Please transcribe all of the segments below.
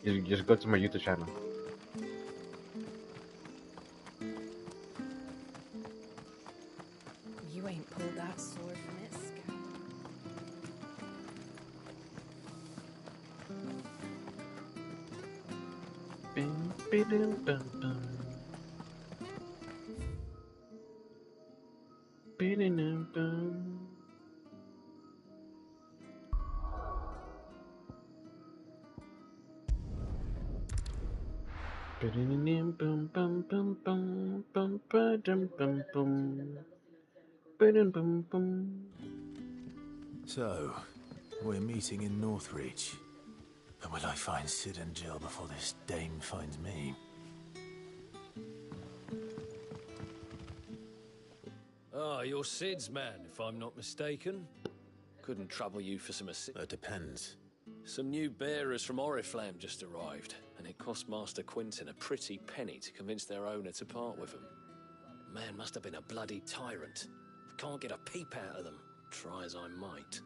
You just go to my YouTube channel. You ain't pulled that sword from its scabbard. Bim, bidum, bum, bum. Bidum, bum. Bidum, bum, bum, bum, bum, bum, badum, bum, bum. Bidum, bum, bum. So, we're meeting in Northreach. But will I find Sid and Jill before this dame finds me? Ah, you're Sid's man, if I'm not mistaken. Couldn't trouble you for some assistance. That depends. Some new bearers from Oriflamme just arrived, and it cost Master Quinton a pretty penny to convince their owner to part with them. Man must have been a bloody tyrant. Can't get a peep out of them, try as I might.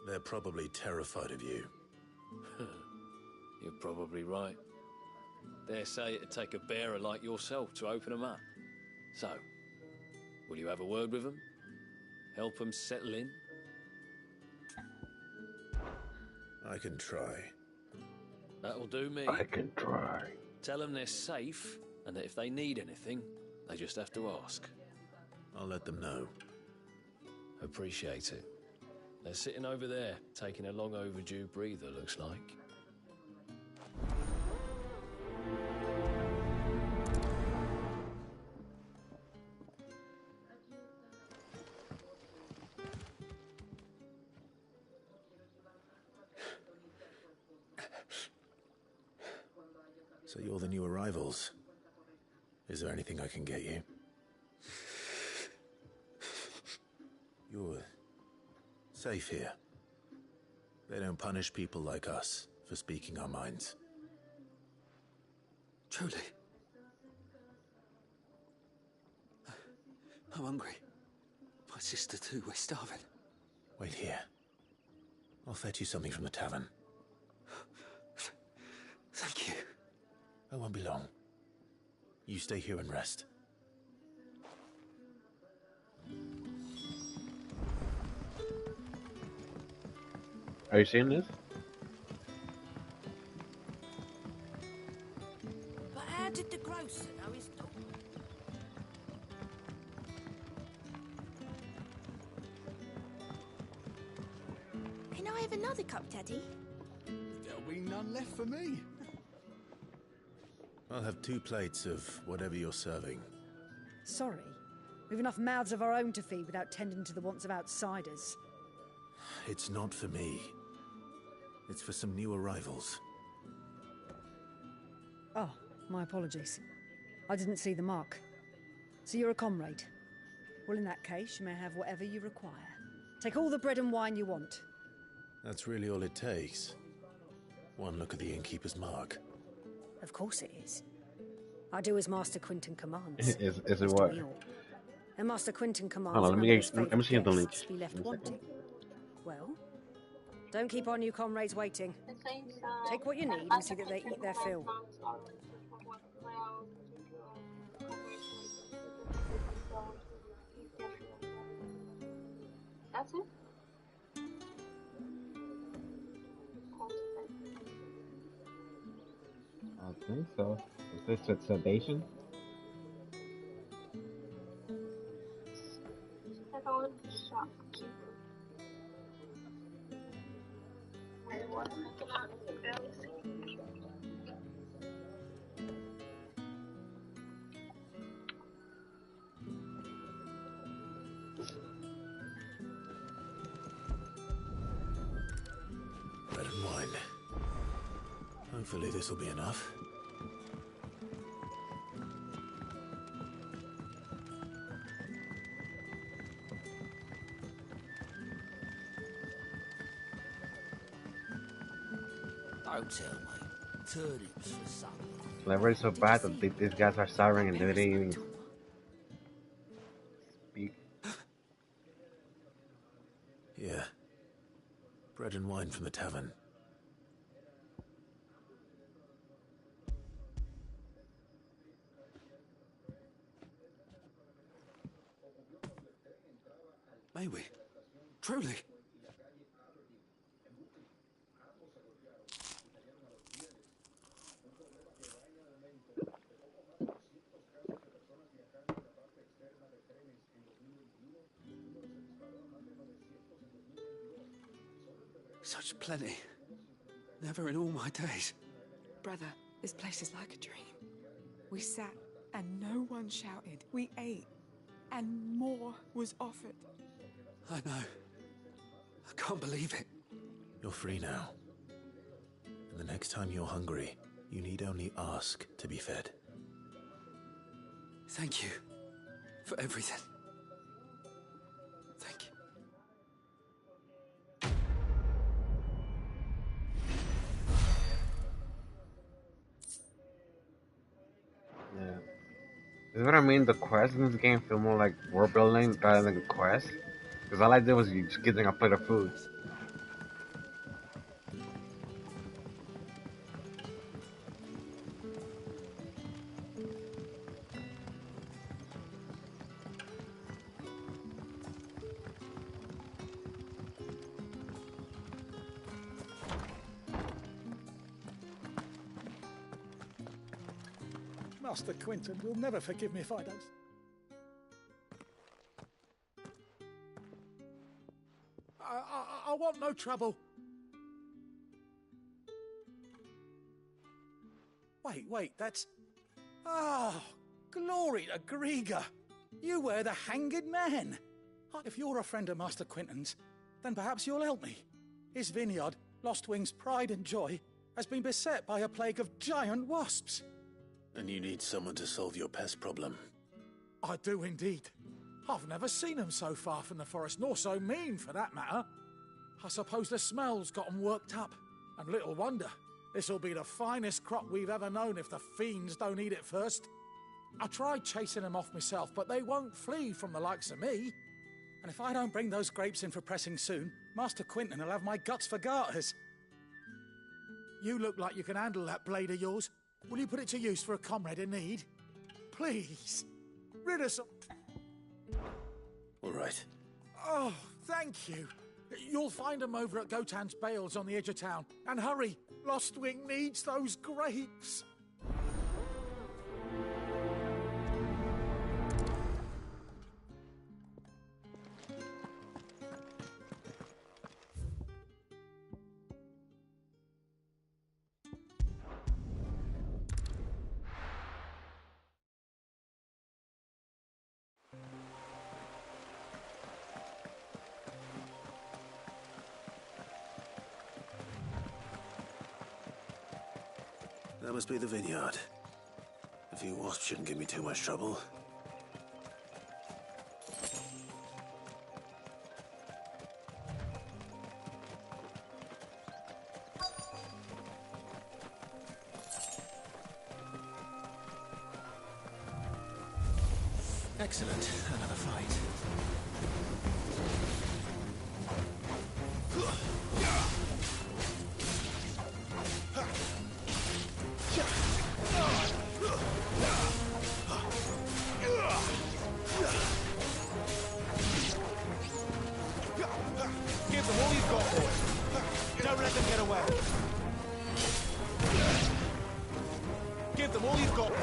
They're probably terrified of you. You're probably right. Dare say it'd take a bearer like yourself to open them up. So, will you have a word with them? Help them settle in? I can try. That'll do me. I can try. Tell them they're safe, and that if they need anything, they just have to ask. I'll let them know. Appreciate it. They're sitting over there, taking a long overdue breather, looks like. So you're the new arrivals. Is there anything I can get you? You're safe here. They don't punish people like us for speaking our minds. Truly. I'm hungry. My sister too, we're starving. Wait here. I'll fetch you something from the tavern. Thank you. I won't be long. You stay here and rest. Are you seeing this? But how did the grocer know his daughter? Can I have another cup, Daddy? There'll be none left for me. I'll have 2 plates of whatever you're serving. Sorry. We've enough mouths of our own to feed without tending to the wants of outsiders. It's not for me. It's for some new arrivals. Oh, my apologies. I didn't see the mark. So you're a comrade. Well, in that case, you may have whatever you require. Take all the bread and wine you want. That's really all it takes. One look at the innkeeper's mark. Of course it is. I do as Master Quinton commands. Is it As do what? we all. And Master Quinton commands Hold on, none of his let me see favoured the link. guests be left One second. wanting. Well, don't keep our new comrades waiting. Take what you need and see that they eat their fill. That's it? I think so. Is this Saidation? Bread and wine. Hopefully this will be enough. Don't tell me. Turnips for supper. Flavor is so bad that these guys are starving and they didn't even speak. Yeah. Bread and wine from the tavern. May we? Truly? Such plenty. Never in all my days. Brother, this place is like a dream. We sat and no one shouted. We ate and more was offered. I know. I can't believe it. You're free now. And the next time you're hungry, you need only ask to be fed. Thank you for everything. Thank you. Yeah. This is what I mean. The quests in this game feel more like world building rather than quests. Because all I did was just getting a plate of food. Master Quinton will never forgive me if I don't. I want no trouble. Wait, that's... Oh, glory to Grieger. You were the hanged man. If you're a friend of Master Quinton's, then perhaps you'll help me. His vineyard, Lostwing's pride and joy, has been beset by a plague of giant wasps. And you need someone to solve your pest problem. I do indeed. I've never seen them so far from the forest, nor so mean, for that matter. I suppose the smell's got 'em worked up. And little wonder. This'll be the finest crop we've ever known if the fiends don't eat it first. I tried chasing them off myself, but they won't flee from the likes of me. And if I don't bring those grapes in for pressing soon, Master Quinton will have my guts for garters. You look like you can handle that blade of yours. Will you put it to use for a comrade in need? Please. Rid us of... All right. Oh, thank you. You'll find them over at Gotan's Bales on the edge of town. And hurry, Lostwing needs those grapes. That must be the vineyard. A few wasps shouldn't give me too much trouble. Excellent. Another fight. Give them all you've got, boy. Don't let them get away. Give them all you've got, boy.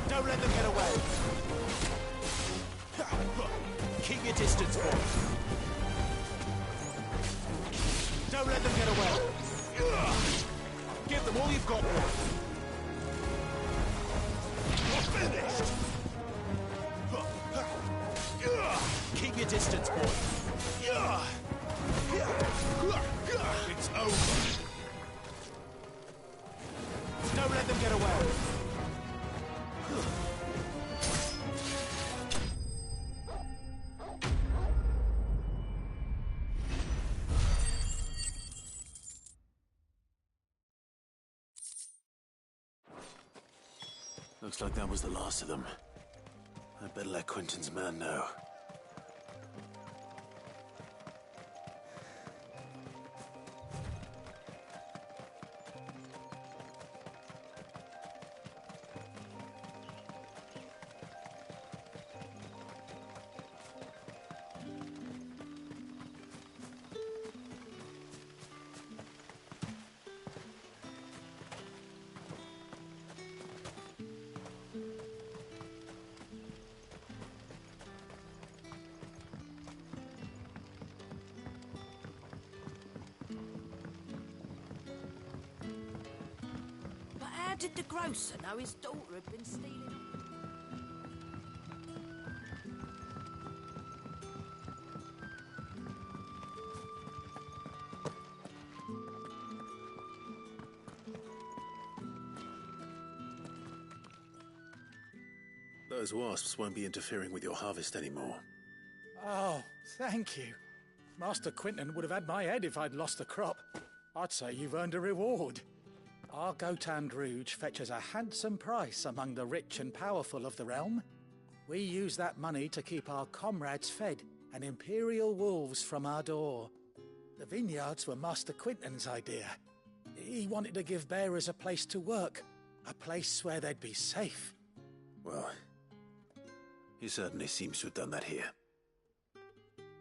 Don't let them get away. Keep your distance, boy. Don't let them get away. Give them all you've got, boy. You're finished. Keep your distance, boy. It's over. Don't let them get away. Looks like that was the last of them. I'd better let Quentin's man know. But how did the grocer know his daughter had been stealing? Those wasps won't be interfering with your harvest anymore. Oh, thank you. Master Quentin would have had my head if I'd lost the crop. I'd say you've earned a reward. Our Gotand Rouge fetches a handsome price among the rich and powerful of the realm. We use that money to keep our comrades fed and imperial wolves from our door. The vineyards were Master Quentin's idea. He wanted to give bearers a place to work, a place where they'd be safe. Well, he certainly seems to have done that here.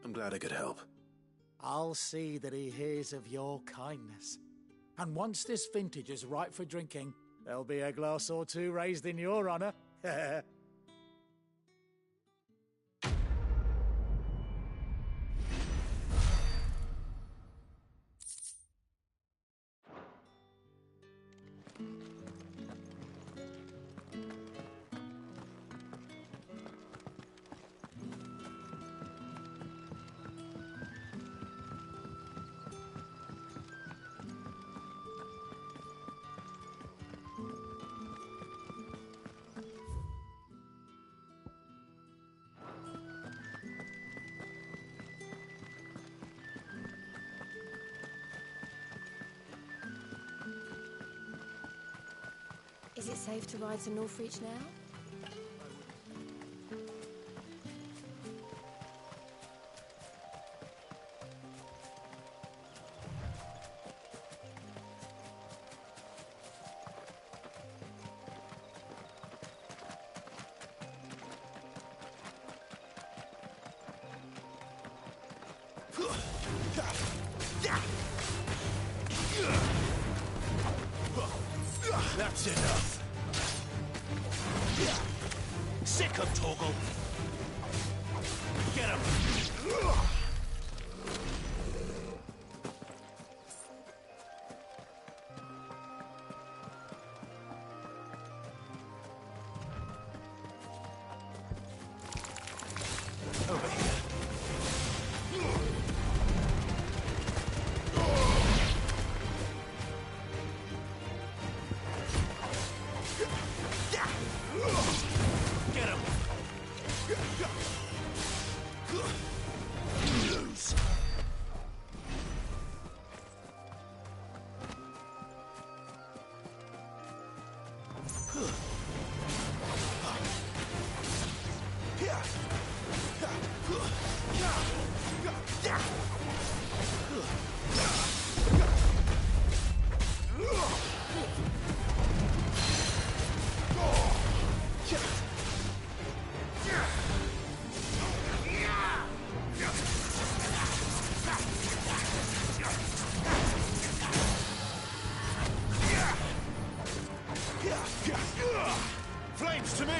I'm glad I could help. I'll see that he hears of your kindness. And once this vintage is ripe for drinking, there'll be a glass or two raised in your honor. Is it safe to ride to Northreach now? That's enough. Sick of Toggle. Get him. Over here. Get him! Lose! Flames to me!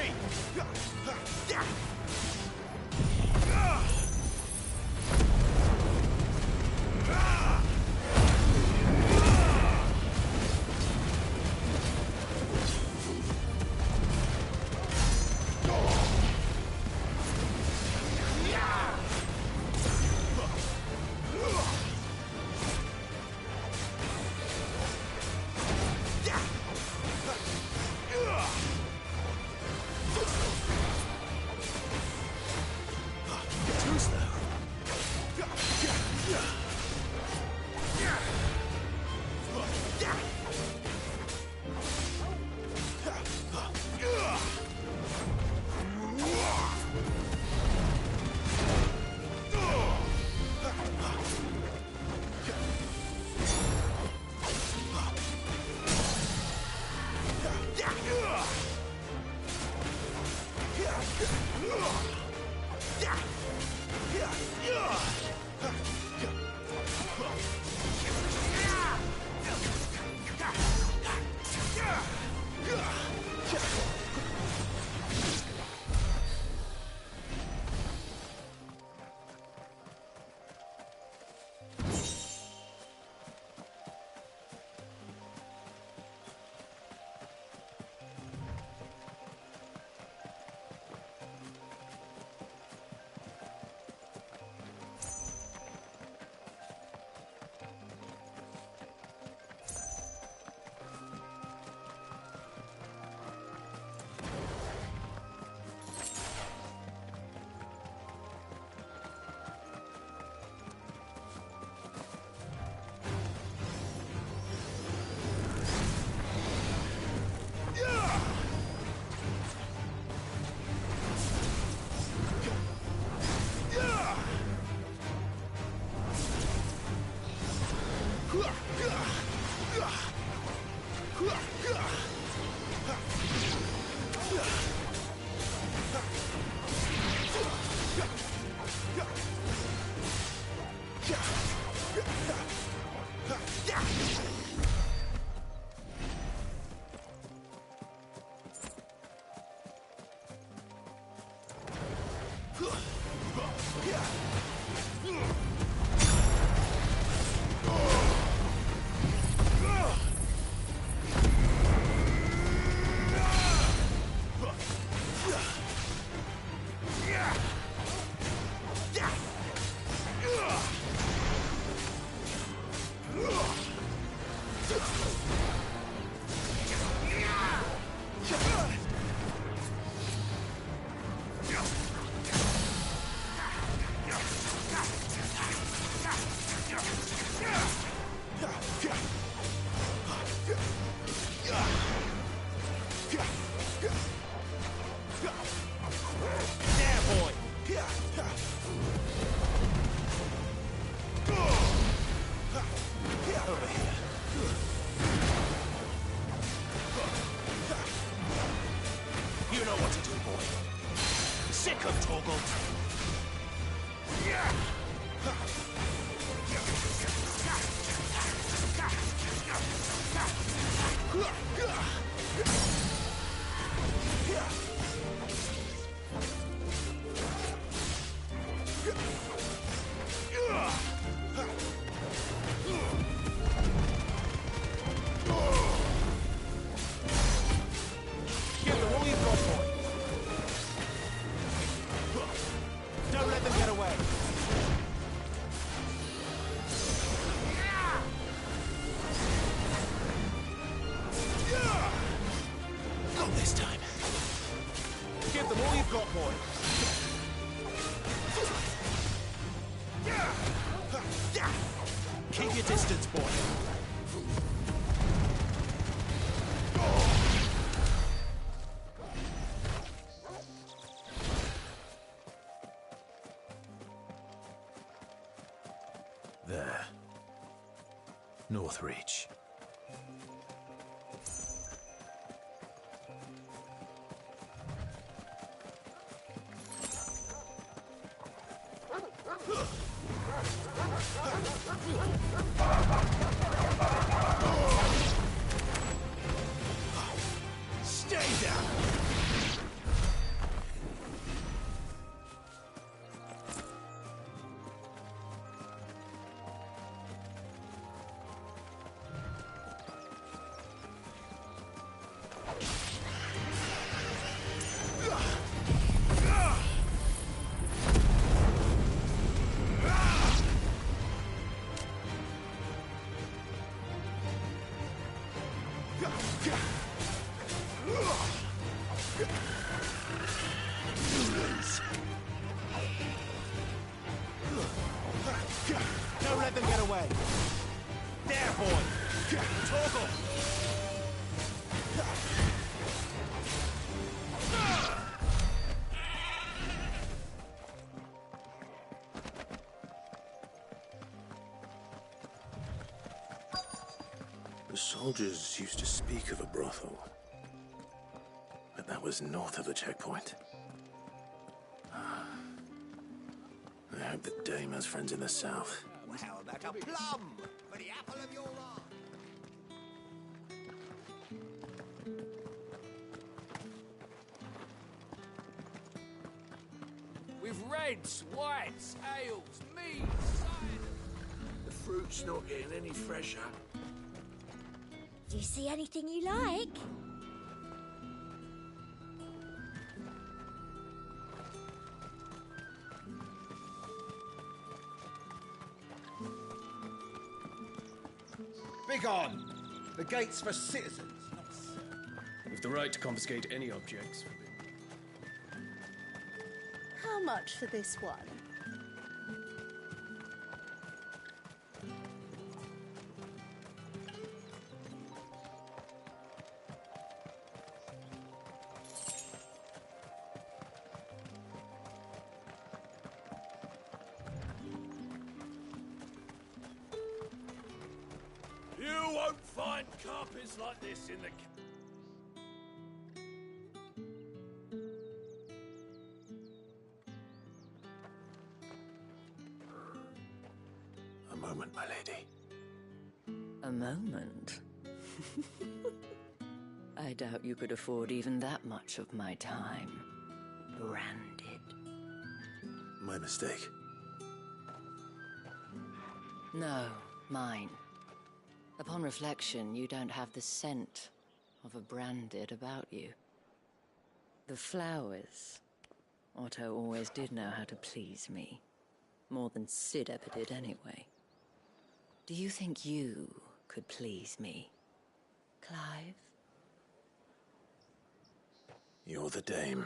Keep your distance, boy. There. Northreach. Stay down! Don't let them get away. There, boy. Toggle. The soldiers used to speak of a brothel, but that was north of the checkpoint. I hope the dame has friends in the south. Well, how about a plum for the apple of your eye? With reds, whites, ales, meads, cider. The fruit's not getting any fresher. Do you see anything you like? Begone! The gate's for citizens, not serfs. With the right to confiscate any objects. How much for this one? You won't find carpets like this in the... A moment, my lady. A moment? I doubt you could afford even that much of my time. Branded. My mistake. No, mine. Upon reflection, you don't have the scent of a branded about you. The flowers. Otto always did know how to please me. More than Sid ever did anyway. Do you think you could please me, Clive? You're the dame.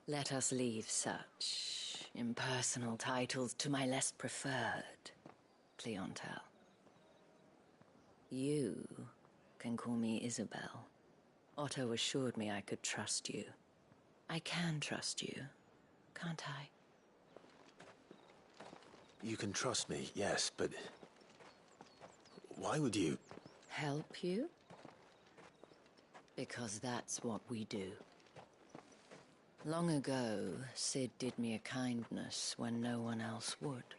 Let us leave such impersonal titles to my less preferred clientele. You can call me Isabel. Otto assured me I could trust you. I can trust you, can't I? You can trust me, yes, but... why would you... Help you? Because that's what we do. Long ago, Sid did me a kindness when no one else would.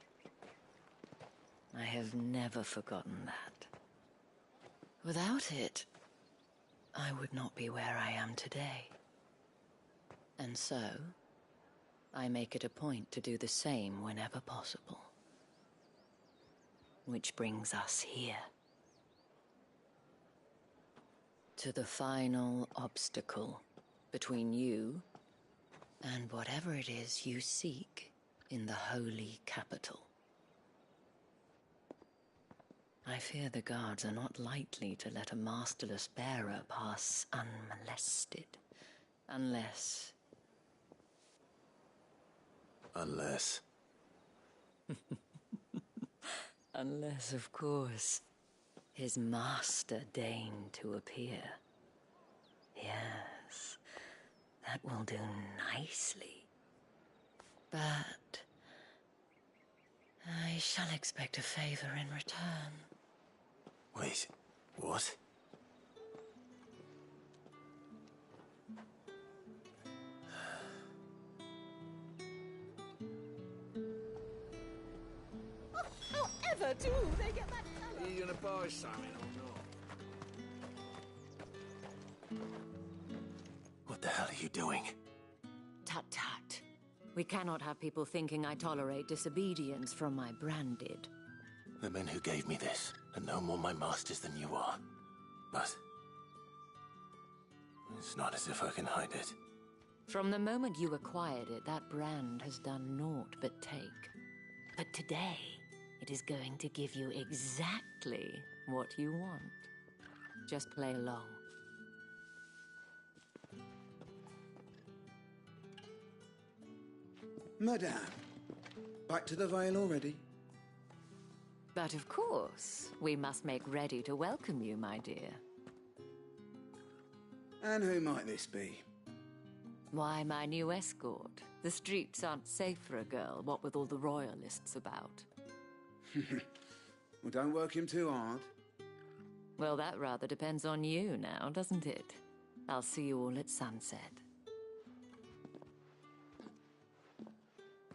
I have never forgotten that. Without it, I would not be where I am today. And so, I make it a point to do the same whenever possible. Which brings us here. To the final obstacle between you and whatever it is you seek in the holy capital. I fear the guards are not likely to let a masterless bearer pass unmolested. Unless... Unless... Unless, of course, his master deigned to appear. Yes, that will do nicely. But I shall expect a favor in return. Wait, what? However do they get that colour? Are you gonna buy something or not? What the hell are you doing? Tut-tut. We cannot have people thinking I tolerate disobedience from my branded. The men who gave me this are no more my masters than you are. But... it's not as if I can hide it. From the moment you acquired it, that brand has done naught but take. But today, it is going to give you exactly what you want. Just play along. Madame, back to the Vale already? But of course, we must make ready to welcome you, my dear. And who might this be? Why, my new escort. The streets aren't safe for a girl, what with all the royalists about. Well, don't work him too hard. Well, that rather depends on you now, doesn't it? I'll see you all at sunset.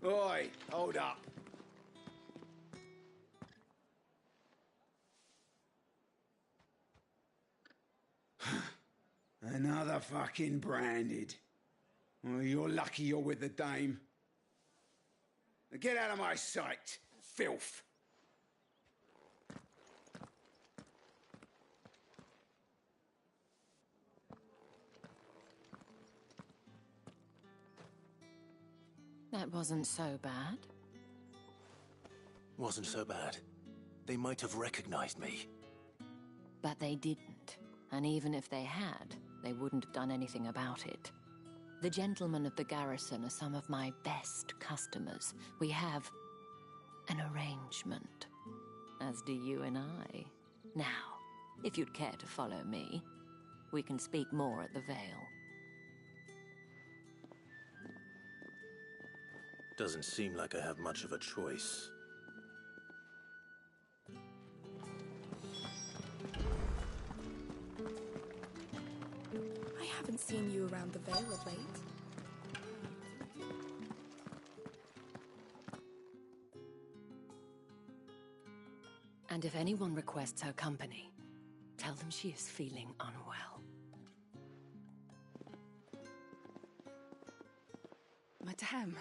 Oi, hold up. Another fucking branded. Well, you're lucky you're with the dame. Now get out of my sight, filth. That wasn't so bad. Wasn't so bad. They might have recognized me. But they didn't. And even if they had, they wouldn't have done anything about it. The gentlemen of the garrison are some of my best customers. We have an arrangement, as do you and I. Now, if you'd care to follow me, we can speak more at the Vale. Doesn't seem like I have much of a choice. Haven't seen you around the Vale of late. And if anyone requests her company, tell them she is feeling unwell. Madame,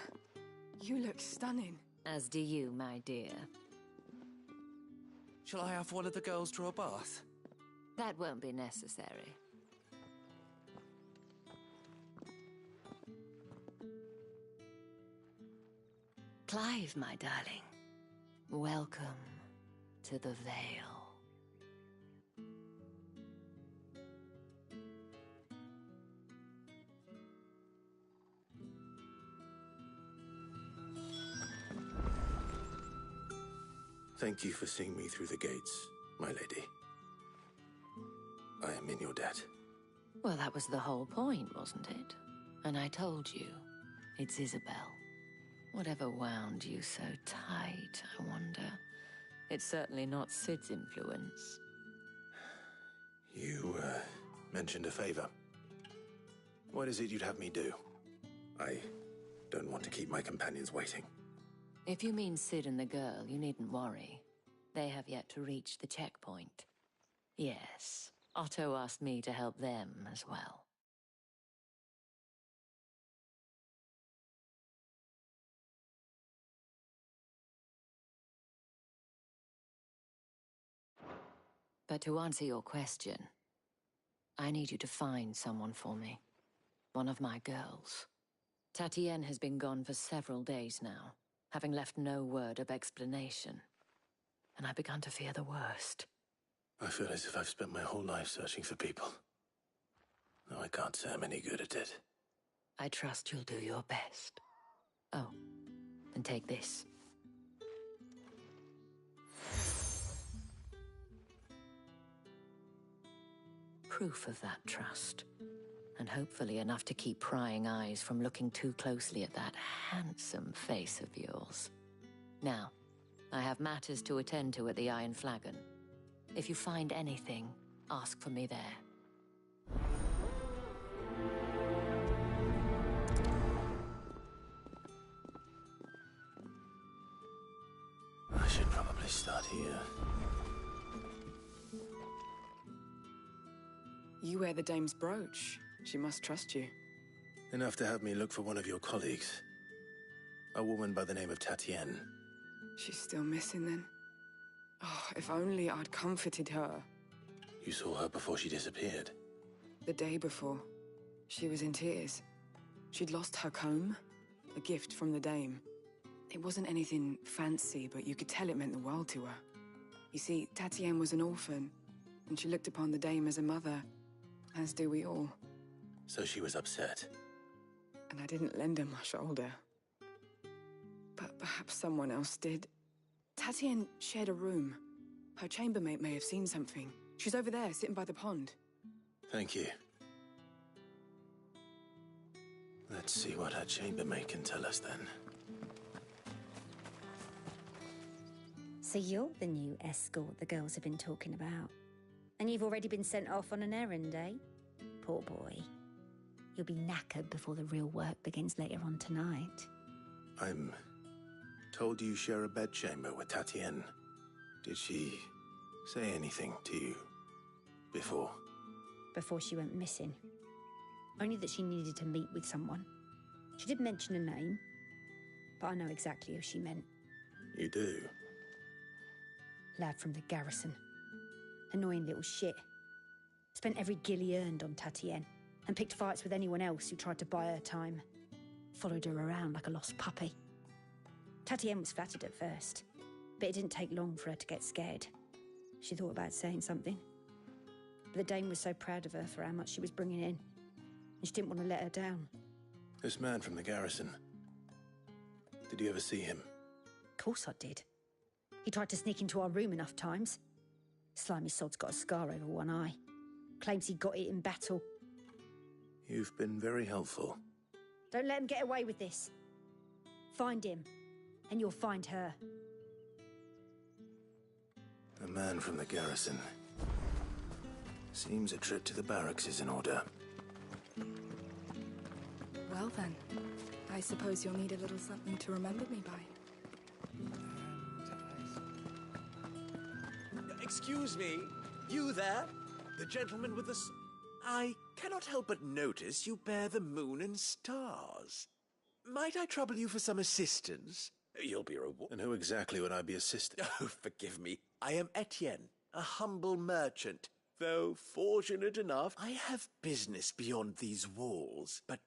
you look stunning. As do you, my dear. Shall I have one of the girls draw a bath? That won't be necessary. Clive, my darling. Welcome to the Vale. Thank you for seeing me through the gates, my lady. I am in your debt. Well, that was the whole point, wasn't it? And I told you, it's Isabel. Whatever wound you so tight, I wonder. It's certainly not Sid's influence. You, mentioned a favor. What is it you'd have me do? I don't want to keep my companions waiting. If you mean Sid and the girl, you needn't worry. They have yet to reach the checkpoint. Yes, Otto asked me to help them as well. But to answer your question, I need you to find someone for me. One of my girls. Tatienne has been gone for several days now, having left no word of explanation. And I've begun to fear the worst. I feel as if I've spent my whole life searching for people. No, I can't say I'm any good at it. I trust you'll do your best. Oh, and take this. Proof of that trust. And hopefully enough to keep prying eyes from looking too closely at that handsome face of yours. Now, I have matters to attend to at the Iron Flagon. If you find anything, ask for me there. I should probably start here. You wear the dame's brooch. She must trust you. Enough to have me look for one of your colleagues. A woman by the name of Tatienne. She's still missing then. Oh, if only I'd comforted her. You saw her before she disappeared? The day before. She was in tears. She'd lost her comb, a gift from the dame. It wasn't anything fancy, but you could tell it meant the world to her. You see, Tatienne was an orphan, and she looked upon the dame as a mother, as do we all. So she was upset. And I didn't lend her my shoulder. But perhaps someone else did. Tatienne shared a room. Her chambermaid may have seen something. She's over there, sitting by the pond. Thank you. Let's see what her chambermaid can tell us then. So you're the new escort the girls have been talking about. And you've already been sent off on an errand, eh? Poor boy. You'll be knackered before the real work begins later on tonight. I'm told you share a bedchamber with Tatienne. Did she say anything to you before? Before she went missing. Only that she needed to meet with someone. She did mention a name, but I know exactly who she meant. You do? Lad from the garrison. Annoying little shit. Spent every gil he earned on Tatienne, and picked fights with anyone else who tried to buy her time. Followed her around like a lost puppy. Tatienne was flattered at first, but it didn't take long for her to get scared. She thought about saying something. But the dame was so proud of her for how much she was bringing in, and she didn't want to let her down. This man from the garrison. Did you ever see him? Of course I did. He tried to sneak into our room enough times. Slimy sod's got a scar over one eye. Claims he got it in battle. You've been very helpful. Don't let him get away with this. Find him, and you'll find her. A man from the garrison. Seems a trip to the barracks is in order. Well then, I suppose you'll need a little something to remember me by. Excuse me, you there? The gentleman with the I cannot help but notice you bear the moon and stars. Might I trouble you for some assistance? You'll be rewarded. And who exactly would I be assisting? Oh, forgive me. I am Etienne, a humble merchant. Though fortunate enough, I have business beyond these walls. But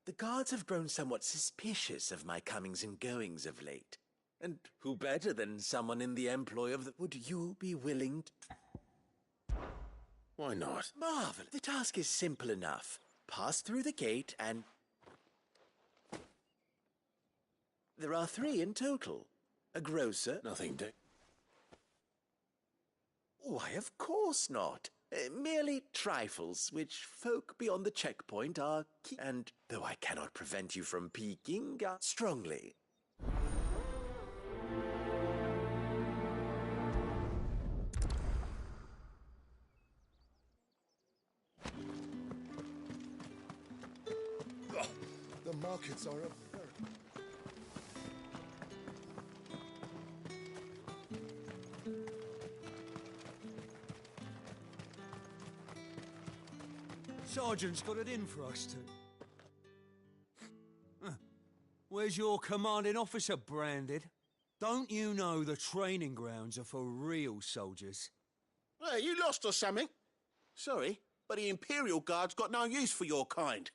the guards have grown somewhat suspicious of my comings and goings of late. And who better than someone in the employ of the... Would you be willing to... Why not? Marvel. The task is simple enough. Pass through the gate and... There are 3 in total. A grocer... Nothing to... Why, of course not. Merely trifles, which folk beyond the checkpoint are and, though I cannot prevent you from peeking, strongly. The markets are a very... Sergeant's got it in for us two. Where's your commanding officer, Branded? Don't you know the training grounds are for real soldiers? Hey, you lost or something? Sorry, but the Imperial Guard's got no use for your kind.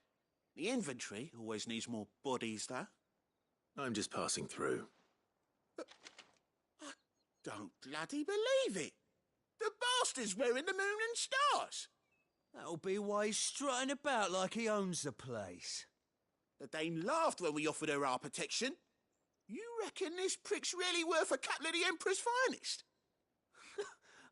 The infantry always needs more bodies, though. I'm just passing through. I don't bloody believe it. The bastard's wearing the moon and stars. That'll be why he's strutting about like he owns the place. The Dame laughed when we offered her our protection. You reckon this prick's really worth a couple of the Emperor's finest?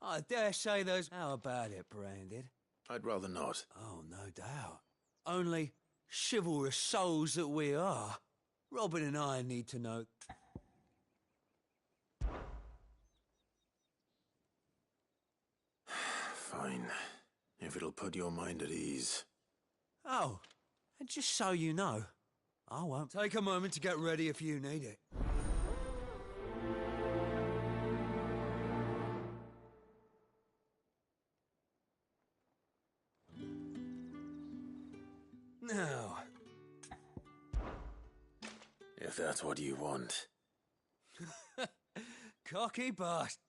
I dare say there's... How about it, Branded? I'd rather not. Oh, no doubt. Only chivalrous souls that we are, Robin and I need to know... Fine. If it'll put your mind at ease. Oh, and just so you know, I won't take a moment to get ready if you need it. Now... If that's what you want. Cocky bastard.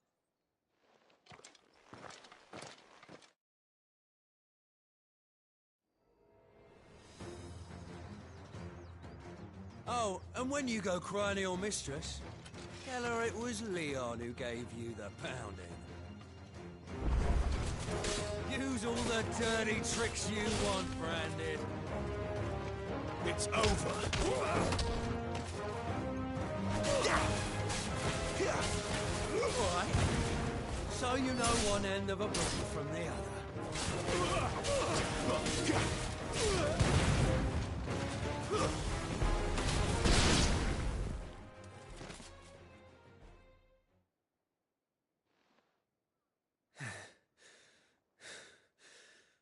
Oh, and when you go cry to your mistress, tell her it was Leon who gave you the pounding. Use all the dirty tricks you want, Branded. It's over. Alright. So you know one end of a broom from the other.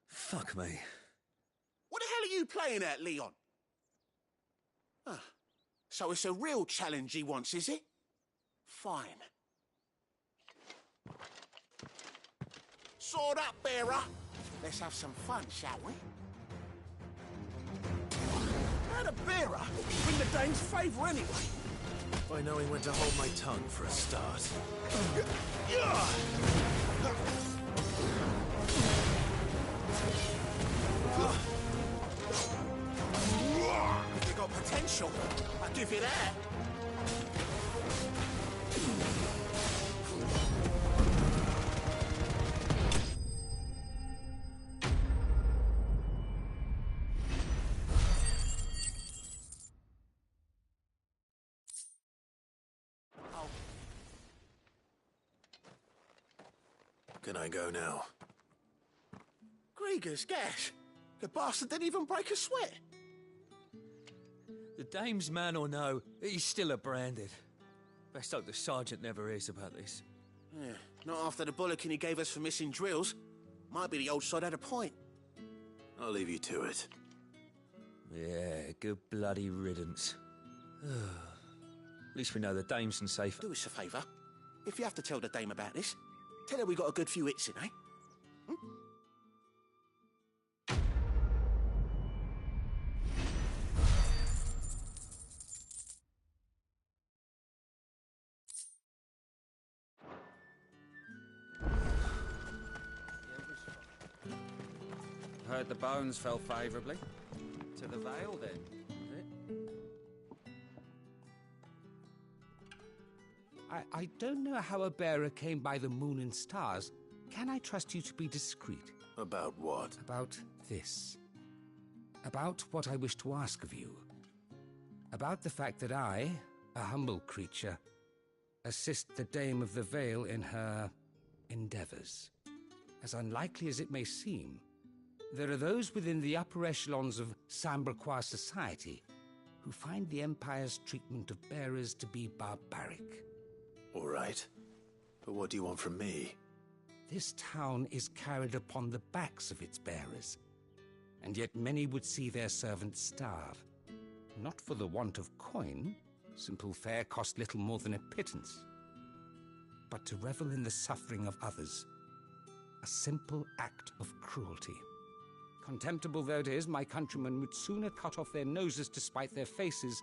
Fuck me. What the hell are you playing at, Leon? Ah, so it's a real challenge he wants, is it? Fine. Sword up, bearer. Let's have some fun, shall we? How the bearer win the Dame's favour anyway? By knowing when to hold my tongue for a start. If you got potential, I'll give you that. Can I go now? Grieger's gas. The bastard didn't even break a sweat. The Dame's man or no, he's still a Branded. Best hope the Sergeant never hears about this. Yeah, not after the bollocking he gave us for missing drills. Might be the old sod had a point. I'll leave you to it. Yeah, good bloody riddance. At least we know the dame's in safe. Do us a favour. If you have to tell the dame about this, tell her we got a good few hits in, eh? Heard the bones fell favourably. To the Vale, then, is it? I don't know how a bearer came by the moon and stars. Can I trust you to be discreet? About what? About this. About what I wish to ask of you. About the fact that I, a humble creature, assist the Dame of the Vale in her endeavours. As unlikely as it may seem, there are those within the upper echelons of Samberquois society who find the Empire's treatment of bearers to be barbaric. All right. But what do you want from me? This town is carried upon the backs of its bearers, and yet many would see their servants starve. Not for the want of coin, simple fare cost little more than a pittance, but to revel in the suffering of others, a simple act of cruelty. Contemptible though it is, my countrymen would sooner cut off their noses to spite their faces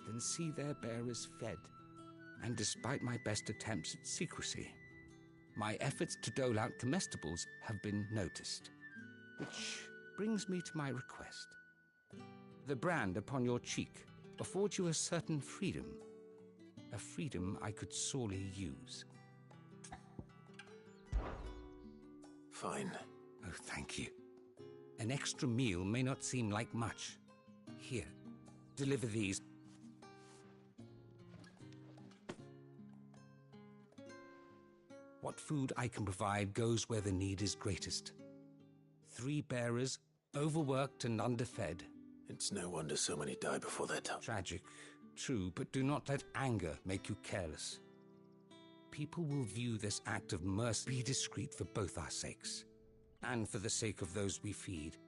than see their bearers fed. And despite my best attempts at secrecy, my efforts to dole out comestibles have been noticed. Which brings me to my request. The brand upon your cheek affords you a certain freedom. A freedom I could sorely use. Fine. Oh, thank you. An extra meal may not seem like much. Here, deliver these. What food I can provide goes where the need is greatest. 3 bearers, overworked and underfed. It's no wonder so many die before their time. Tragic, true, but do not let anger make you careless. People will view this act of mercy. Be discreet for both our sakes, and for the sake of those we feed.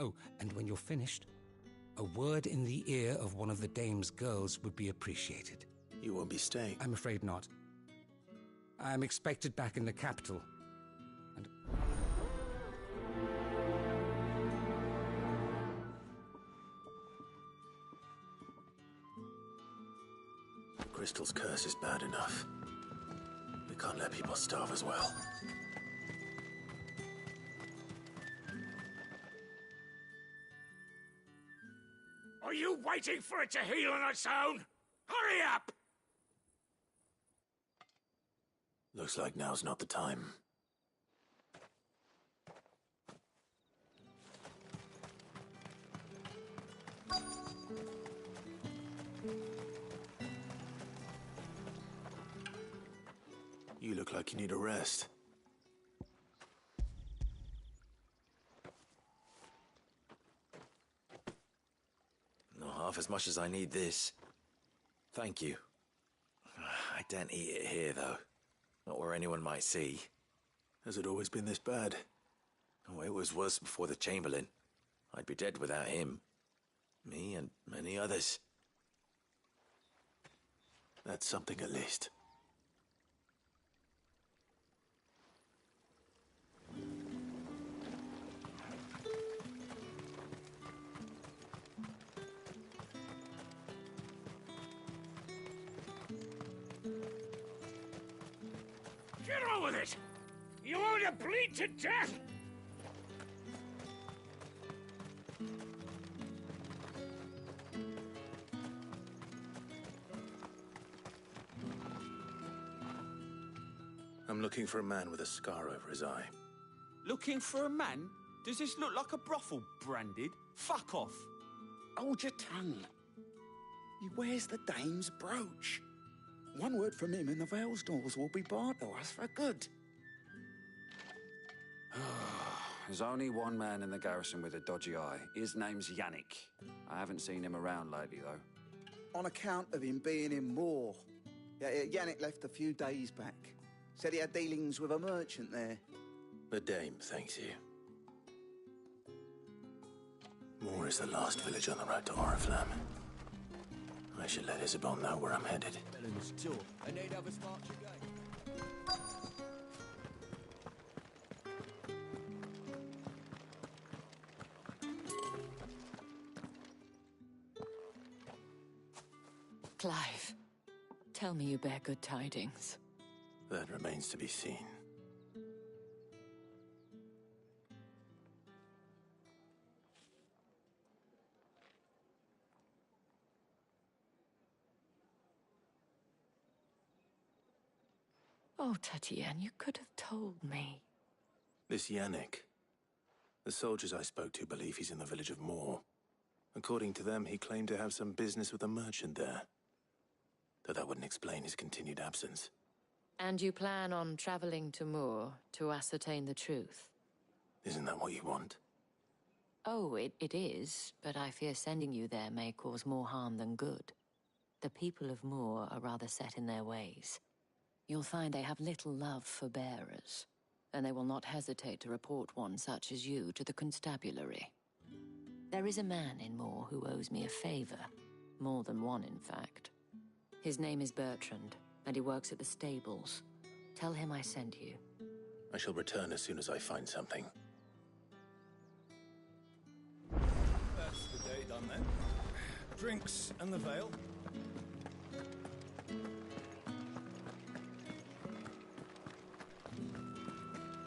Oh, and when you're finished, a word in the ear of one of the dame's girls would be appreciated. You won't be staying? I'm afraid not. I am expected back in the capital, and... Crystal's curse is bad enough. We can't let people starve as well. Are you waiting for it to heal on its own? Hurry up! Looks like now's not the time. You look like you need a rest. Not half as much as I need this. Thank you. I daren't eat it here, though. Not where anyone might see. Has it always been this bad? Oh, it was worse before the Chamberlain. I'd be dead without him. Me and many others. That's something at least. Get on with it! You want to bleed to death? I'm looking for a man with a scar over his eye. Looking for a man? Does this look like a brothel, Branded? Fuck off. Hold your tongue. He wears the dame's brooch. One word from him and the Vale's doors will be barred to us for good. There's only one man in the garrison with a dodgy eye. His name's Yannick. I haven't seen him around lately, though. On account of him being in Moor. Yeah, Yannick left a few days back. Said he had dealings with a merchant there. The dame thanks you. Moore is the last village on the road to Oriflamme. I should let Isabel know where I'm headed. Clive, tell me you bear good tidings. That remains to be seen. Oh, Tatienne, you could have told me. This Yannick. The soldiers I spoke to believe he's in the village of Moore. According to them, he claimed to have some business with a merchant there. Though that wouldn't explain his continued absence. And you plan on traveling to Moore to ascertain the truth? Isn't that what you want? Oh, it is, but I fear sending you there may cause more harm than good. The people of Moore are rather set in their ways. You'll find they have little love for bearers, and they will not hesitate to report one such as you to the constabulary. There is a man in Moore who owes me a favor. More than one, in fact. His name is Bertrand, and he works at the stables. Tell him I sent you. I shall return as soon as I find something. That's the day done then. Drinks and the veil.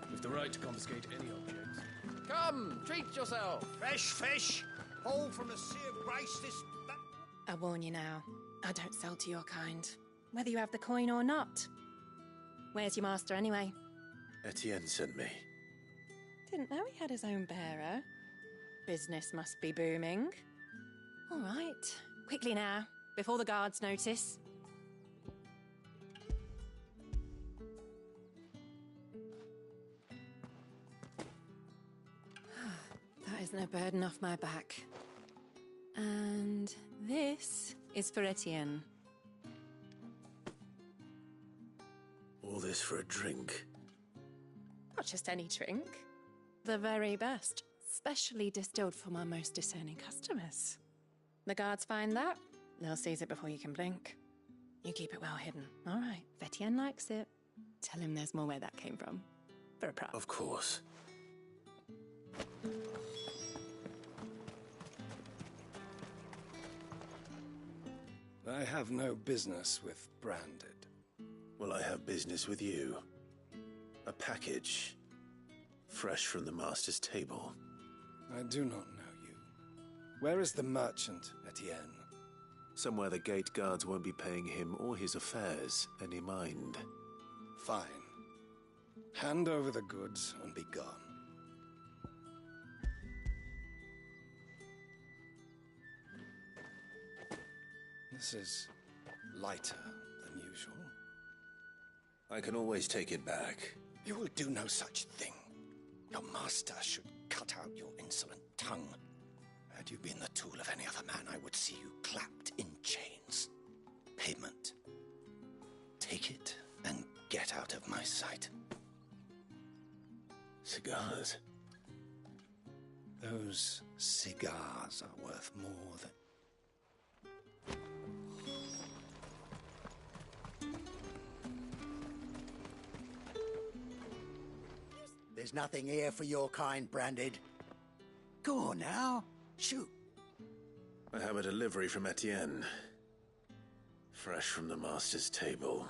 With the right to confiscate any objects. Come, treat yourself. Fresh fish, all from the Sea of Grace this... I warn you now, I don't sell to your kind, whether you have the coin or not. Where's your master anyway? Etienne sent me. Didn't know he had his own bearer. Business must be booming. All right, quickly now, before the guards notice. That is no burden off my back. And this is for Etienne. All this for a drink? Not just any drink. The very best. Specially distilled for my most discerning customers. The guards find that, they'll seize it before you can blink. You keep it well hidden. All right, if Etienne likes it, tell him there's more where that came from. For a prop. Of course. I have no business with Branded. Well, I have business with you. A package. Fresh from the master's table. I do not know you. Where is the merchant, Etienne? Somewhere the gate guards won't be paying him or his affairs any mind. Fine. Hand over the goods and be gone. This is lighter than usual. I can always take it back. You will do no such thing. Your master should cut out your insolent tongue. Had you been the tool of any other man, I would see you clapped in chains. Payment. Take it and get out of my sight. Cigars. Those cigars are worth more than... There's nothing here for your kind, Branded. Go on now, shoot. I have a delivery from Etienne. Fresh from the master's table.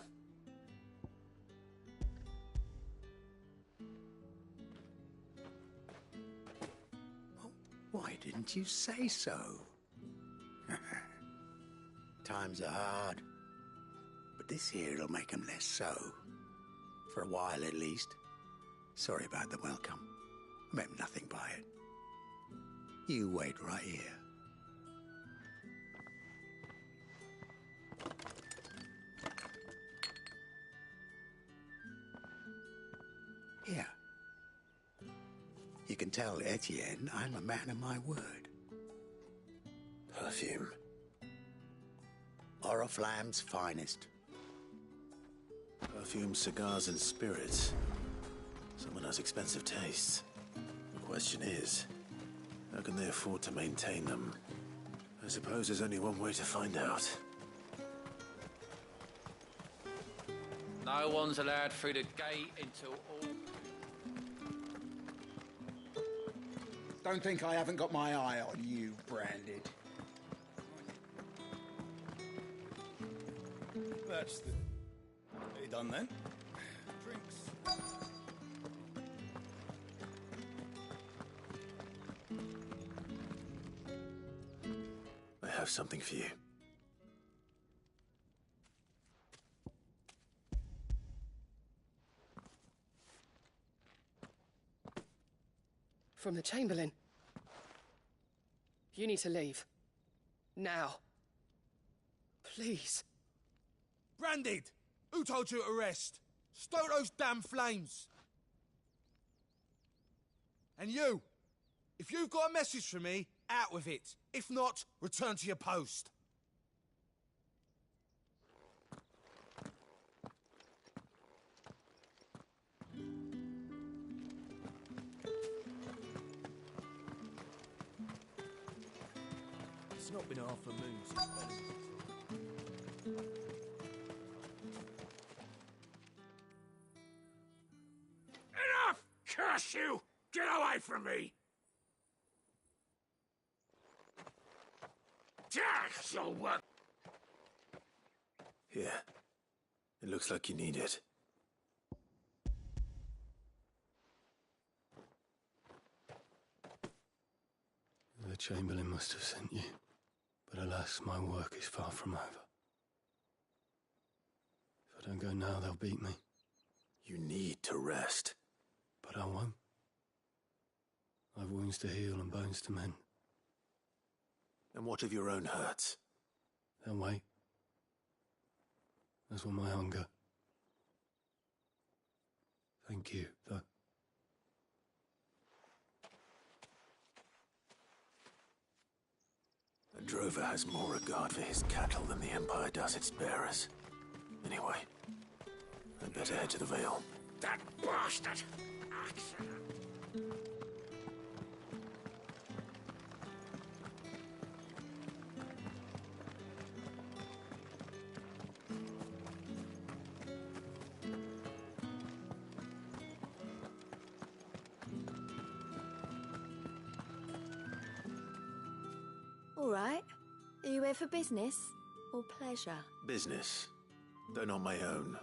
Why didn't you say so? Times are hard. But this here'll make 'em less so. For a while at least. Sorry about the welcome. I meant nothing by it. You wait right here. Here. You can tell Etienne I'm a man of my word. Perfume. Oriflamme's finest. Perfume, cigars, and spirits. Someone has expensive tastes. The question is, How can they afford to maintain them? I suppose there's only one way to find out. No one's allowed through the gate until all... Don't think I haven't got my eye on you, Branded. That's the day done then. Drinks. I have something for you. From the Chamberlain. You need to leave. Now. Please. Branded! Who told you to rest? Stoke those damn flames! And you! If you've got a message for me, out with it. If not, return to your post. It's not been half a moon since Enough! Curse you! Get away from me! This'll work. Here. It looks like you need it. The Chamberlain must have sent you. But alas, my work is far from over. If I don't go now, they'll beat me. You need to rest. But I won't. I've wounds to heal and bones to mend. And what of your own hurts? They'll wait. As will my hunger. Thank you, though. A drover has more regard for his cattle than the Empire does its bearers. Anyway, I'd better head to the Vale. That bastard! Accident. All right. Are you here for business or pleasure? Business, though not my own.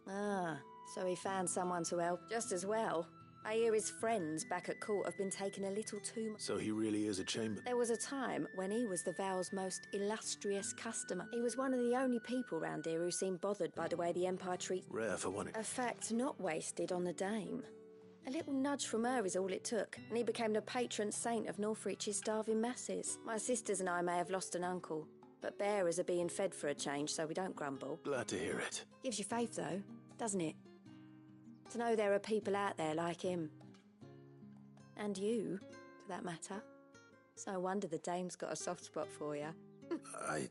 Ah, so he found someone to help just as well. I hear his friends back at court have been taking a little too much. So he really is a chamberlain? There was a time when he was the Vale's most illustrious customer. He was one of the only people round here who seemed bothered by the way the Empire treats... Rare for one. A fact not wasted on the Dame. A little nudge from her is all it took, and he became the patron saint of Northreach's starving masses. My sisters and I may have lost an uncle, but bearers are being fed for a change, so we don't grumble. Glad to hear it. Gives you faith, though, doesn't it? To know there are people out there like him. And you, for that matter. It's no wonder the Dame's got a soft spot for you. I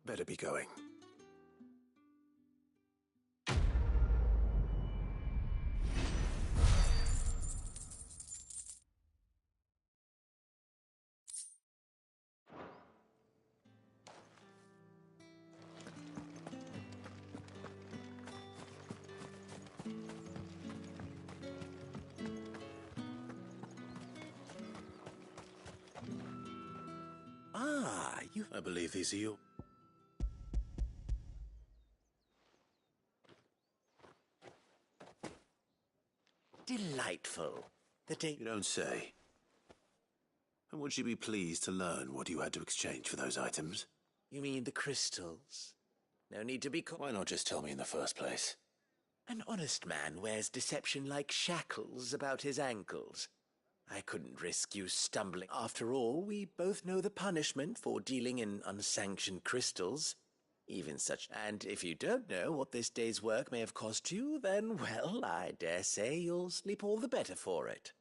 better be going. I believe these are your... Delightful. The day... You don't say. And would you be pleased to learn what you had to exchange for those items? You mean the crystals? No need to be... Why not just tell me in the first place? An honest man wears deception like shackles about his ankles. I couldn't risk you stumbling. After all, we both know the punishment for dealing in unsanctioned crystals. Even such... And if you don't know what this day's work may have cost you, then, well, I dare say you'll sleep all the better for it.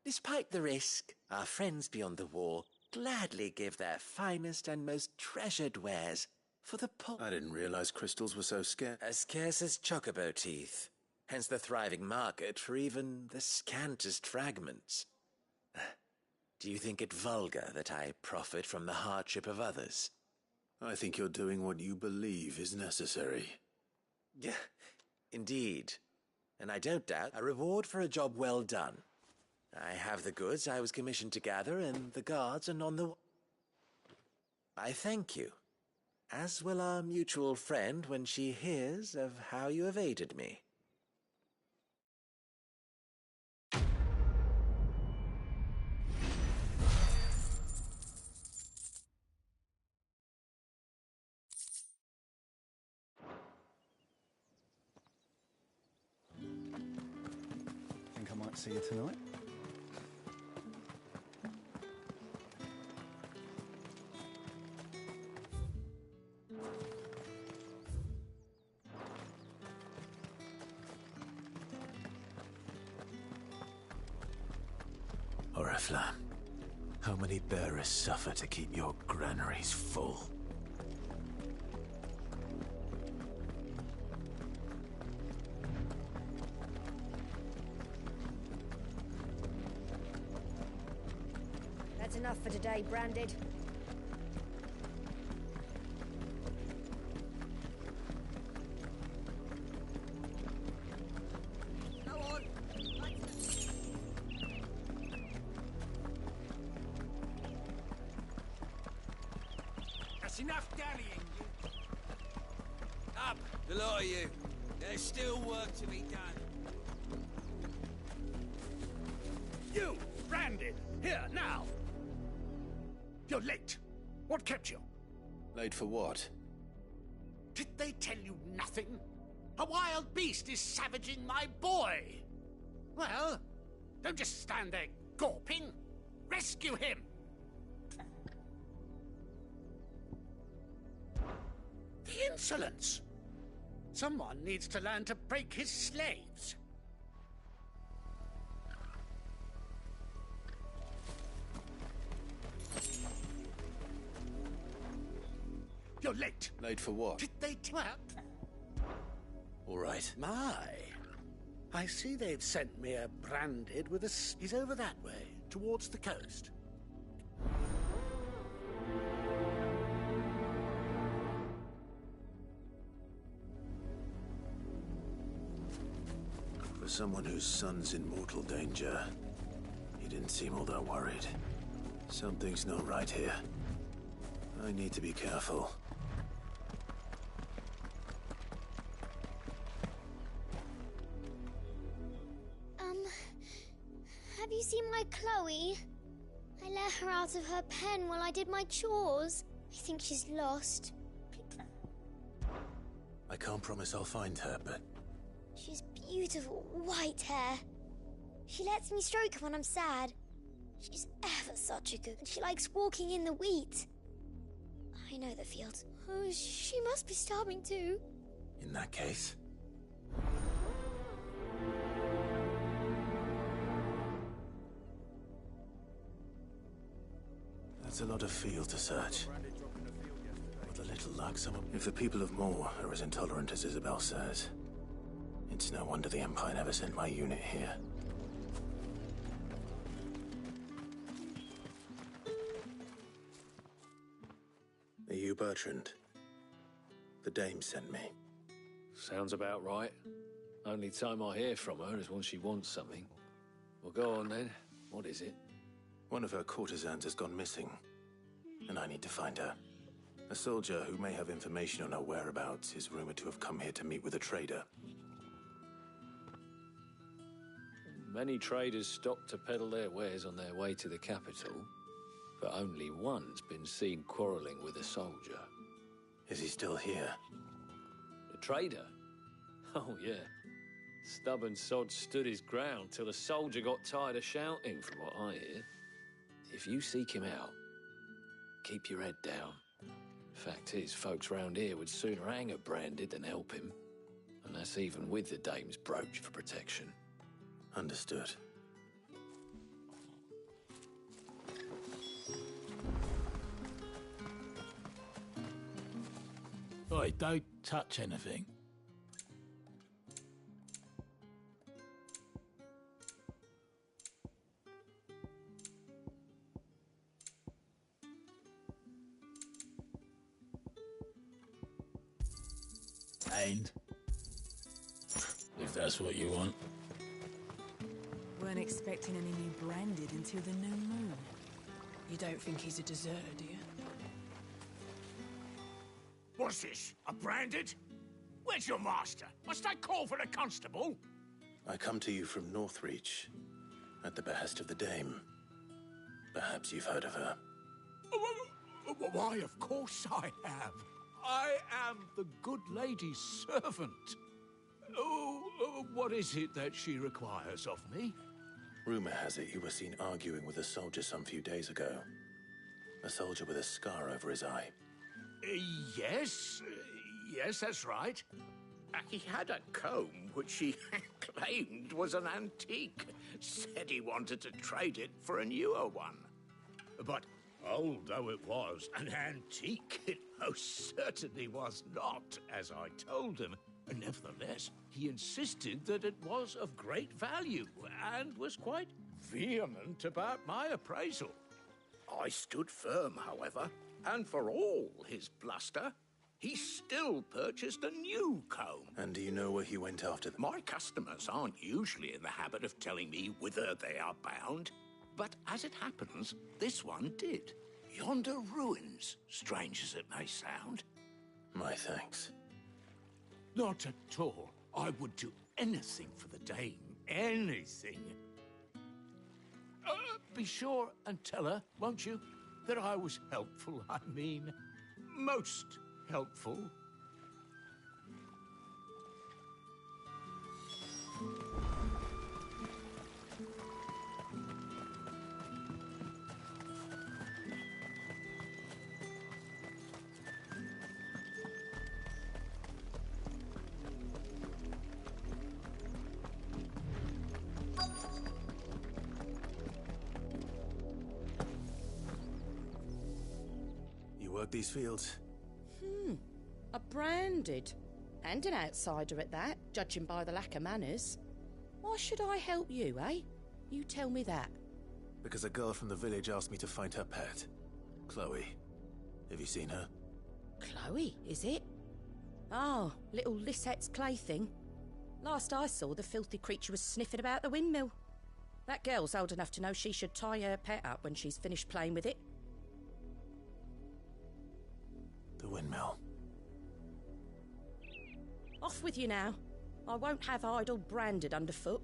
Despite the risk, our friends beyond the wall gladly give their finest and most treasured wares for the I didn't realize crystals were so scarce. As scarce as chocobo teeth. Hence the thriving market for even the scantest fragments. Do you think it vulgar that I profit from the hardship of others? I think you're doing what you believe is necessary. Yeah, indeed. And I don't doubt a reward for a job well done. I have the goods I was commissioned to gather, and the guards are none the... I thank you, as will our mutual friend when she hears of how you have aided me. Think I might see you tonight? Oriflamme, how many bearers suffer to keep your granaries full? That's enough for today, Branded. Go on. That's enough dallying, you. Up, the lot of you. There's still work to be done. You, Branded, here, now! You're late. What kept you? Late for what? Did they tell you nothing? A wild beast is savaging my boy! Well, don't just stand there gawping. Rescue him! The insolence! Someone needs to learn to break his slaves. You're late. Late for what? Did they well? All right. My. I see they've sent me a Branded with a... He's over that way, towards the coast. For someone whose son's in mortal danger, he didn't seem all that worried. Something's not right here. I need to be careful. Have you seen my Chloe? I let her out of her pen while I did my chores. I think she's lost. I can't promise I'll find her, but... She's beautiful white hair. She lets me stroke her when I'm sad. She's ever such a good... And she likes walking in the wheat. I know the fields. Oh, she must be starving too. In that case... That's a lot of field to search. With a little luck, if the people of Moor are as intolerant as Isabel says, it's no wonder the Empire never sent my unit here. Are you Bertrand? The dame sent me. Sounds about right. Only time I hear from her is when she wants something. Well, go on then. What is it? One of her courtesans has gone missing, and I need to find her. A soldier who may have information on her whereabouts is rumored to have come here to meet with a trader. Many traders stop to peddle their wares on their way to the capital, but only one's been seen quarreling with a soldier. Is he still here? The trader? Oh, yeah. Stubborn sod stood his ground till the soldier got tired of shouting, from what I hear. If you seek him out, keep your head down. Fact is, folks round here would sooner hang a Branded than help him. And that's even with the dame's brooch for protection. Understood. Oi, don't touch anything. kind. If that's what you want. Weren't expecting any new branded until the new moon. You don't think he's a deserter, do you? What's this? A branded? Where's your master? Must I call for a constable? I come to you from Northreach, at the behest of the Dame. Perhaps you've heard of her. Why, of course I have. I am the good lady's servant. What is it that she requires of me? Rumor has it you were seen arguing with a soldier some few days ago. A soldier with a scar over his eye. Yes, that's right. He had a comb which he claimed was an antique. Said he wanted to trade it for a newer one. But old though it was, an antique it most certainly was not, as I told him. Nevertheless, he insisted that it was of great value and was quite vehement about my appraisal. I stood firm, however, and for all his bluster, he still purchased a new comb. And do you know where he went after them? My customers aren't usually in the habit of telling me whither they are bound, but as it happens, this one did. Yonder ruins, strange as it may sound. My thanks. Not at all. I would do anything for the Dame. Anything. Be sure and tell her, won't you, that I was helpful. I mean, most helpful. Work these fields? A branded. And an outsider at that, judging by the lack of manners. Why should I help you, eh? You tell me that. Because a girl from the village asked me to find her pet. Chloe. Have you seen her? Chloe, is it? Oh, little Lisette's plaything. Last I saw, the filthy creature was sniffing about the windmill. That girl's old enough to know she should tie her pet up when she's finished playing with it. The windmill. Off with you now. I won't have idle branded underfoot.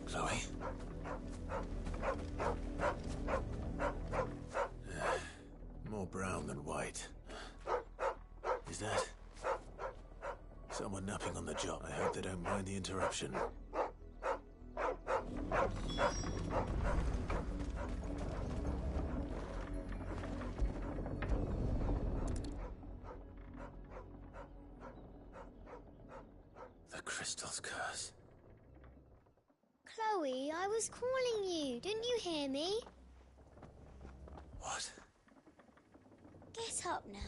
Chloe? More brown than white. Is that someone napping on the job? I hope they don't mind the interruption. The crystal's curse. Chloe, I was calling you. Didn't you hear me? What? Get up now.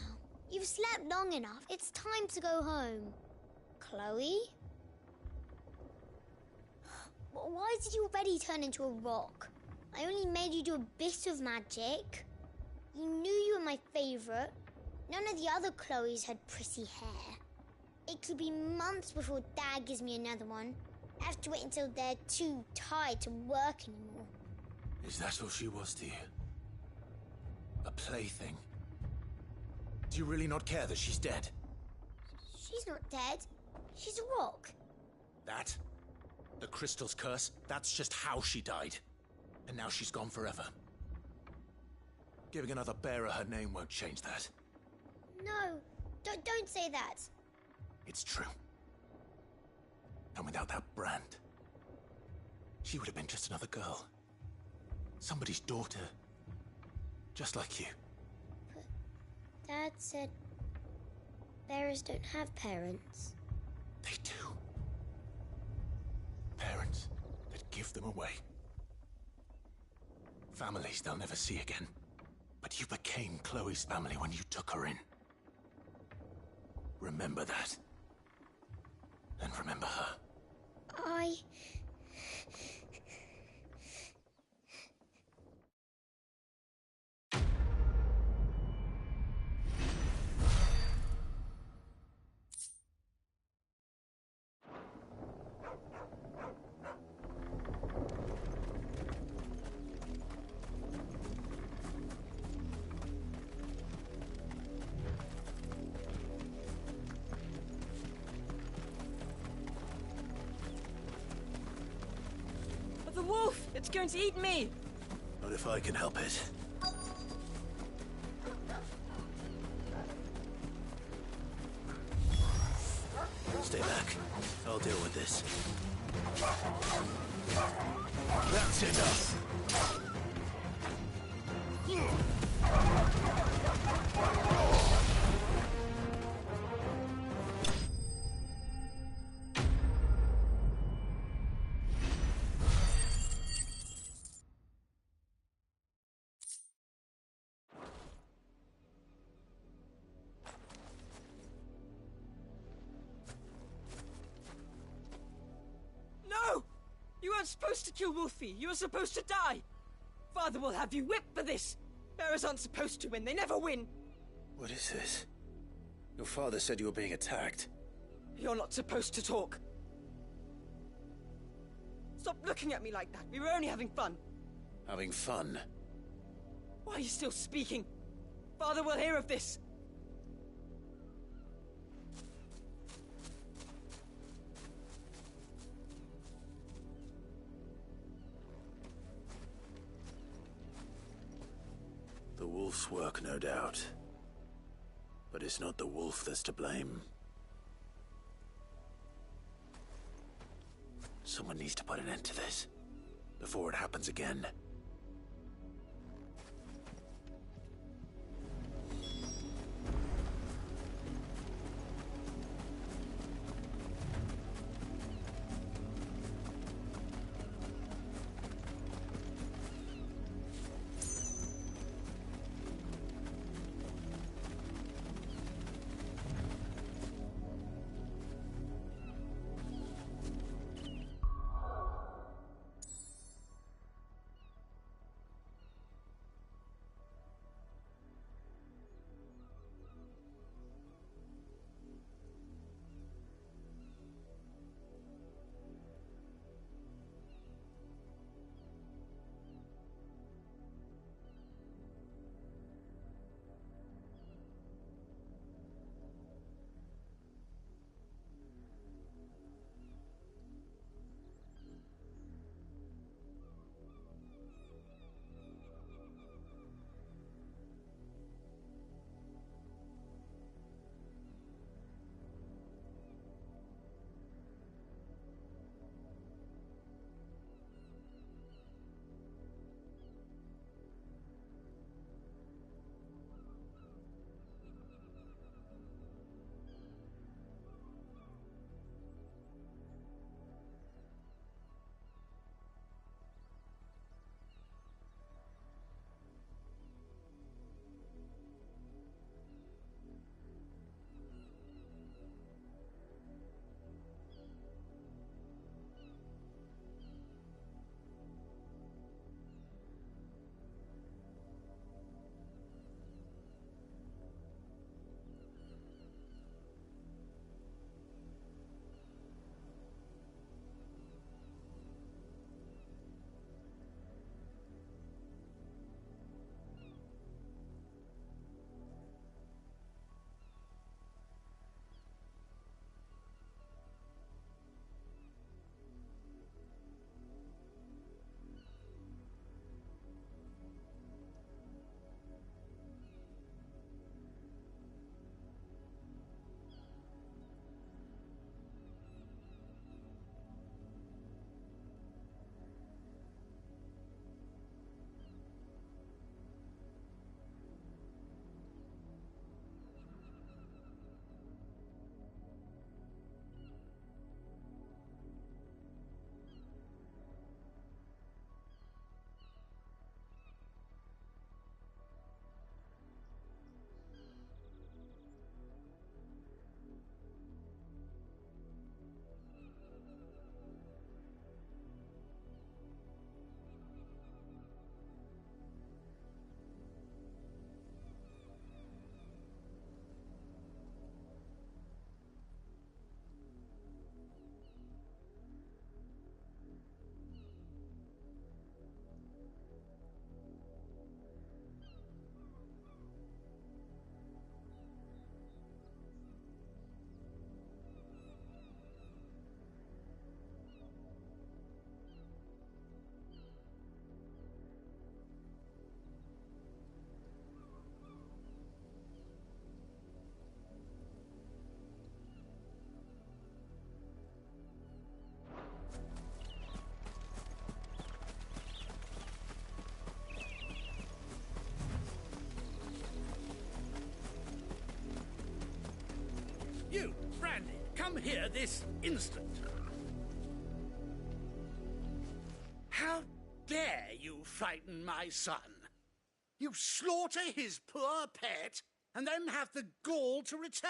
You've slept long enough. It's time to go home. Chloe? Why did you already turn into a rock? I only made you do a bit of magic. You knew you were my favourite. None of the other Chloes had pretty hair. It could be months before Dad gives me another one. I have to wait until they're too tired to work anymore. Is that all she was to you? A plaything? Do you really not care that she's dead? She's not dead. She's a rock. That? The crystal's curse? That's just how she died. And now she's gone forever. Giving another bearer her name won't change that. No, don't say that. It's true. And without that brand, she would have been just another girl. Somebody's daughter. Just like you. But Dad said bearers don't have parents. They do. Parents that give them away. Families they'll never see again. But you became Chloe's family when you took her in. Remember that. And remember her. The wolf! It's going to eat me! Not if I can help it. Stay back. I'll deal with this. That's enough! No! You weren't supposed to kill Wolfie. You were supposed to die. Father will have you whipped for this. Bearers aren't supposed to win. They never win. What is this? Your father said you were being attacked. You're not supposed to talk. Stop looking at me like that. We were only having fun. Having fun? Why are you still speaking? Father will hear of this. The wolf's work, no doubt. But it's not the wolf that's to blame. Someone needs to put an end to this, before it happens again. come here this instant. How dare you frighten my son? You slaughter his poor pet, and then have the gall to return,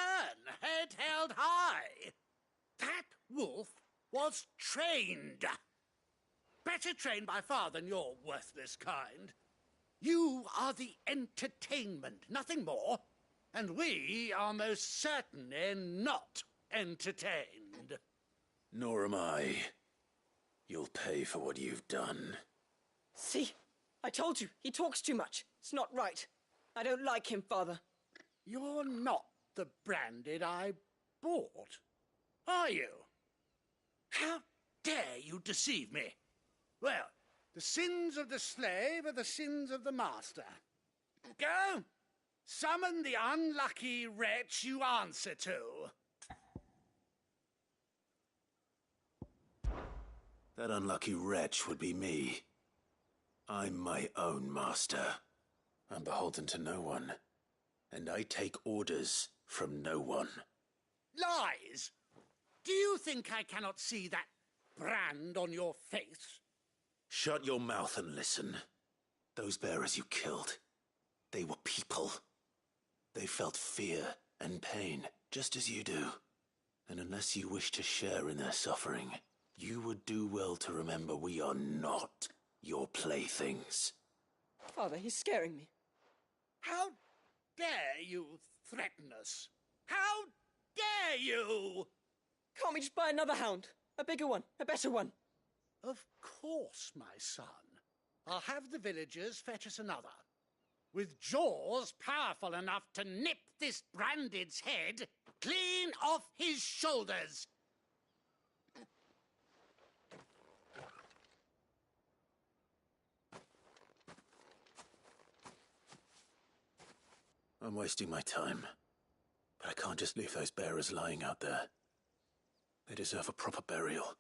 head held high. That wolf was trained. Better trained by far than your worthless kind. You are the entertainment, nothing more. And we are most certainly not entertained. Nor am I. You'll pay for what you've done. See? I told you, he talks too much. It's not right. I don't like him, Father. You're not the Branded I bought, are you? How dare you deceive me? Well, the sins of the slave are the sins of the master. Go, summon the unlucky wretch you answer to. That unlucky wretch would be me. I'm my own master. I'm beholden to no one. And I take orders from no one. Lies! Do you think I cannot see that brand on your face? Shut your mouth and listen. Those bearers you killed, they were people. They felt fear and pain, just as you do. And unless you wish to share in their suffering, you would do well to remember we are not your playthings. Father, he's scaring me. How dare you threaten us? How dare you? Can't we just buy another hound? A bigger one, a better one. Of course, my son. I'll have the villagers fetch us another. With jaws powerful enough to nip this Branded's head clean off his shoulders. I'm wasting my time. But I can't just leave those bearers lying out there. They deserve a proper burial.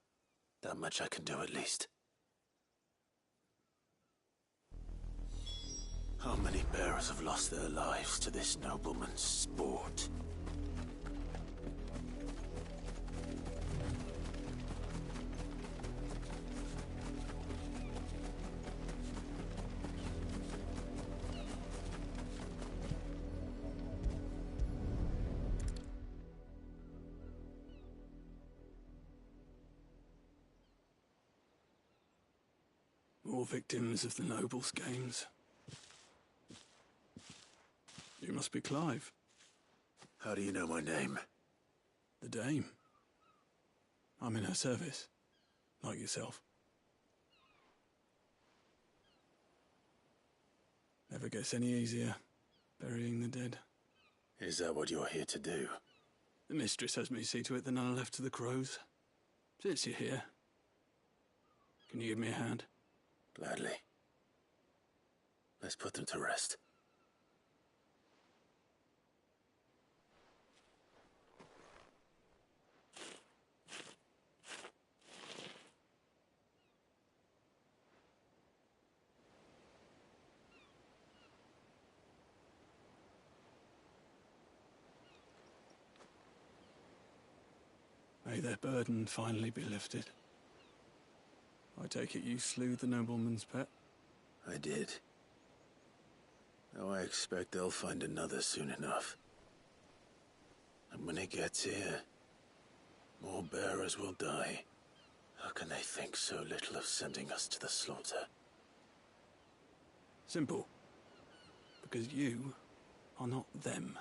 That much I can do at least. How many bearers have lost their lives to this nobleman's sport? More victims of the nobles' games. You must be Clive. How do you know my name? The Dame. I'm in her service, like yourself. Never gets any easier, burying the dead. Is that what you're here to do? The mistress has me see to it that none are left to the crows. Since you're here, can you give me a hand? Gladly. Let's put them to rest. May their burden finally be lifted. I take it you slew the nobleman's pet? I did. Now I expect they'll find another soon enough. And when it gets here, more bearers will die. How can they think so little of sending us to the slaughter? Simple. Because you are not them.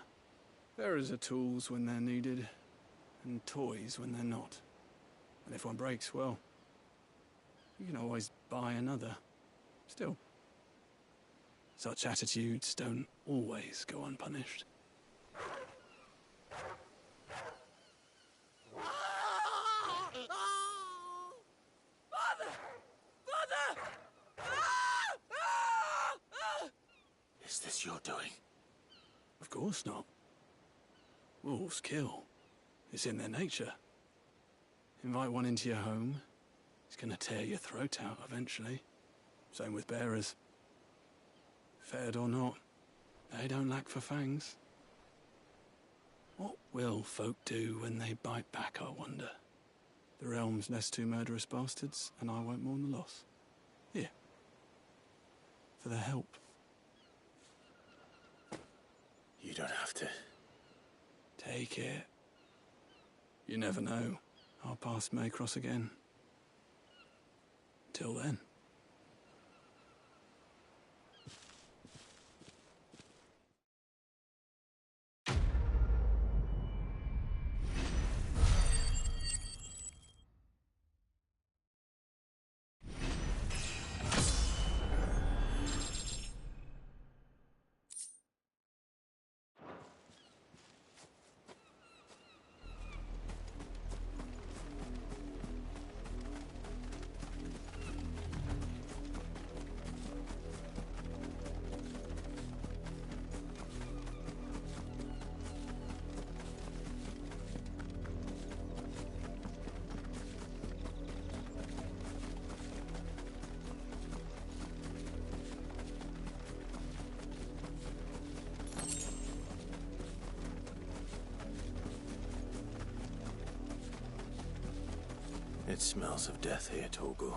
Bearers are tools when they're needed, and toys when they're not. And if one breaks, well, you can always buy another. Still, such attitudes don't always go unpunished. Father! Father! Is this your doing? Of course not. Wolves kill. It's in their nature. Invite one into your home, it's gonna tear your throat out eventually. Same with bearers. Fed or not, they don't lack for fangs. What will folk do when they bite back, I wonder? The realm's less two murderous bastards, and I won't mourn the loss. Here. For their help. You don't have to. Take it. You never know. Our paths may cross again. Till then. It smells of death here, Torgal.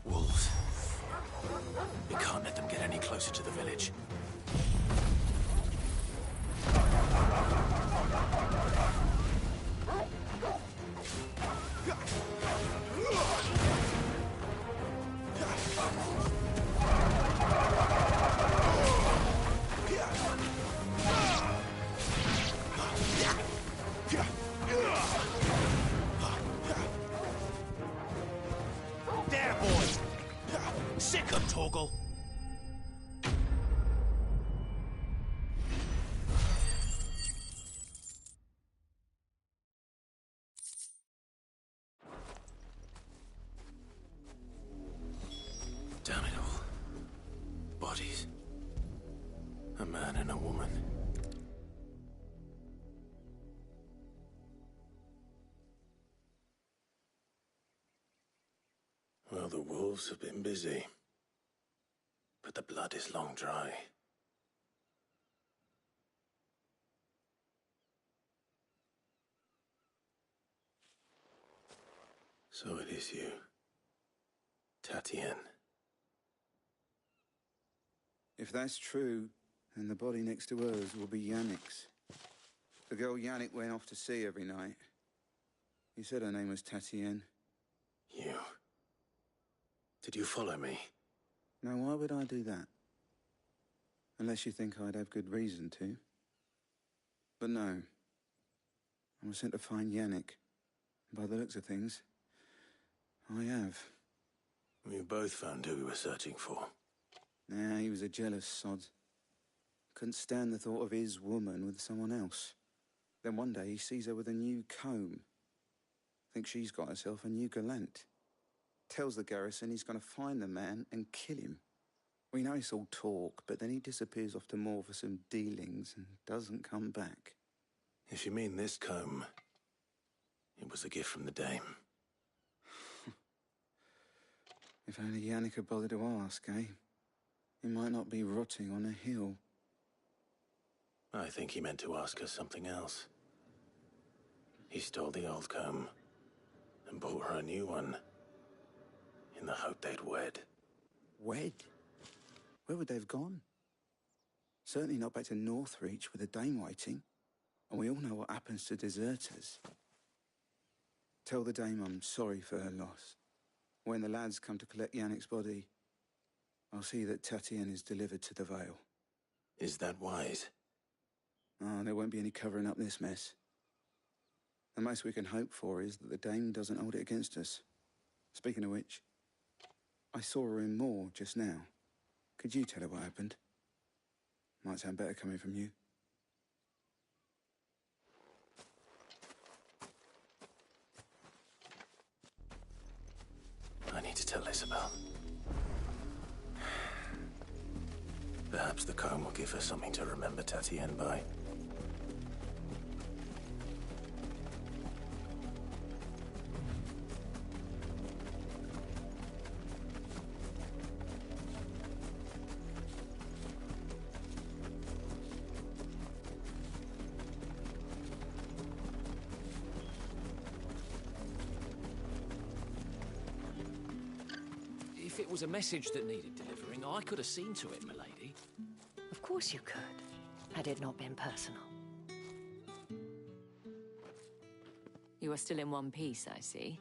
Wolves. We can't let them get any closer to the village. There, boys! Sick 'em, Torgal! Damn it all. Bodies. A man and a woman. Well, the wolves have been busy. But the blood is long dry. So it is you, Tatienne. If that's true, then the body next to hers will be Yannick's. The girl Yannick went off to see every night. He said her name was Tatienne. You. Did you follow me? Now, why would I do that? Unless you think I'd have good reason to. But no. I was sent to find Yannick. By the looks of things, I have. We both found who we were searching for. Nah, he was a jealous sod. Couldn't stand the thought of his woman with someone else. Then one day he sees her with a new comb. Thinks she's got herself a new gallant. Tells the garrison he's going to find the man and kill him. We know it's all talk, but then he disappears off to Moor for some dealings and doesn't come back. If you mean this comb, it was a gift from the dame. If only Yannick had bothered to ask, eh? He might not be rotting on a hill. I think he meant to ask her something else. He stole the old comb and bought her a new one in the hope they'd wed. Wed? Where would they have gone? Certainly not back to Northreach with a dame waiting. And we all know what happens to deserters. Tell the dame I'm sorry for her loss. When the lads come to collect Yannick's body, I'll see that Tatienne is delivered to the Vale. Is that wise? Oh, there won't be any covering up this mess. The most we can hope for is that the dame doesn't hold it against us. Speaking of which, I saw her in Moor just now. Could you tell her what happened? Might sound better coming from you. I need to tell Isabel. Perhaps the comb will give her something to remember Tatienne by. If it was a message that needed delivering, I could have seen to it, milady. Of course you could, had it not been personal. You are still in one piece, I see.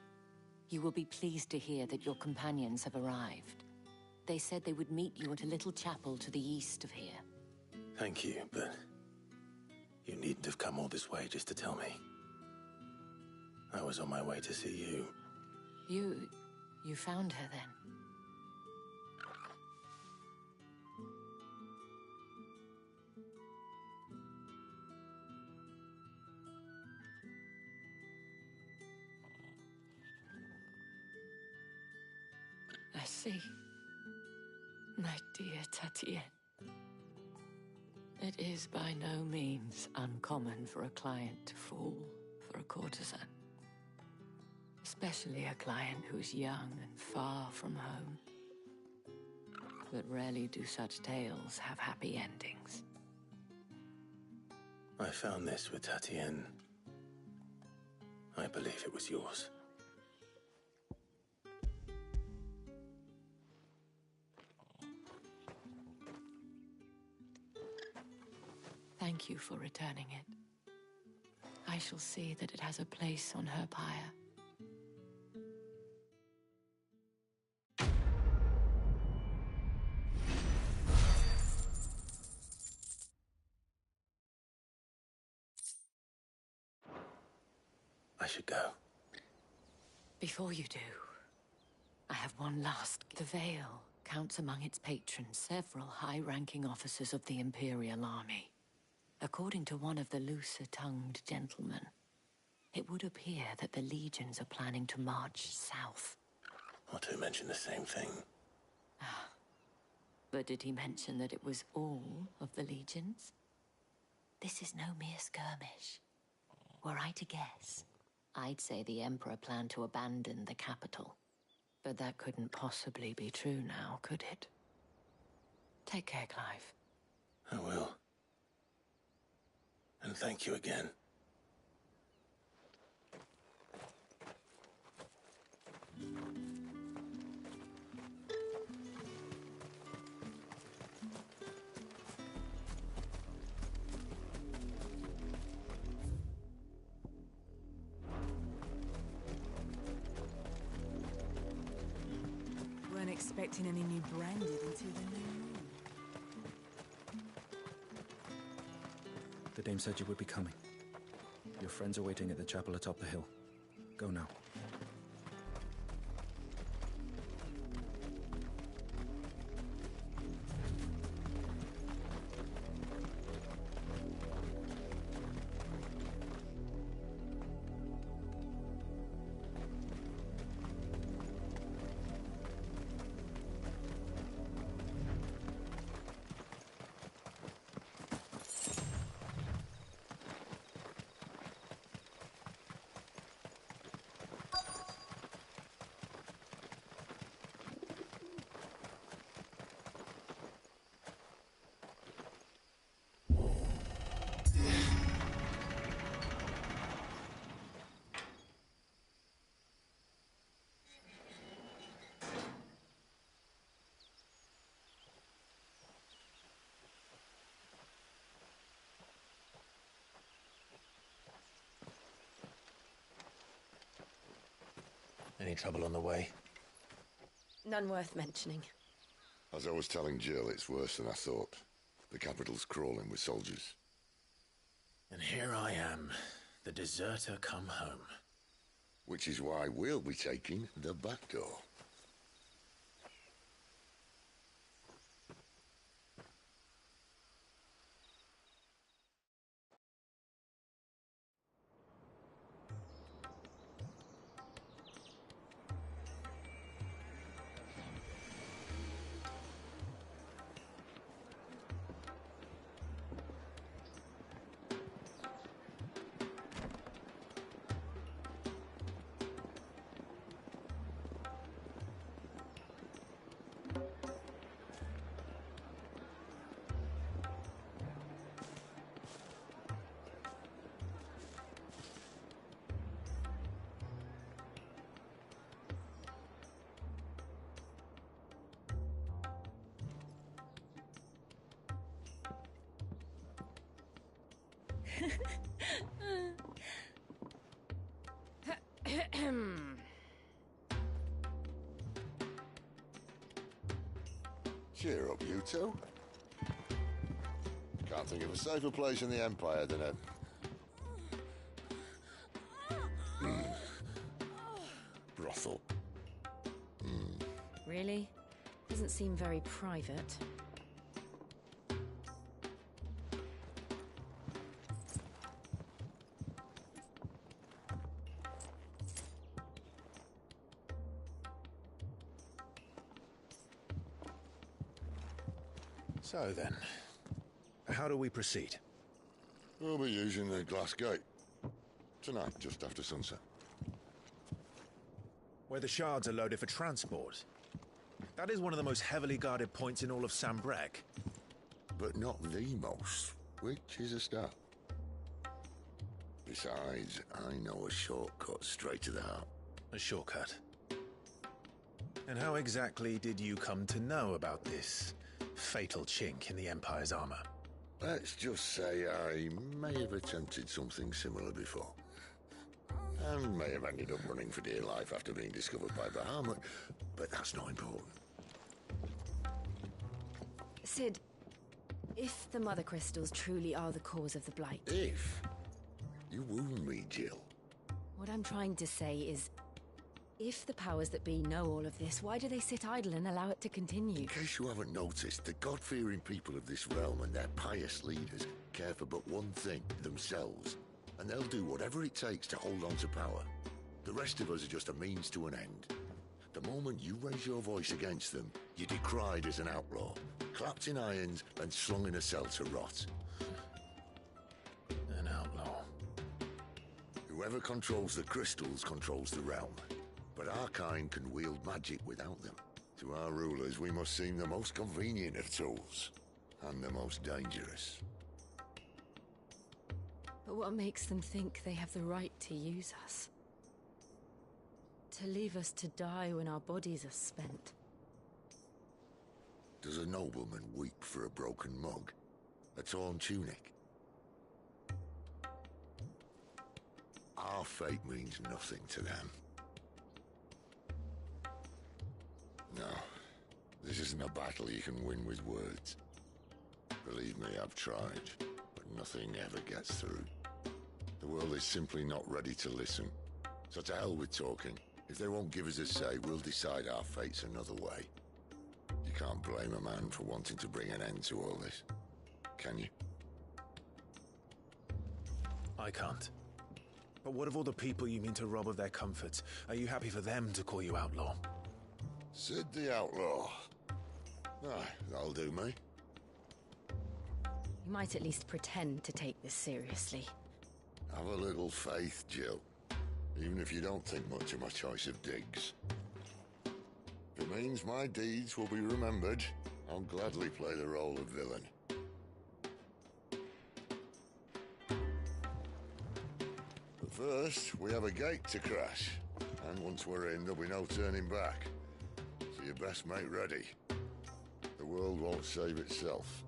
You will be pleased to hear that your companions have arrived. They said they would meet you at a little chapel to the east of here. Thank you, but you needn't have come all this way just to tell me. I was on my way to see you. You found her then? I see. My dear Tatienne. It is by no means uncommon for a client to fall for a courtesan. Especially a client who's young and far from home. But rarely do such tales have happy endings. I found this with Tatienne. I believe it was yours. Thank you for returning it. I shall see that it has a place on her pyre. I should go. Before you do, I have one last... The Vale counts among its patrons several high-ranking officers of the Imperial Army. According to one of the looser-tongued gentlemen, it would appear that the legions are planning to march south. Or to mention the same thing. But did he mention that it was all of the legions? This is no mere skirmish. Were I to guess, I'd say the Emperor planned to abandon the capital. But that couldn't possibly be true now, could it? Take care, Clive. I will. And thank you again. Weren't expecting any new branded until the new moon. The dame said you would be coming. Your friends are waiting at the chapel atop the hill. Go now. Any trouble on the way? None worth mentioning. As I was telling Jill, it's worse than I thought. The capital's crawling with soldiers. And here I am, the deserter come home. Which is why we'll be taking the back door. Cheer up, you two. Can't think of a safer place in the Empire than a... brothel. Really? Doesn't seem very private. So then, how do we proceed? We'll be using the glass gate. Tonight, just after sunset. Where the shards are loaded for transport. That is one of the most heavily guarded points in all of Sambrec. But not the most, which is a start. Besides, I know a shortcut straight to the heart. A shortcut? And how exactly did you come to know about this fatal chink in the Empire's armor? Let's just say I may have attempted something similar before. And may have ended up running for dear life after being discovered by Bahamut, but that's not important. Sid, if the Mother Crystals truly are the cause of the Blight... If? You wound me, Jill. What I'm trying to say is, if the powers that be know all of this, why do they sit idle and allow it to continue? In case you haven't noticed, the God-fearing people of this realm and their pious leaders care for but one thing, themselves. And they'll do whatever it takes to hold on to power. The rest of us are just a means to an end. The moment you raise your voice against them, you're decried as an outlaw, clapped in irons and slung in a cell to rot. An outlaw. Whoever controls the crystals controls the realm. But our kind can wield magic without them. To our rulers, we must seem the most convenient of tools. And the most dangerous. But what makes them think they have the right to use us? To leave us to die when our bodies are spent? Does a nobleman weep for a broken mug? A torn tunic? Our fate means nothing to them. No, this isn't a battle you can win with words. Believe me, I've tried, but nothing ever gets through. The world is simply not ready to listen. So to hell with talking. If they won't give us a say, we'll decide our fates another way. You can't blame a man for wanting to bring an end to all this, can you? I can't. But what of all the people you mean to rob of their comforts? Are you happy for them to call you outlaw? Sid the Outlaw. Aye, that'll do me. You might at least pretend to take this seriously. Have a little faith, Jill. Even if you don't think much of my choice of digs. If it means my deeds will be remembered, I'll gladly play the role of villain. But first, we have a gate to crash. And once we're in, there'll be no turning back. So you best make ready. The world won't save itself.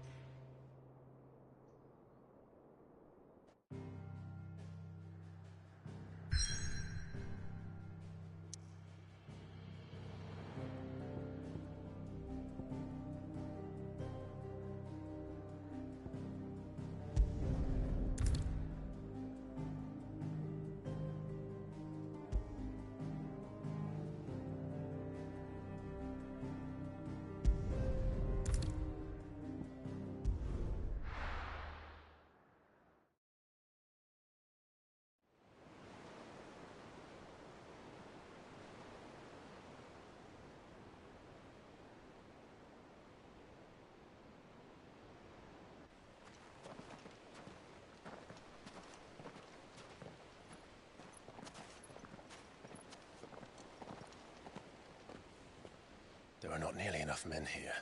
There are not nearly enough men here.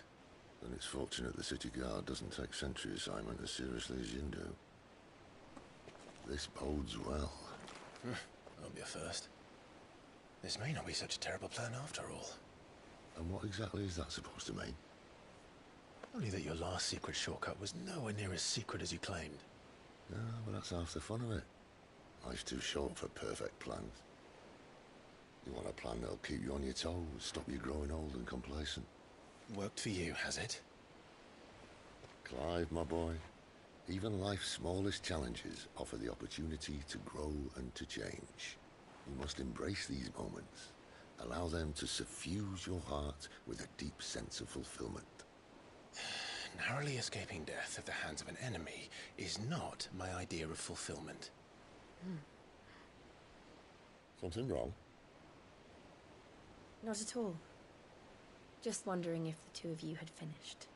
Then it's fortunate the city guard doesn't take sentry assignment as seriously as you do. This bodes well. That'll be a first. This may not be such a terrible plan after all. And what exactly is that supposed to mean? Only that your last secret shortcut was nowhere near as secret as you claimed. Yeah, but that's half the fun of it. Life's too short for perfect plans. You want a plan that'll keep you on your toes, stop you growing old and complacent. Worked for you, has it? Clive, my boy, even life's smallest challenges offer the opportunity to grow and to change. You must embrace these moments. Allow them to suffuse your heart with a deep sense of fulfillment. Narrowly escaping death at the hands of an enemy is not my idea of fulfillment. Something wrong? Not at all. Just wondering if the two of you had finished.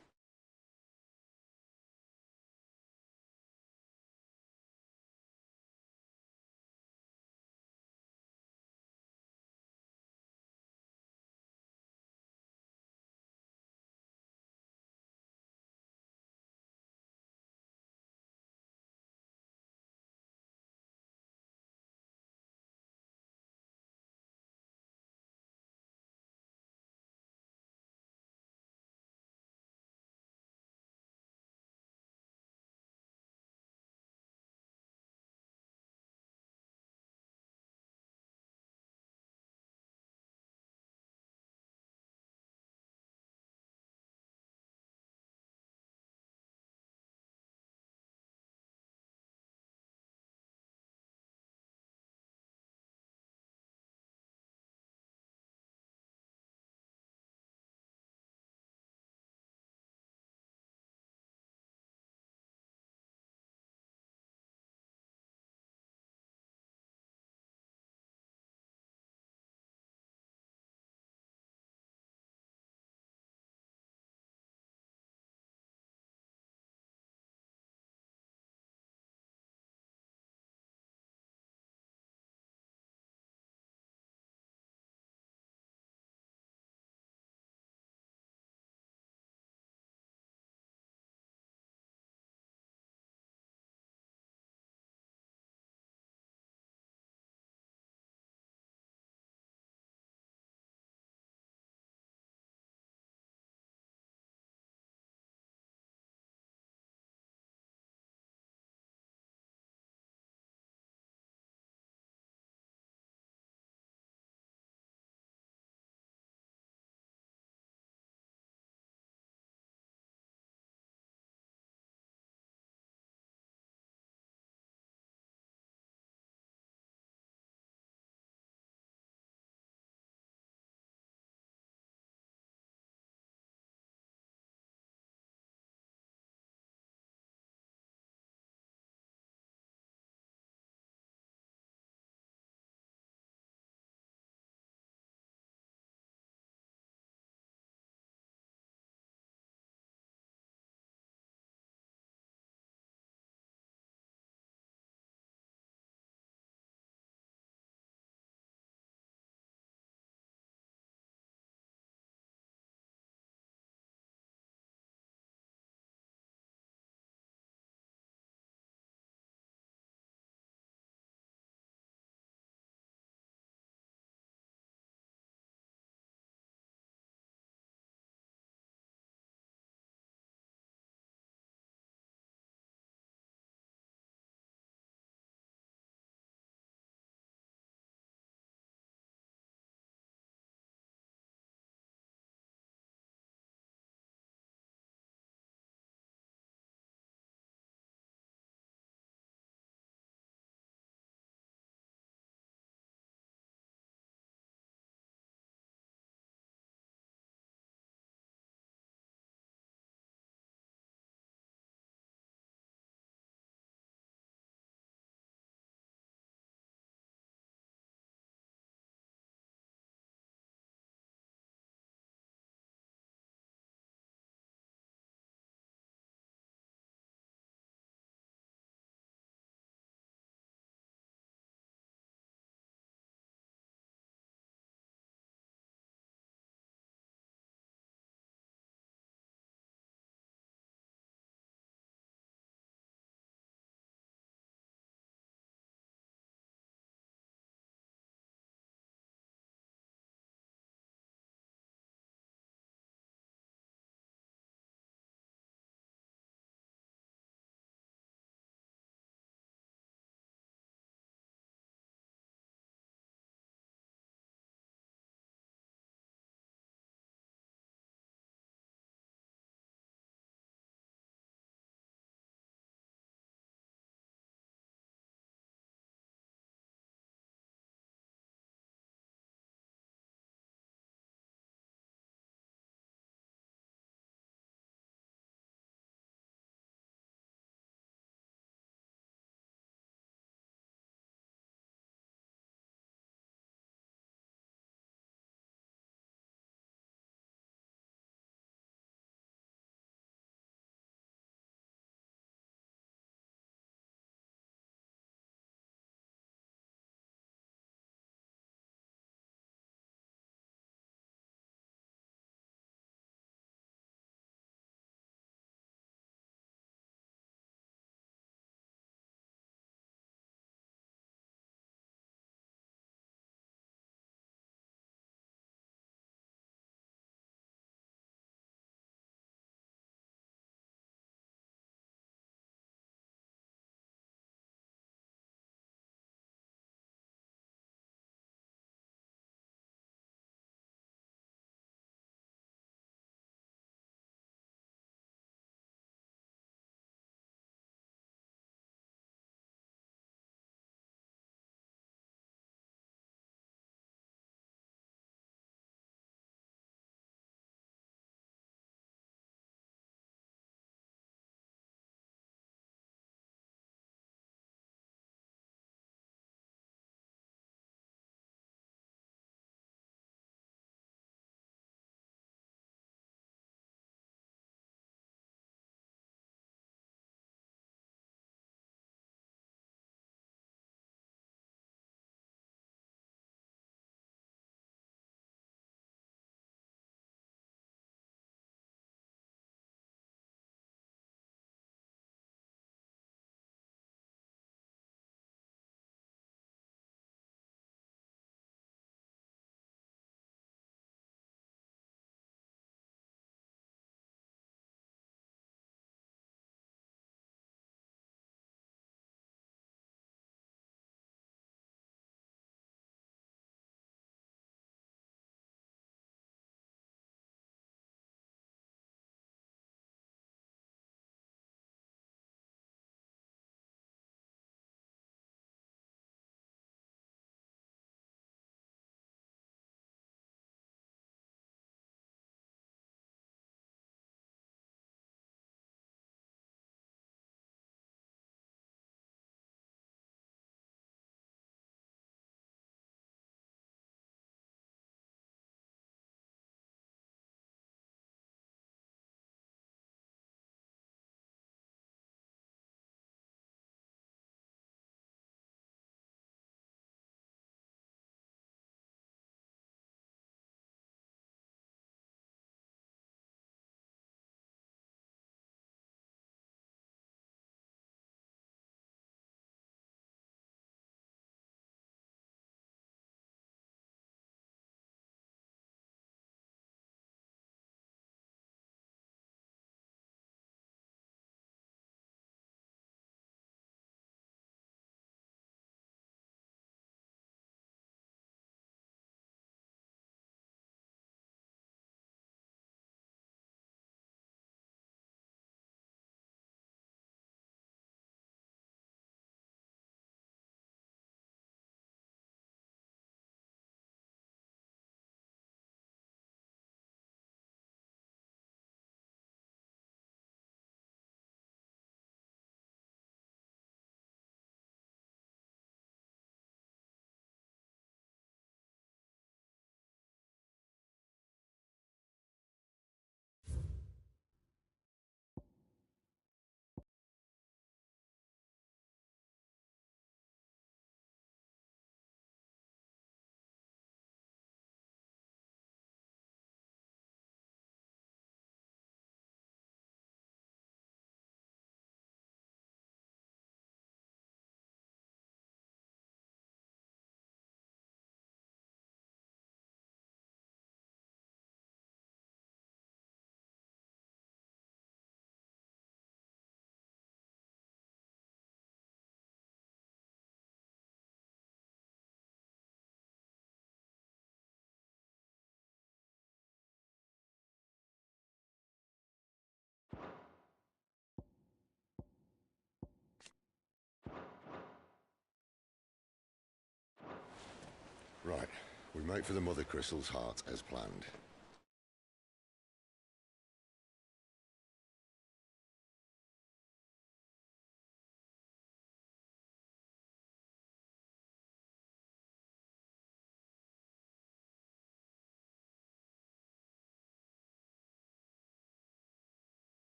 We make for the Mother Crystal's heart as planned.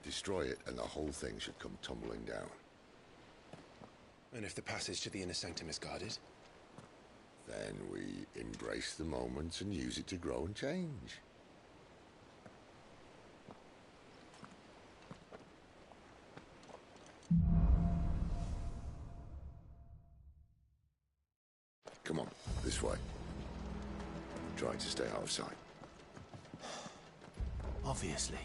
Destroy it, and the whole thing should come tumbling down. And if the passage to the inner sanctum is guarded? Then we embrace the moment and use it to grow and change. Come on, this way. Try to stay out of sight. Obviously.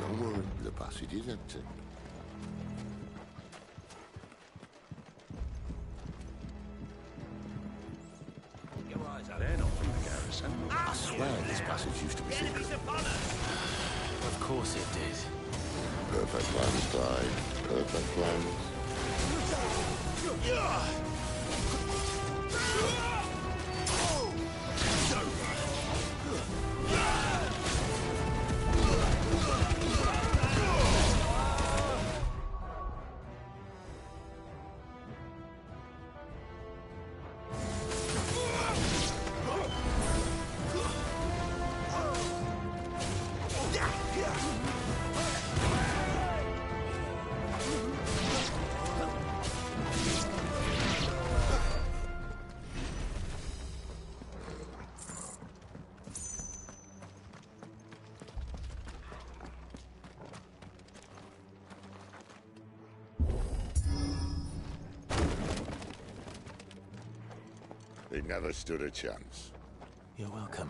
Don't worry, the passage is empty. Your eyes are there, not from the garrison. I swear this passage used to be secret. Of course it did. Perfect plans, Clyde. Perfect plans. They never stood a chance. You're welcome.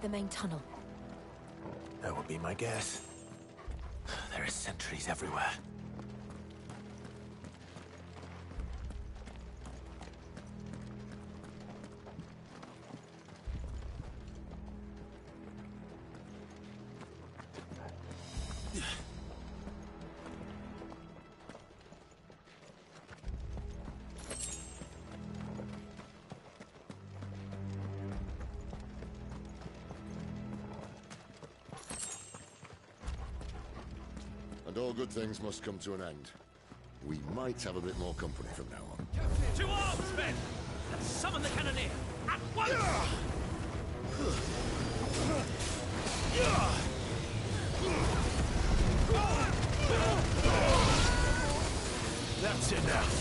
The main tunnel. That would be my guess. There are sentries everywhere. And all good things must come to an end. We might have a bit more company from now on. To arms, men! And summon the cannoneer! At once! That's enough.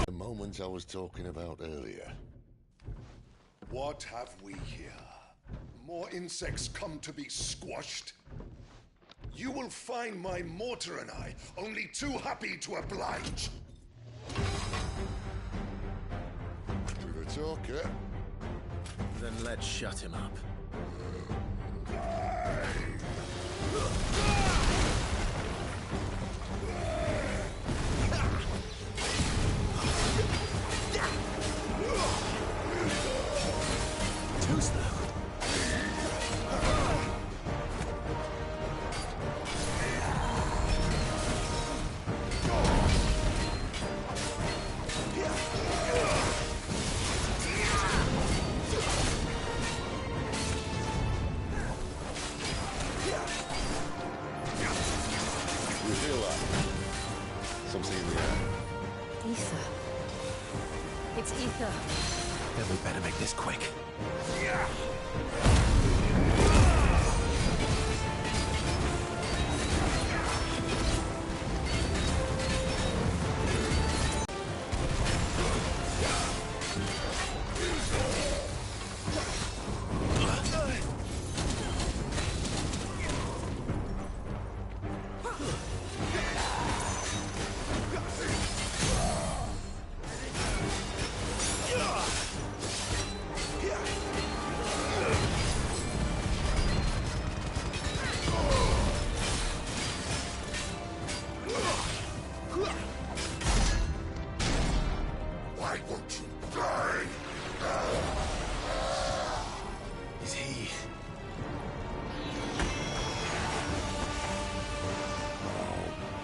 The moment I was talking about earlier. What have we here? More insects come to be squashed? You will find my mortar and I only too happy to oblige. With a talker. Then let's shut him up. Too slow. You feel that? Something in the air. Ether. It's ether. Then we better make this quick. Is he...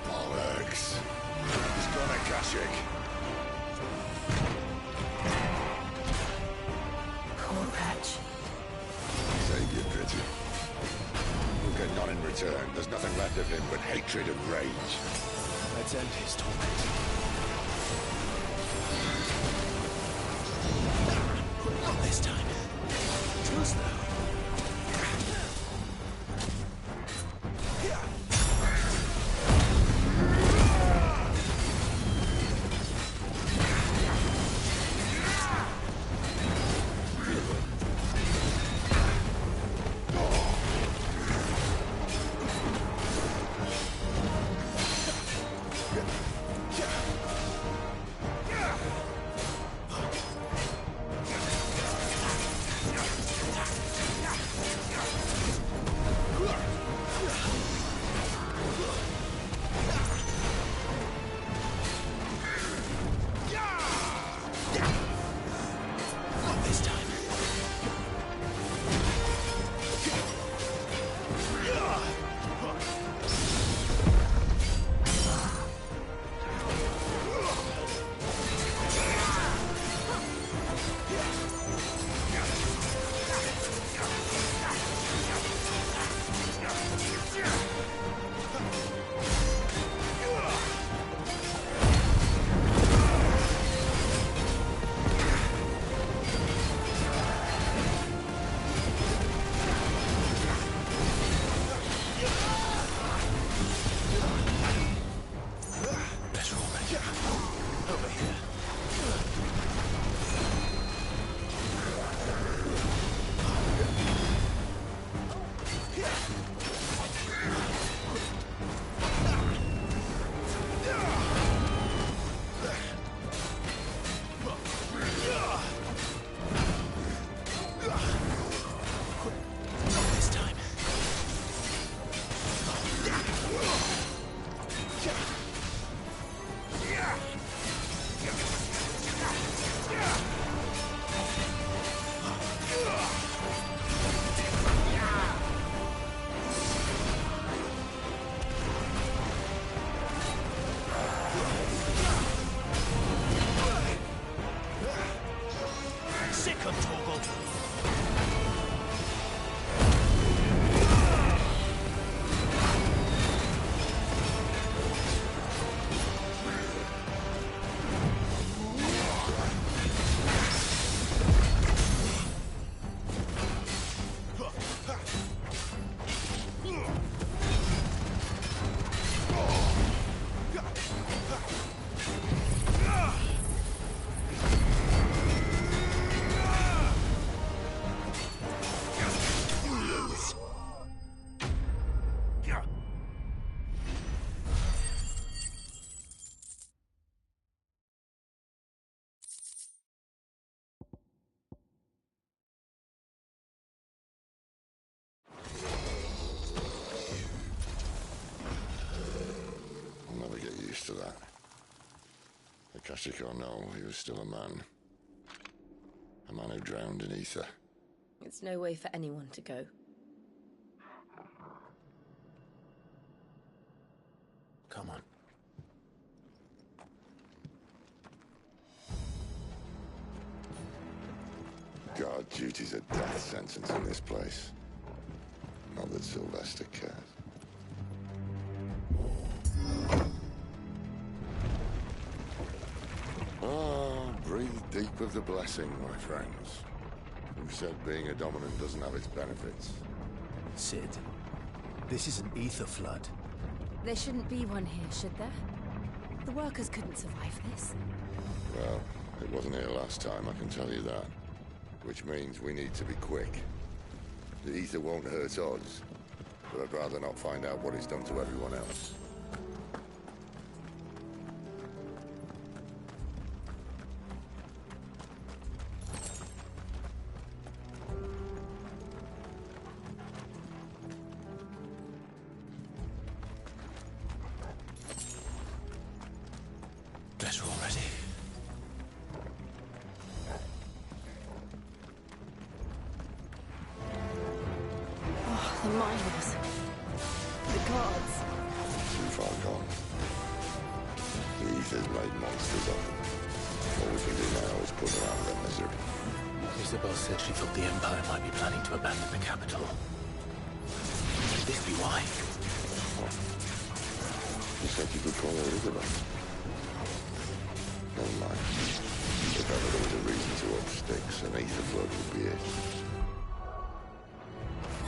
Bollocks. He's gone Akashic. Poor wretch. Save your pity. We'll get none in return. There's nothing left of him but hatred and rage. Let's end his torment. Not this time. Too slow. To that. Akashic or no, he was still a man. A man who drowned in ether. It's no way for anyone to go. Come on. Guard duty's a death sentence in this place. Not that Sylvester cares. Breathe deep of the blessing, my friends. Who said being a dominant doesn't have its benefits? Sid, this is an ether flood. There shouldn't be one here, should there? The workers couldn't survive this. Well, it wasn't here last time, I can tell you that. Which means we need to be quick. The ether won't hurt us, but I'd rather not find out what it's done to everyone else. Guess we're all ready. The miners. The guards. Too far gone. The ether's made monsters of them. All we can do now is put them out of their misery. Isabel said she thought the Empire might be planning to abandon the capital. Could this be why? You said you could call her Isabel. Never mind. If ever there was a reason to up sticks, an ether flood would be it.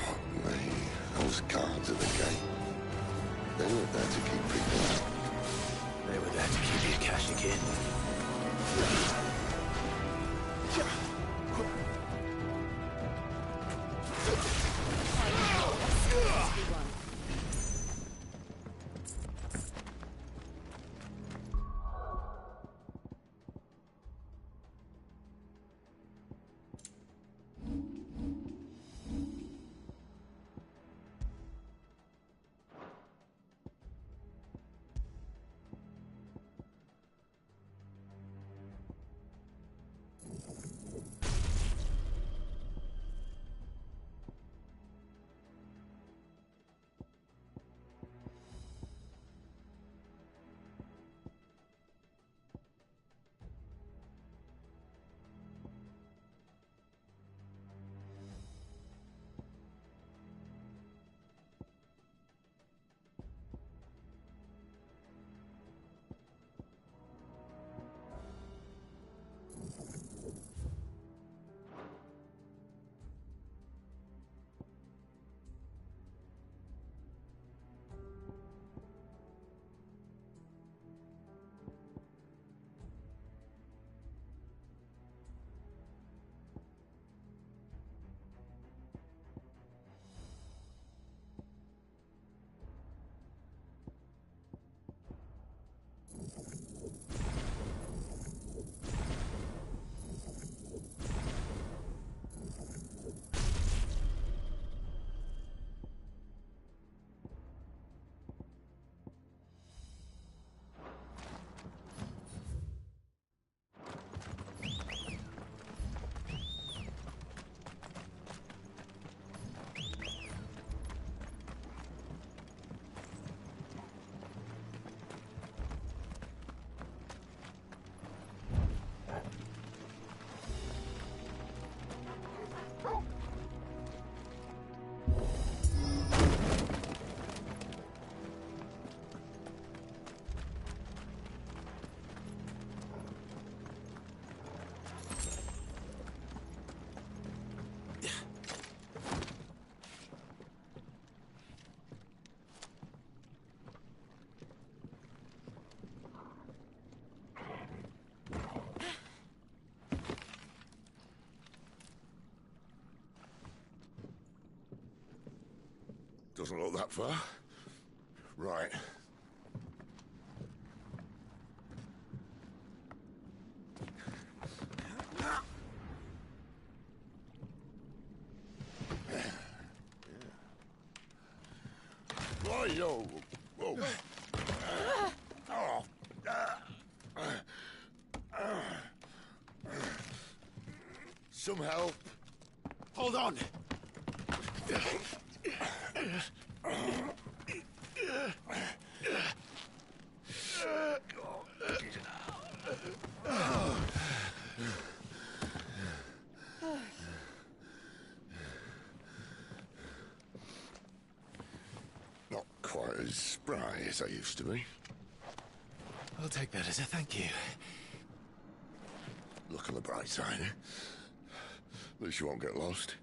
Fuck me. Those guards at the gate. They weren't there to keep people out. They were there to keep you cashing in. Doesn't look that far. Right. Whoa. Whoa. Oh. Some help. Hold on. Not quite as spry as I used to be. I'll take that as a thank you. Look on the bright side, eh? At least you won't get lost.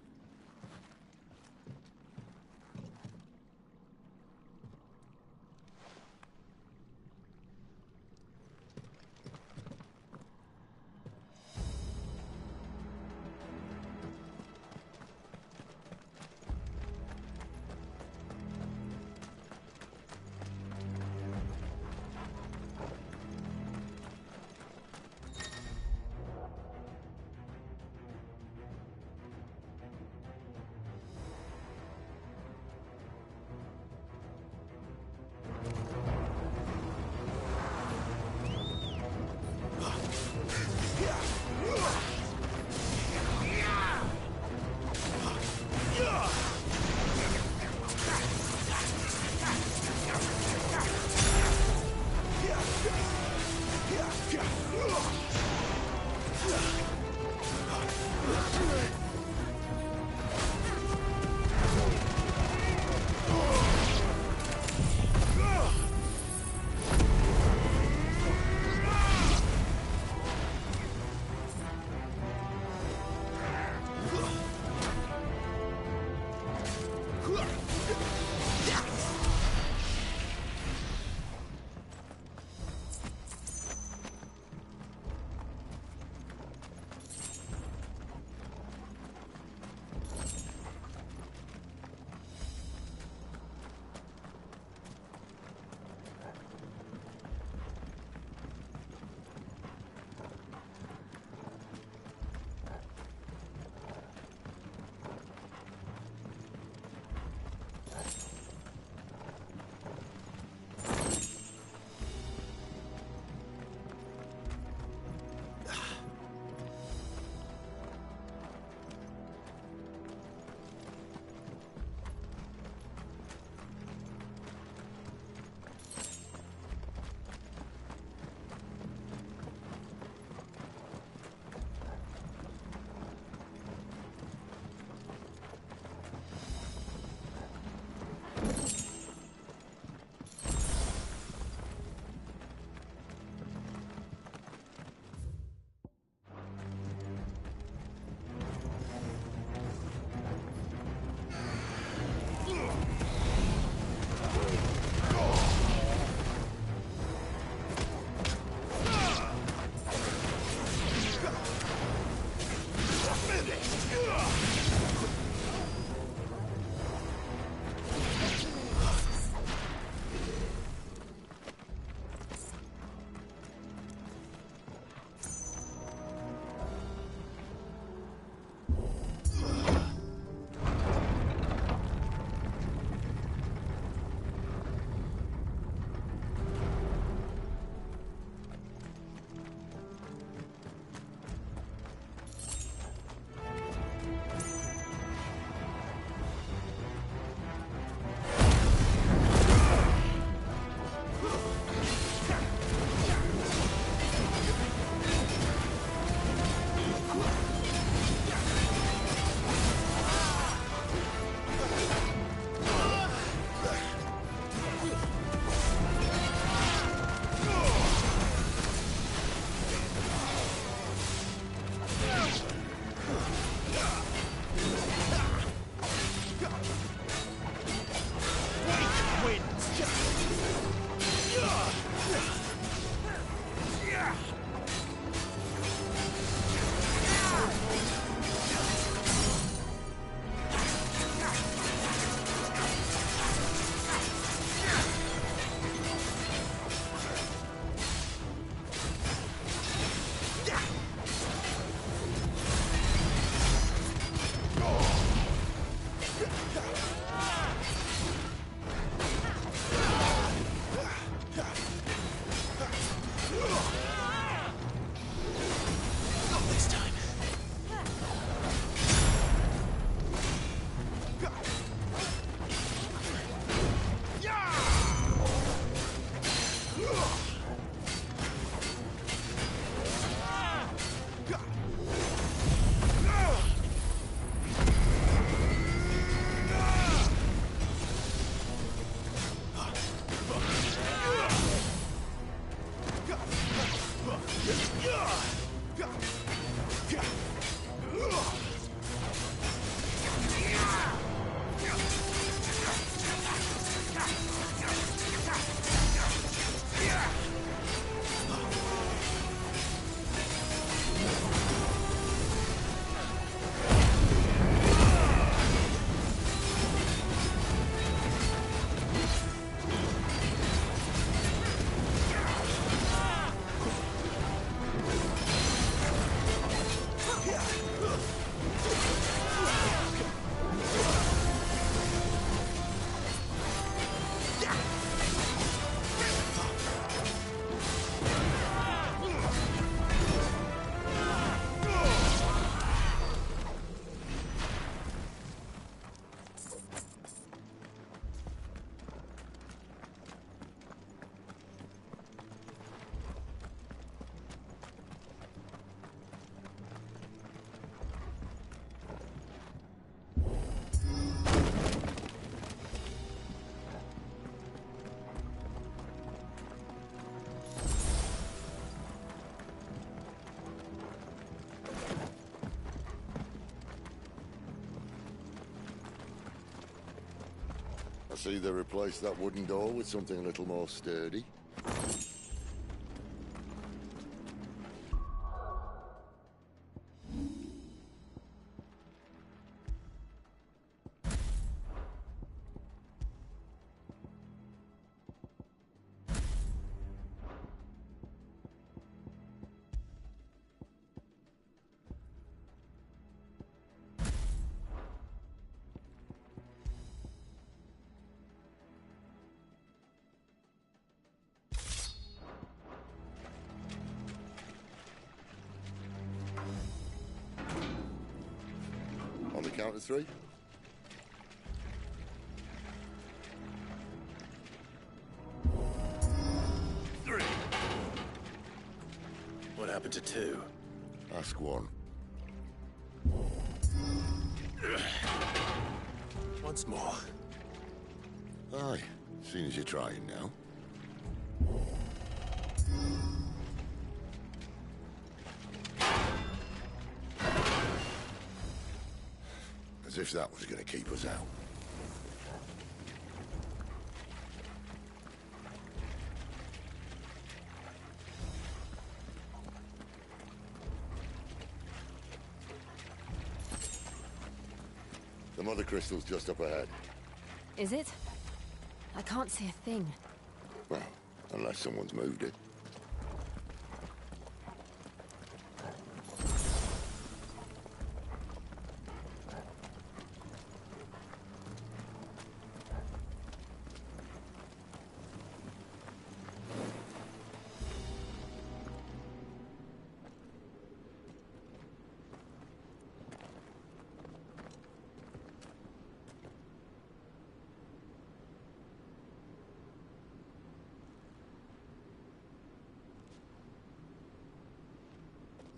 see they replaced that wooden door with something a little more sturdy. On the count of three. Three. What happened to two? Ask one. Once more. Aye, seeing as you're trying now. As if that was going to keep us out. The mother crystal's just up ahead. Is it? I can't see a thing. Well, unless someone's moved it.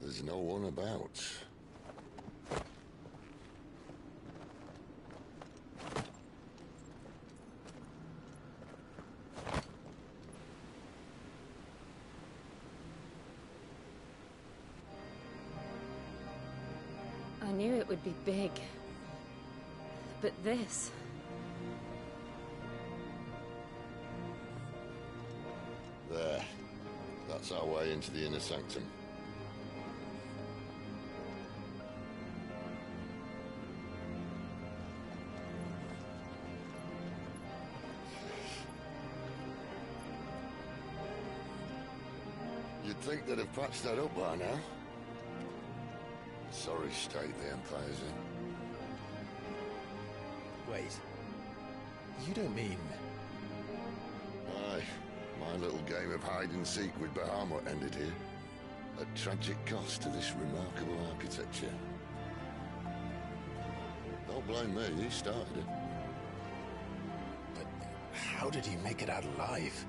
There's no one about. I knew it would be big. But this... There. That's our way into the inner sanctum. You'd think they'd have patched that up by now. Sorry state the Empire's in. Wait. You don't mean... Aye. My little game of hide-and-seek with Bahamut ended here. A tragic cost to this remarkable architecture. Don't blame me, he started it. But how did he make it out alive?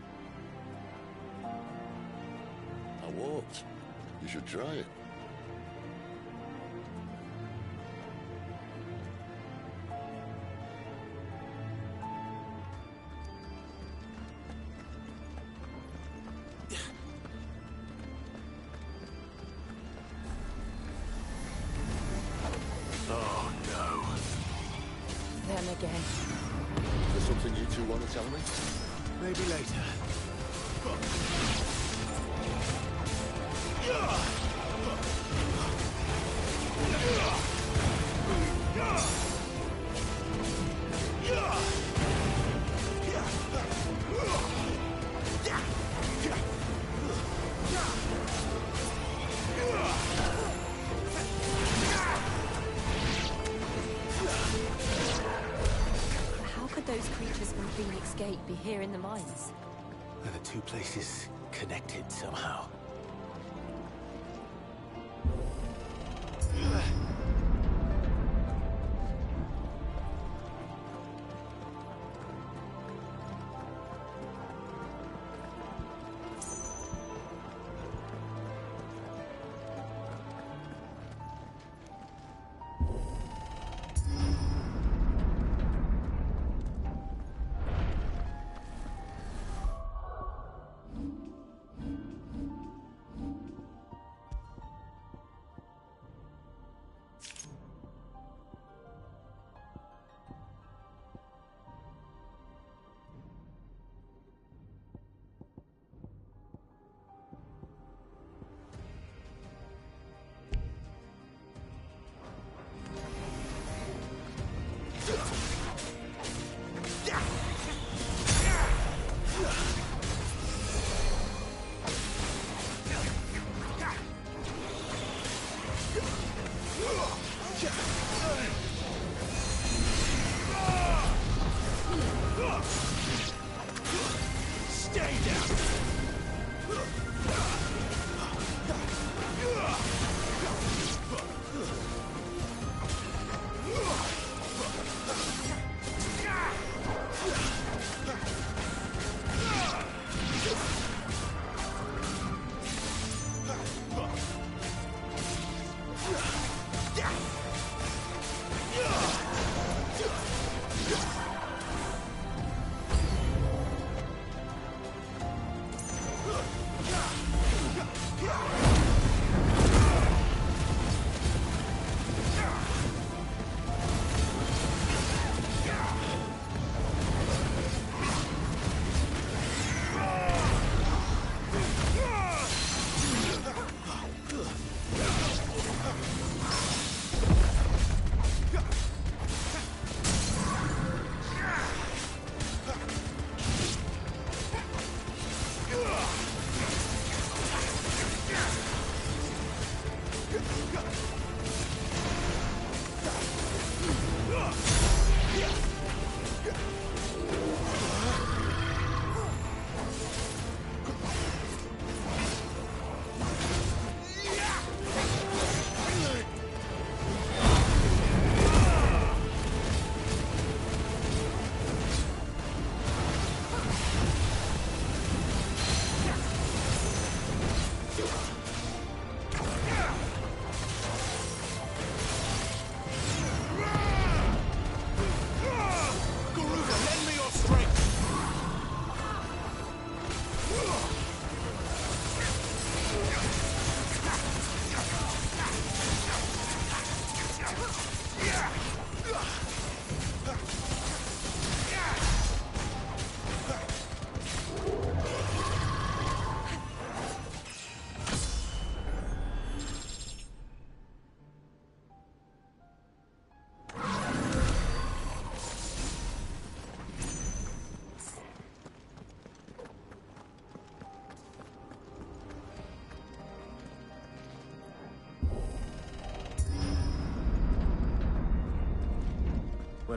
I walked. You should try it. Oh, no. Them again. Is there something you two want to tell me? Maybe later. How could those creatures from Phoenix Gate be here in the mines? Are the two places connected somehow?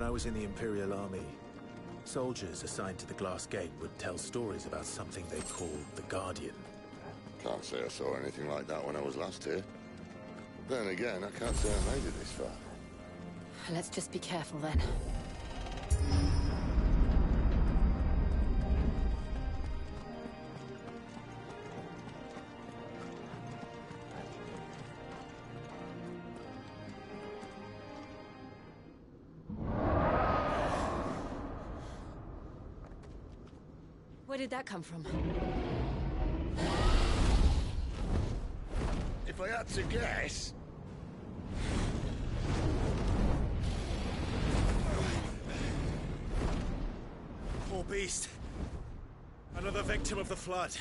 When I was in the Imperial Army, soldiers assigned to the Glass Gate would tell stories about something they called the Guardian. Can't say I saw anything like that when I was last here. Then again, I can't say I made it this far. Let's just be careful then. Where did that come from? If I had to guess... Poor beast. Another victim of the flood.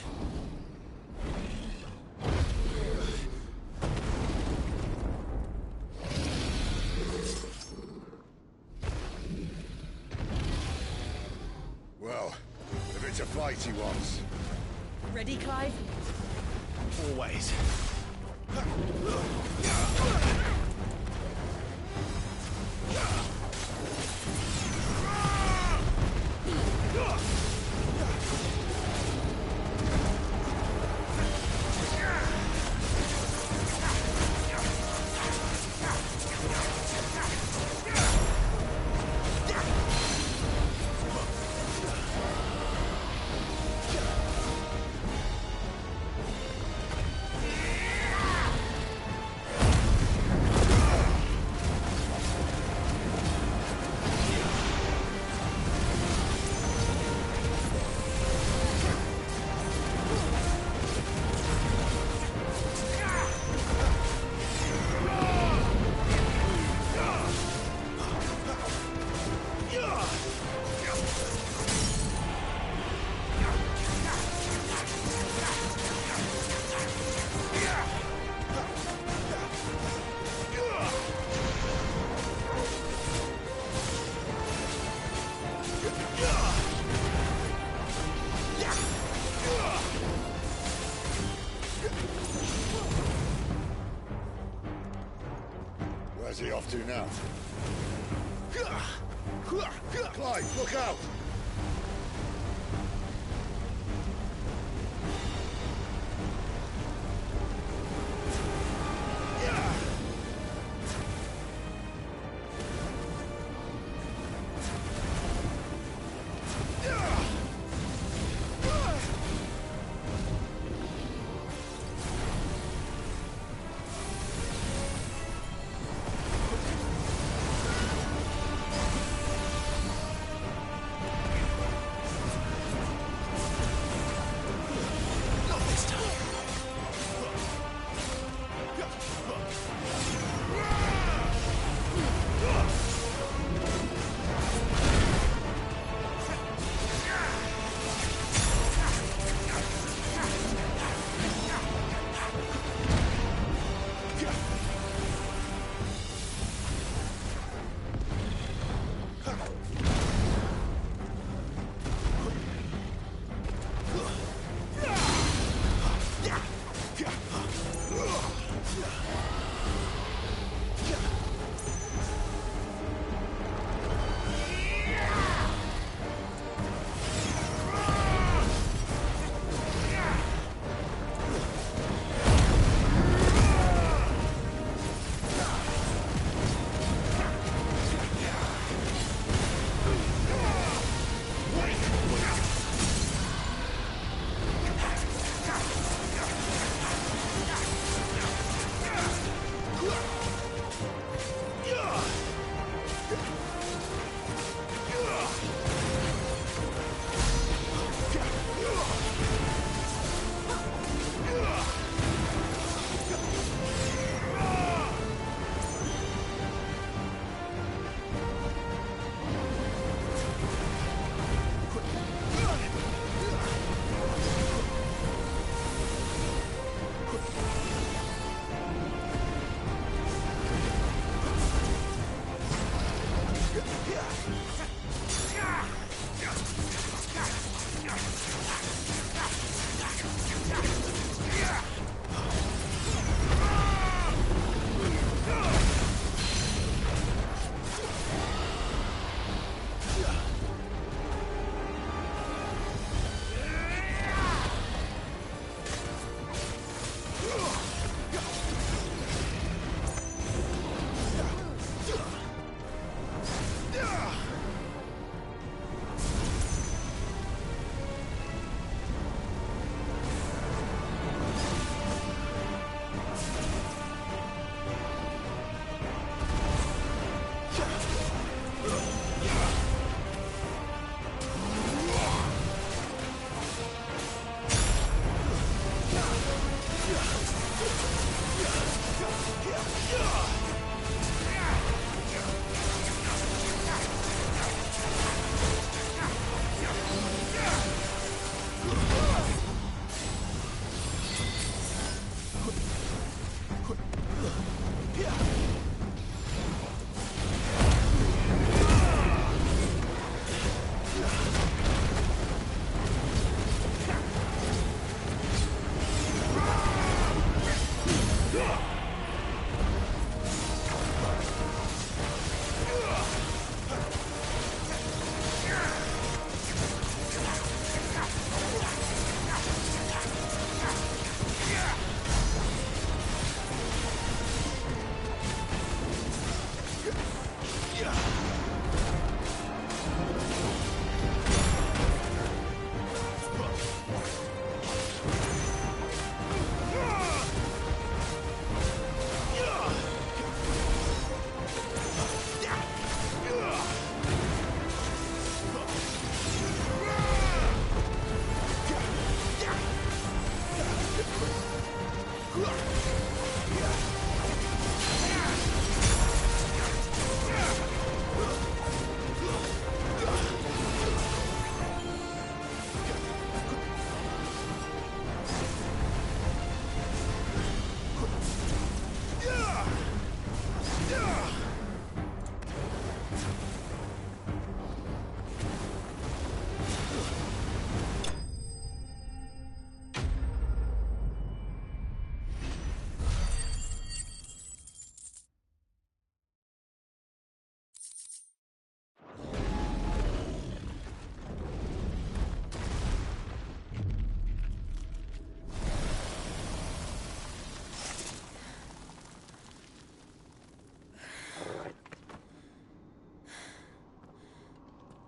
Well, if it's a fight he wants... Ready, Clive? Always. Where's he off to now? Clive, look out!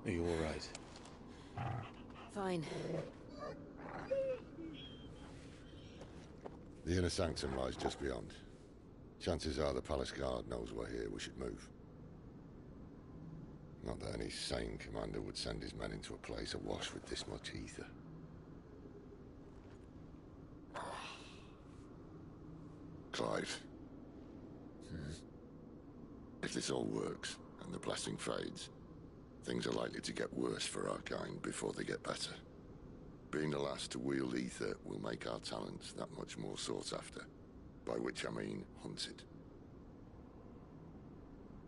Are you all right? Fine. The inner sanctum lies just beyond. Chances are the palace guard knows we're here. We should move. Not that any sane commander would send his men into a place awash with this much ether. Clive. If this all works, and the blessing fades, things are likely to get worse for our kind before they get better. Being the last to wield ether will make our talents that much more sought after, by which I mean hunted.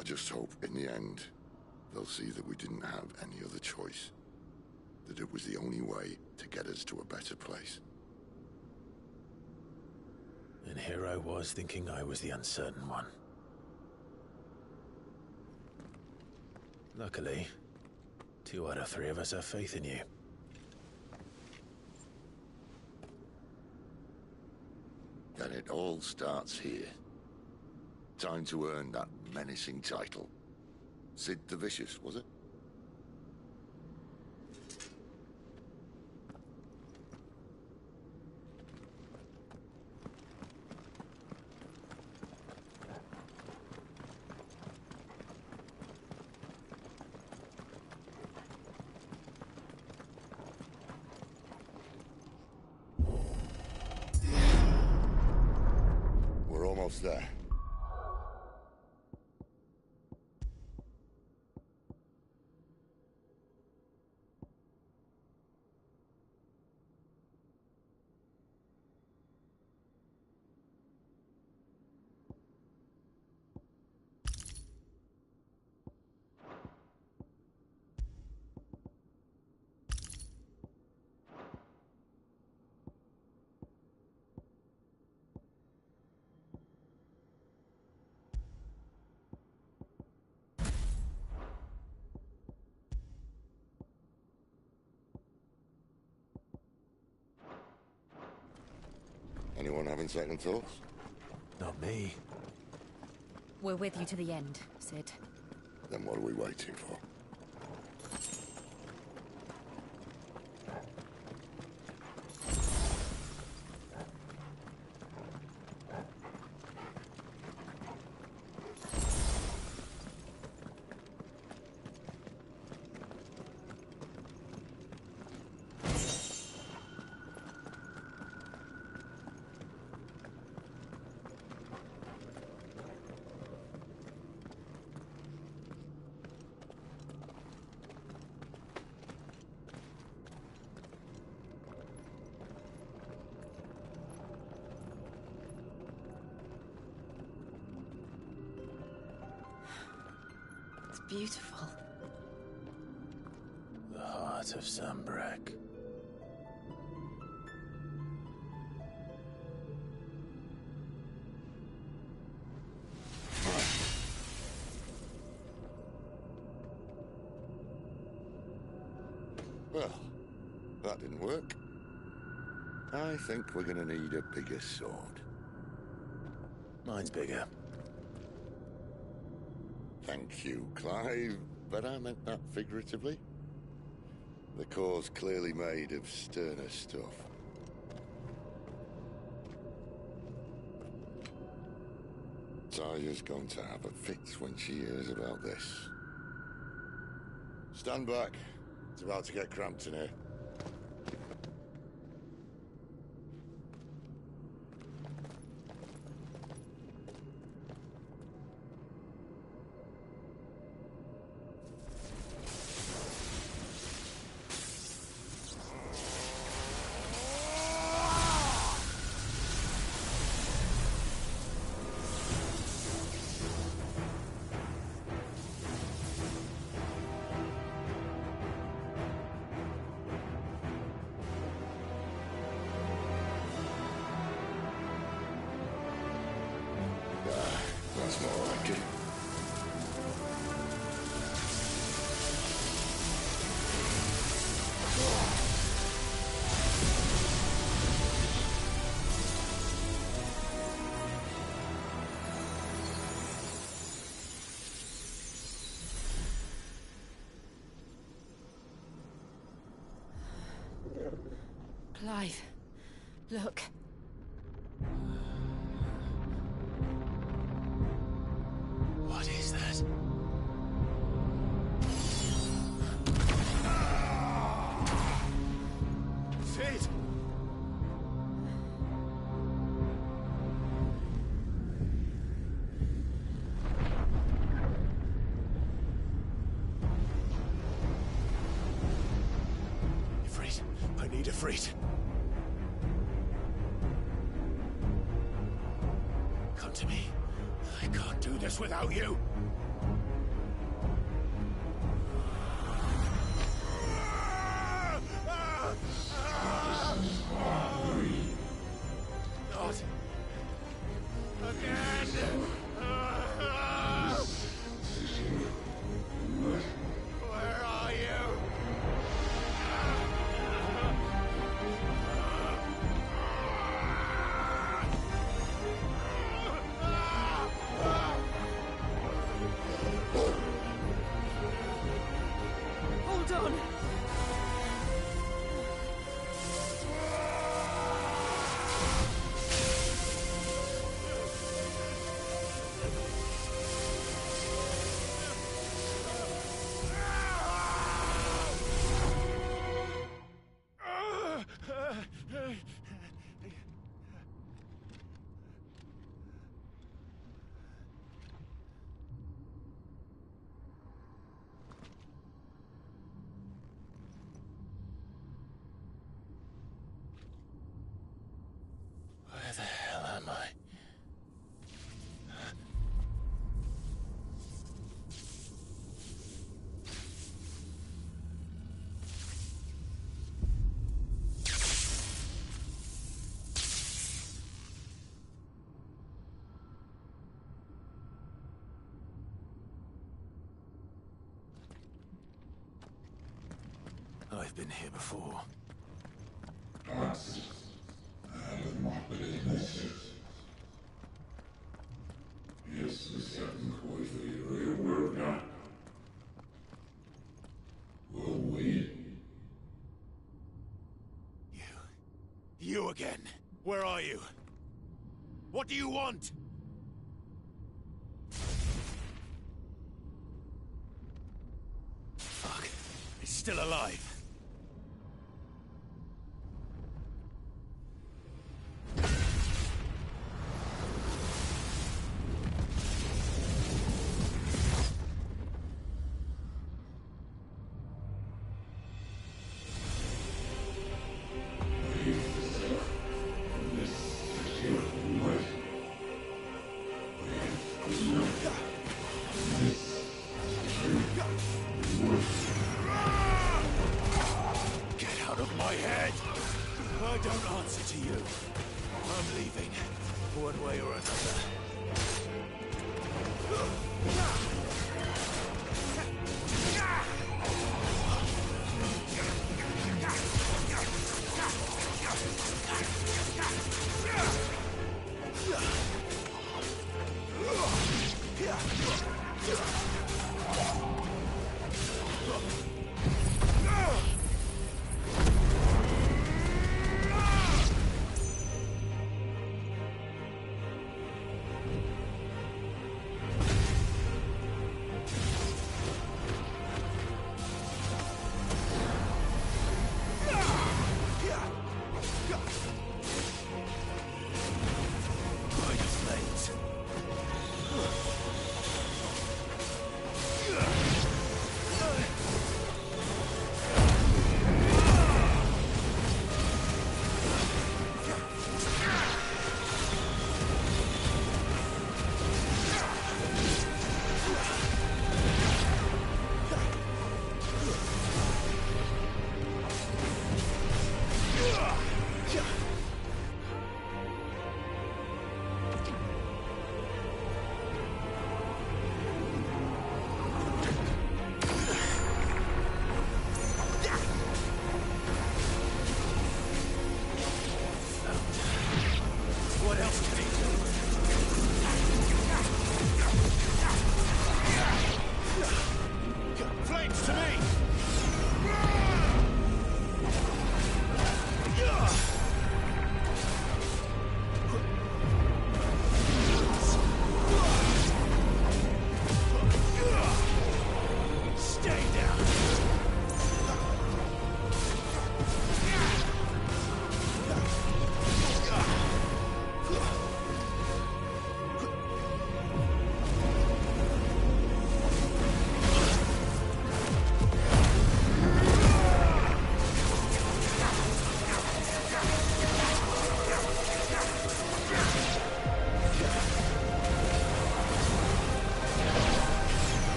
I just hope, in the end, they'll see that we didn't have any other choice. That it was the only way to get us to a better place. And here I was thinking I was the uncertain one. Luckily, 2 out of 3 of us have faith in you. And it all starts here. Time to earn that menacing title. Sid the Vicious, was it? We're almost there. Anyone having second thoughts? Not me. We're with you to the end, Sid. Then what are we waiting for? It's beautiful. The heart of Zambrak. Well, that didn't work. I think we're gonna need a bigger sword. Mine's bigger. Thank you, Clive, but I meant that figuratively. The core's clearly made of sterner stuff. Taya's going to have a fit when she hears about this. Stand back. It's about to get cramped in here. Clive, look. What is that? Sid! Ifrit, I need Ifrit. Come to me. I can't do this without you. Not again. Where are you? Hold on! Where the hell am I? I've been here before. You again. Where are you? What do you want? Fuck. It's still alive. Get out of my head! I don't answer to you. I'm leaving, one way or another.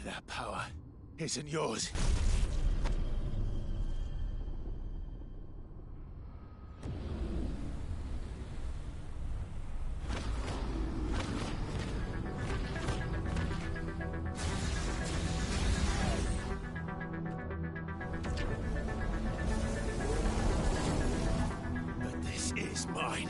That power isn't yours. But this is mine.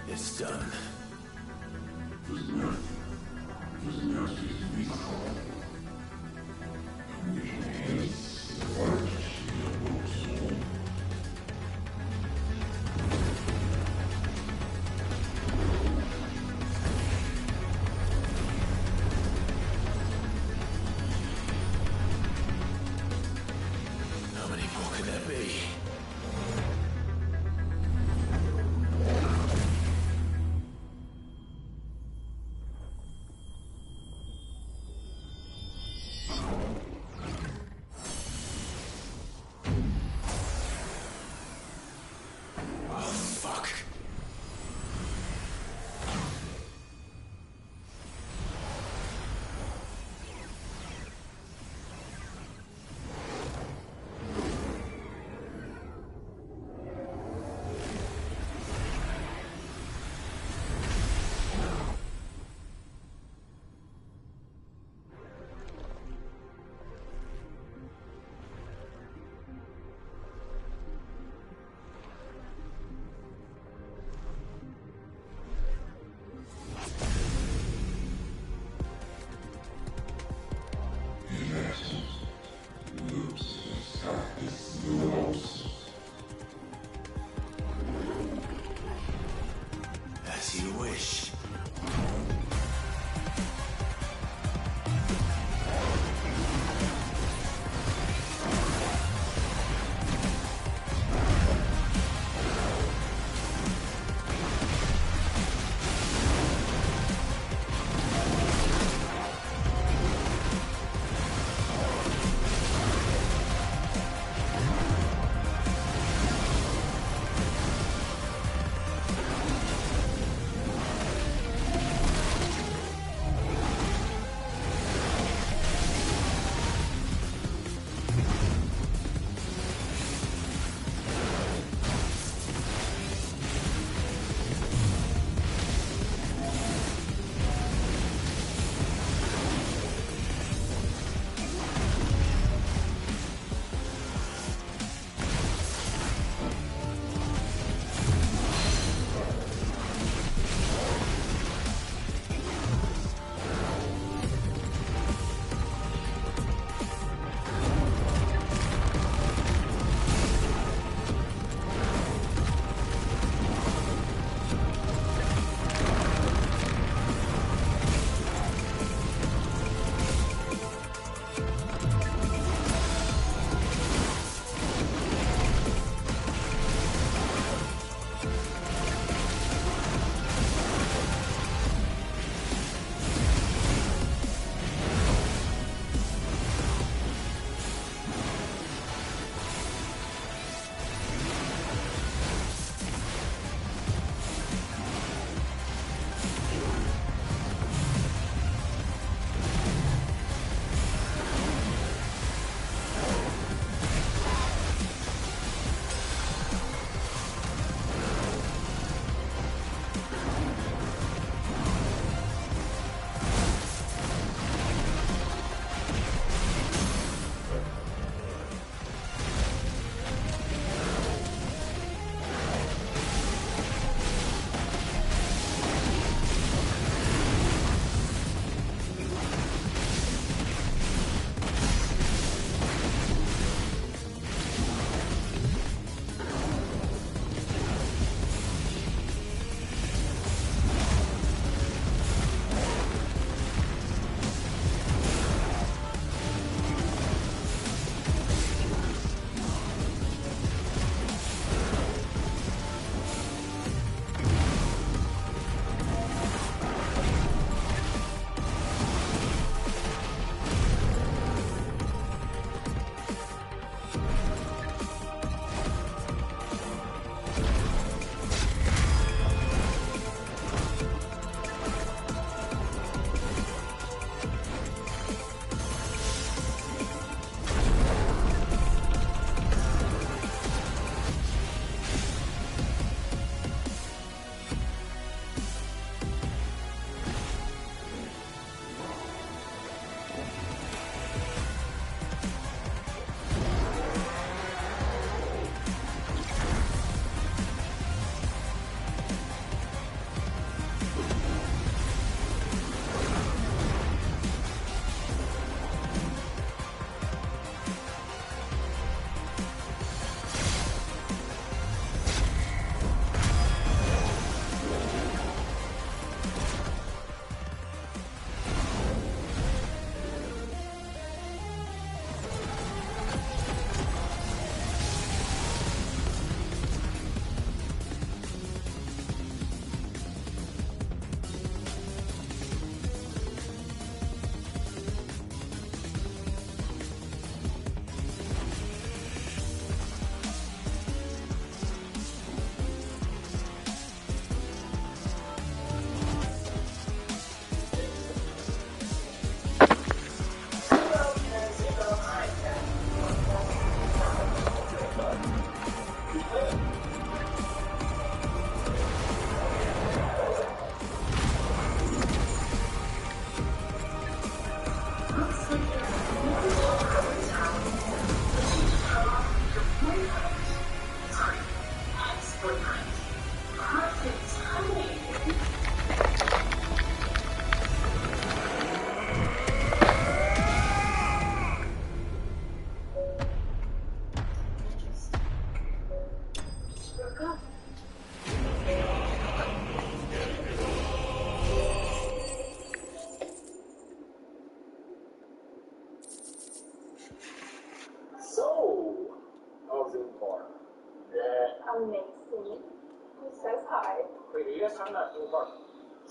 It's done. How many more could there be?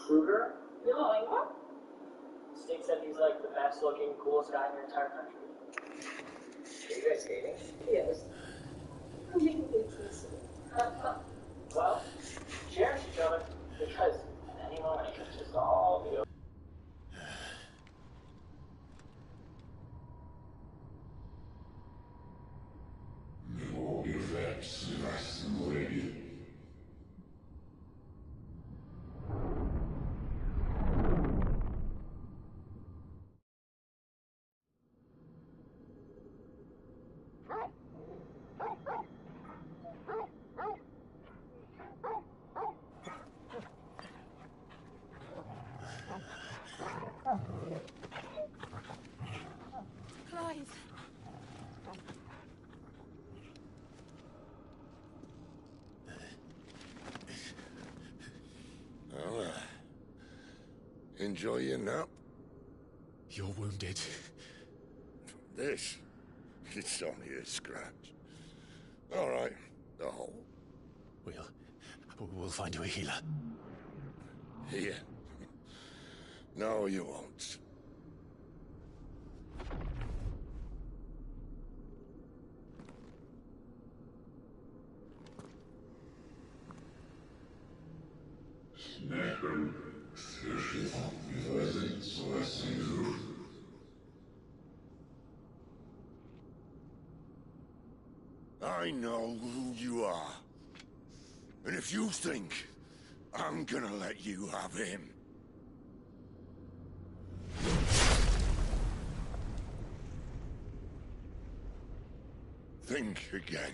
intruder? No, like what? Stig said he's like the best looking, coolest guy in your entire country. Are you guys dating? Yes. I'm making it easy. Well, cherish each other, because at any moment it could just all be over. Clive. Well, enjoy your nap. You're wounded. This? It's only a scratch. All right. Oh. We'll find you a healer. Here. No, you won't. I know who you are. And if you think I'm gonna let you have him... think again.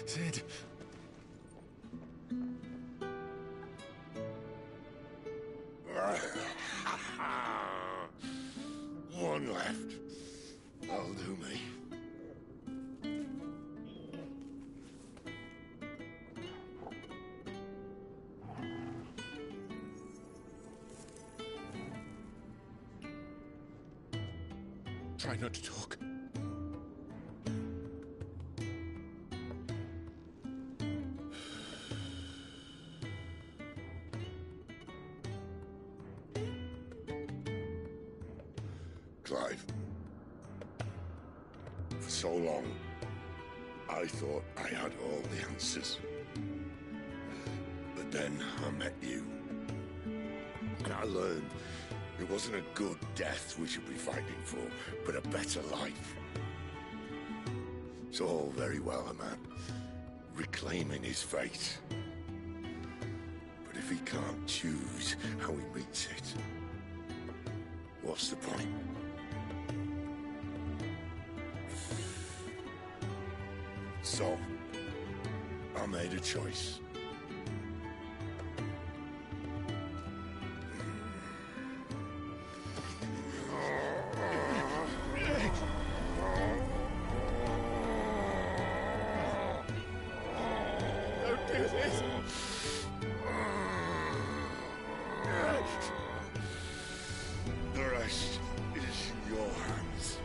Sid. One left. That'll do me. Try not to talk. Clive. For so long, I thought I had all the answers. But then I met you. And I learned it wasn't a good death we should be fighting for, but a better life. It's all very well, a man reclaiming his fate. But if he can't choose how he meets it, what's the point? So, I made a choice. Don't do this! The rest is in your hands.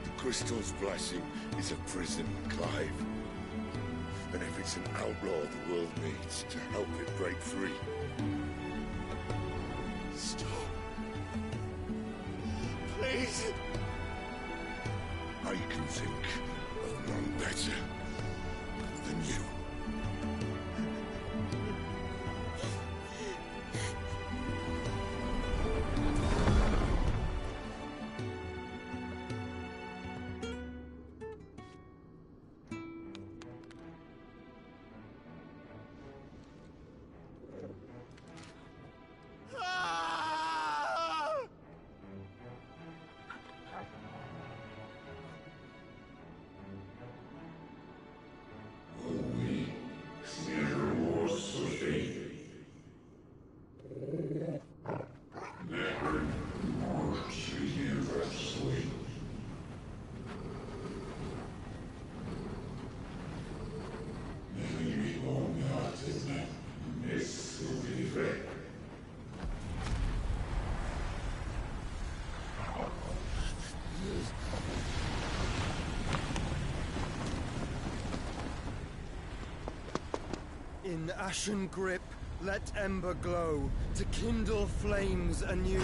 The crystal's blessing is a prison, Clive. And if it's an outlaw the world needs to help it break free... Stop. Please. I can think of none better than you. In ashen grip, let ember glow, to kindle flames anew.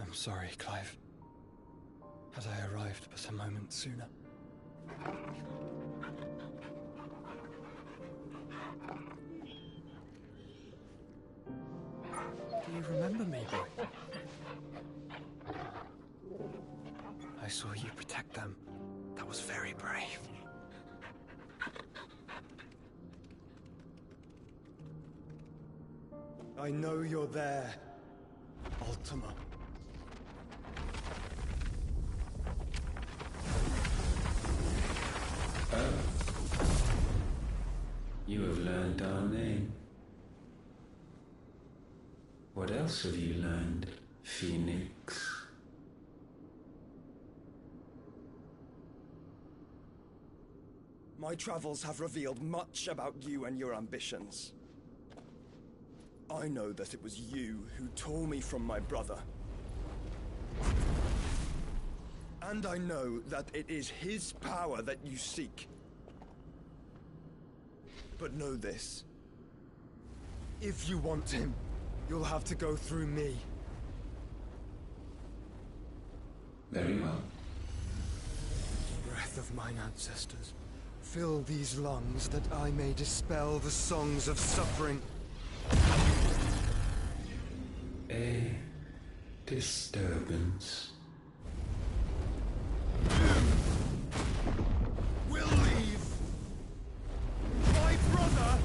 I'm sorry, Clive. Had I arrived but a moment sooner. Do you remember me, boy? I saw you protect them. That was very brave. I know you're there, Ultima. You have learned our name. What else have you learned, Phoenix? My travels have revealed much about you and your ambitions. I know that it was you who tore me from my brother. And I know that it is his power that you seek. But know this. If you want him, you'll have to go through me. Very well. Breath of mine ancestors, fill these lungs that I may dispel the songs of suffering. A disturbance. We'll leave. My brother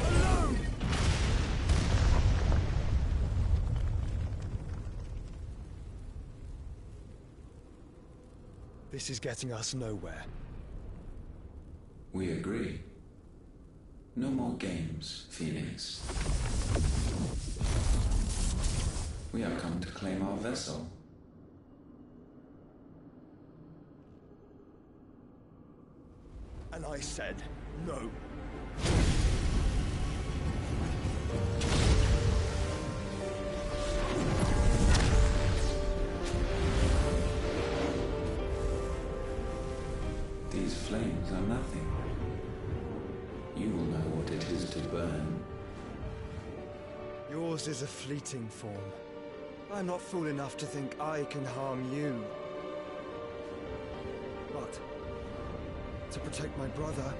alone. This is getting us nowhere. We agree. No more games, Phoenix. We have come to claim our vessel. And I said no. These flames are nothing. You will know what it is to burn. Yours is a fleeting form. I'm not fool enough to think I can harm you. But to protect my brother,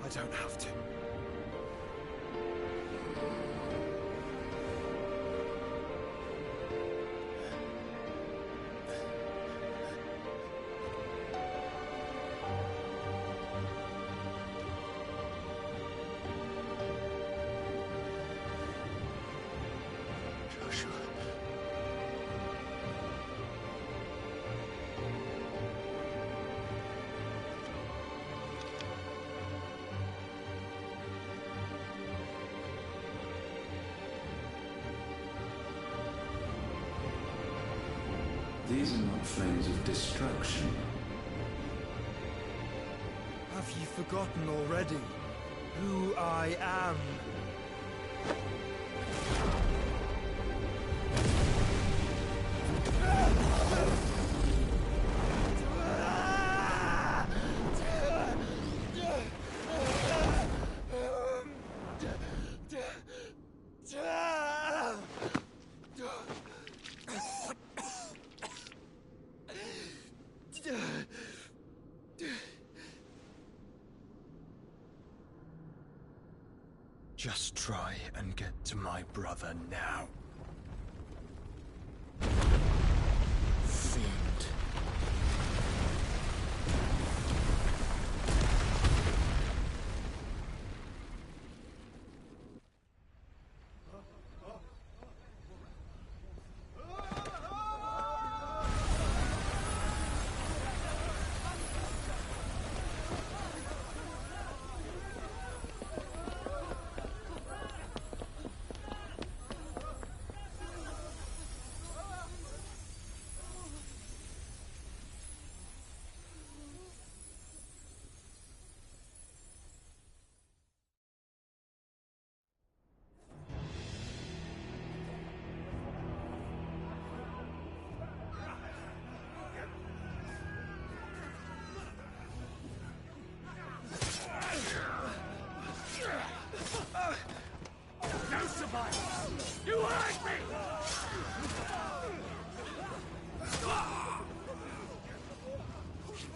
I don't have to. These are not flames of destruction. Have you forgotten already who I am? Just try and get to my brother now. Fiend.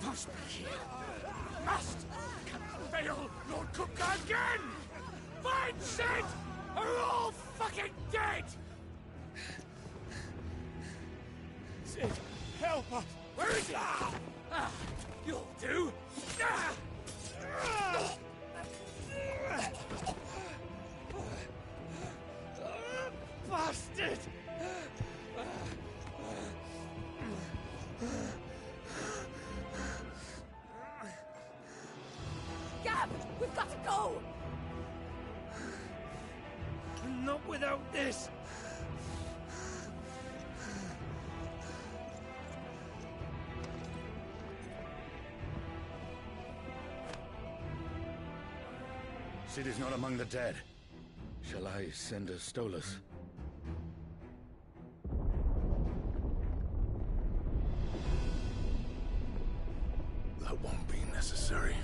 must be here. Must! Can fail Lord Kupka again! Find Sid! Are all fucking dead! Sid, help us! Where is he? You'll do! Bastard! Gab, we've got to go! Not without this! Sid is not among the dead. Shall I send a Stolas? That won't be necessary.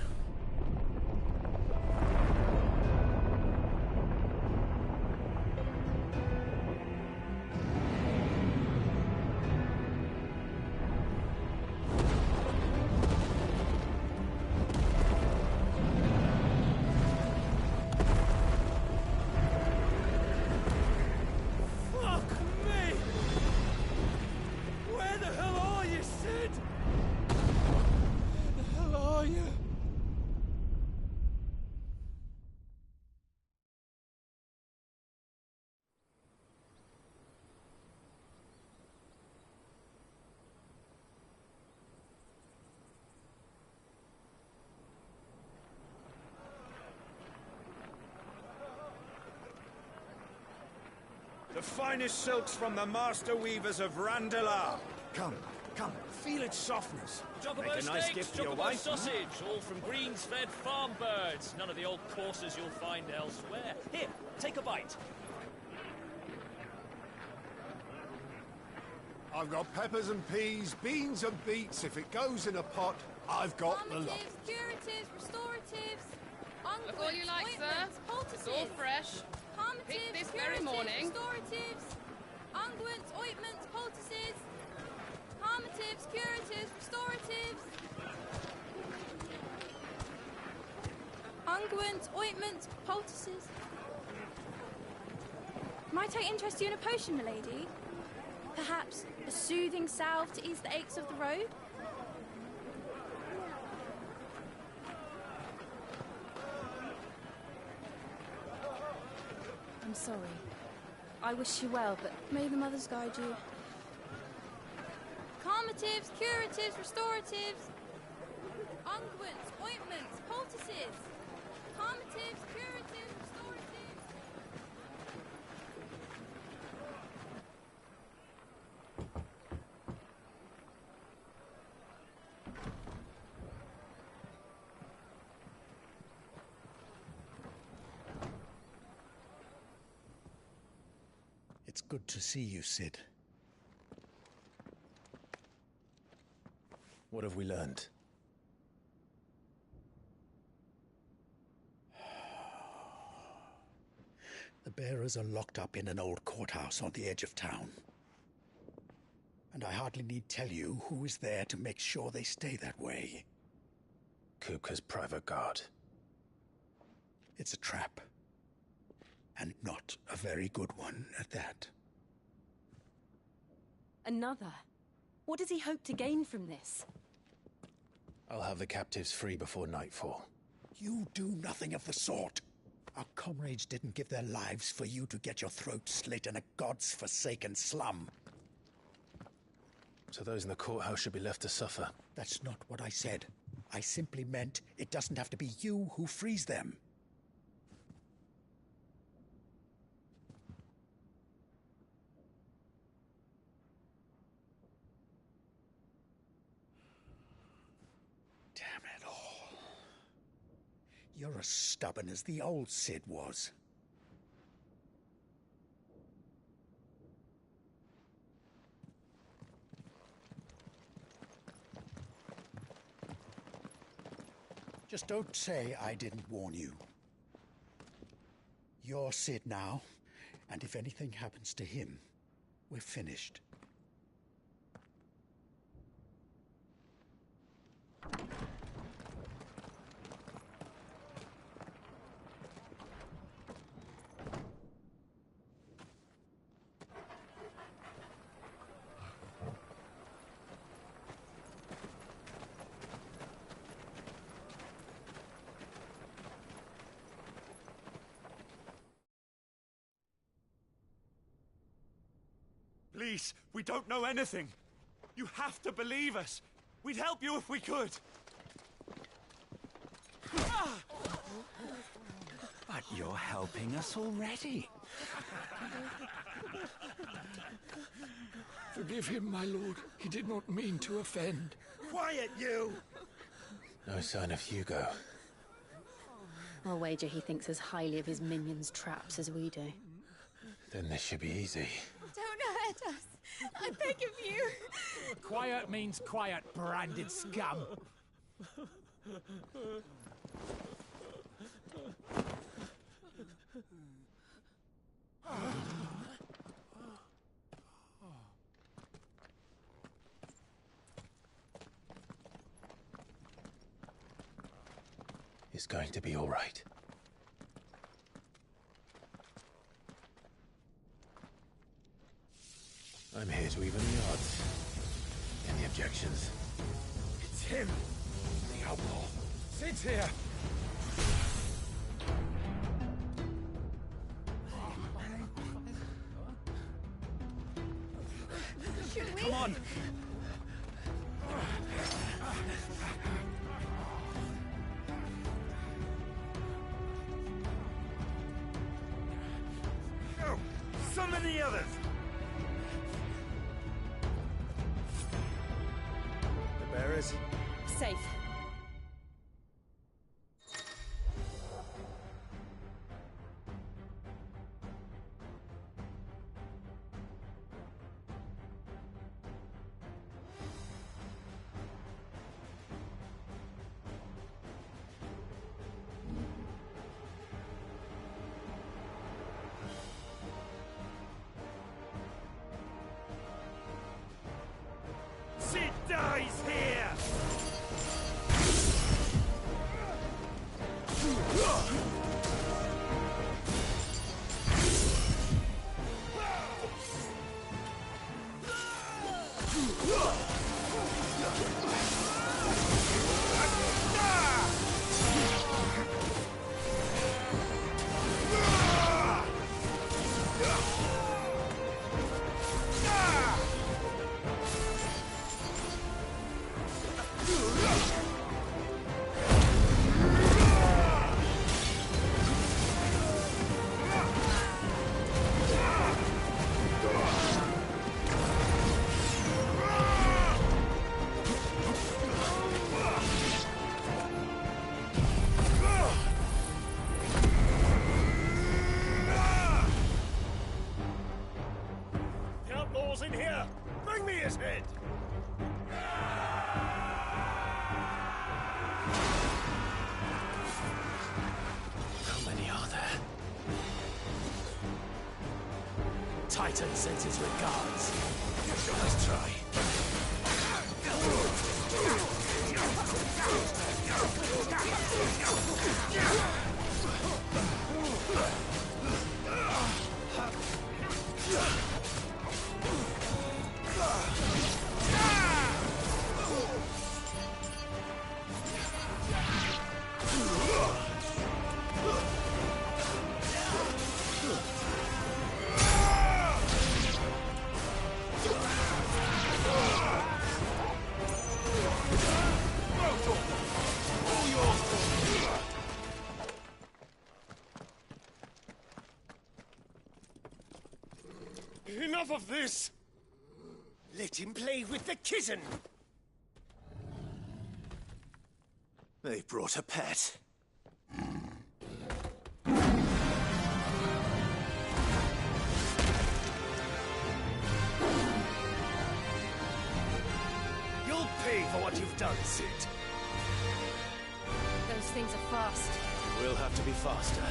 Fuck me! Where the hell are you, Sid? Where the hell are you? The finest silks from the master weavers of Randalar. Come, come, feel its softness. Chocobo Make a nice steaks, gift for your chocobo wife. sausage, all from greens-fed farm birds. None of the old courses you'll find elsewhere. Here, take a bite. I've got peppers and peas, beans and beets. If it goes in a pot, I've got the lot. Curatives, restoratives, Look all you like, sir. It's all fresh. Picked this very morning. Restoratives, unguents, ointments, poultices, calmatives, curatives, restoratives, unguents, ointments, poultices. Might I interest you in a potion, milady? Perhaps a soothing salve to ease the aches of the road? I'm sorry. I wish you well, but may the mothers guide you. Calmatives, curatives, restoratives, unguents, ointments, poultices. Calmatives, curatives, restoratives. It's good to see you, Sid. What have we learned? The bearers are locked up in an old courthouse on the edge of town. And I hardly need tell you who is there to make sure they stay that way. Kupka's private guard. It's a trap. And not a very good one at that. Another? What does he hope to gain from this? I'll have the captives free before nightfall. You do nothing of the sort. Our comrades didn't give their lives for you to get your throat slit in a god's-forsaken slum. So those in the courthouse should be left to suffer. That's not what I said. I simply meant it doesn't have to be you who frees them. Damn it all. You're as stubborn as the old Sid was. Just don't say I didn't warn you. You're Sid now, and if anything happens to him, we're finished. police. We don't know anything. You have to believe us. We'd help you if we could. But you're helping us already. Forgive him, my lord. He did not mean to offend. Quiet, you! No sign of Hugo. I'll wager he thinks as highly of his minions' traps as we do. Then this should be easy. Don't hurt us. I beg of you. Quiet means quiet, branded scum. It's going to be all right. I'm here to even the odds. Any objections? It's him, the outlaw. Sit here. Should we? Come on. Go! Summon the others! The bearers? Safe. Sid dies here! The outlaw's in here! Bring me his head! How many are there? Titan sends his regards. Let's try. Enough of this! Let him play with the kitten! They've brought a pet. You'll pay for what you've done, Sid. Those things are fast. We'll have to be faster.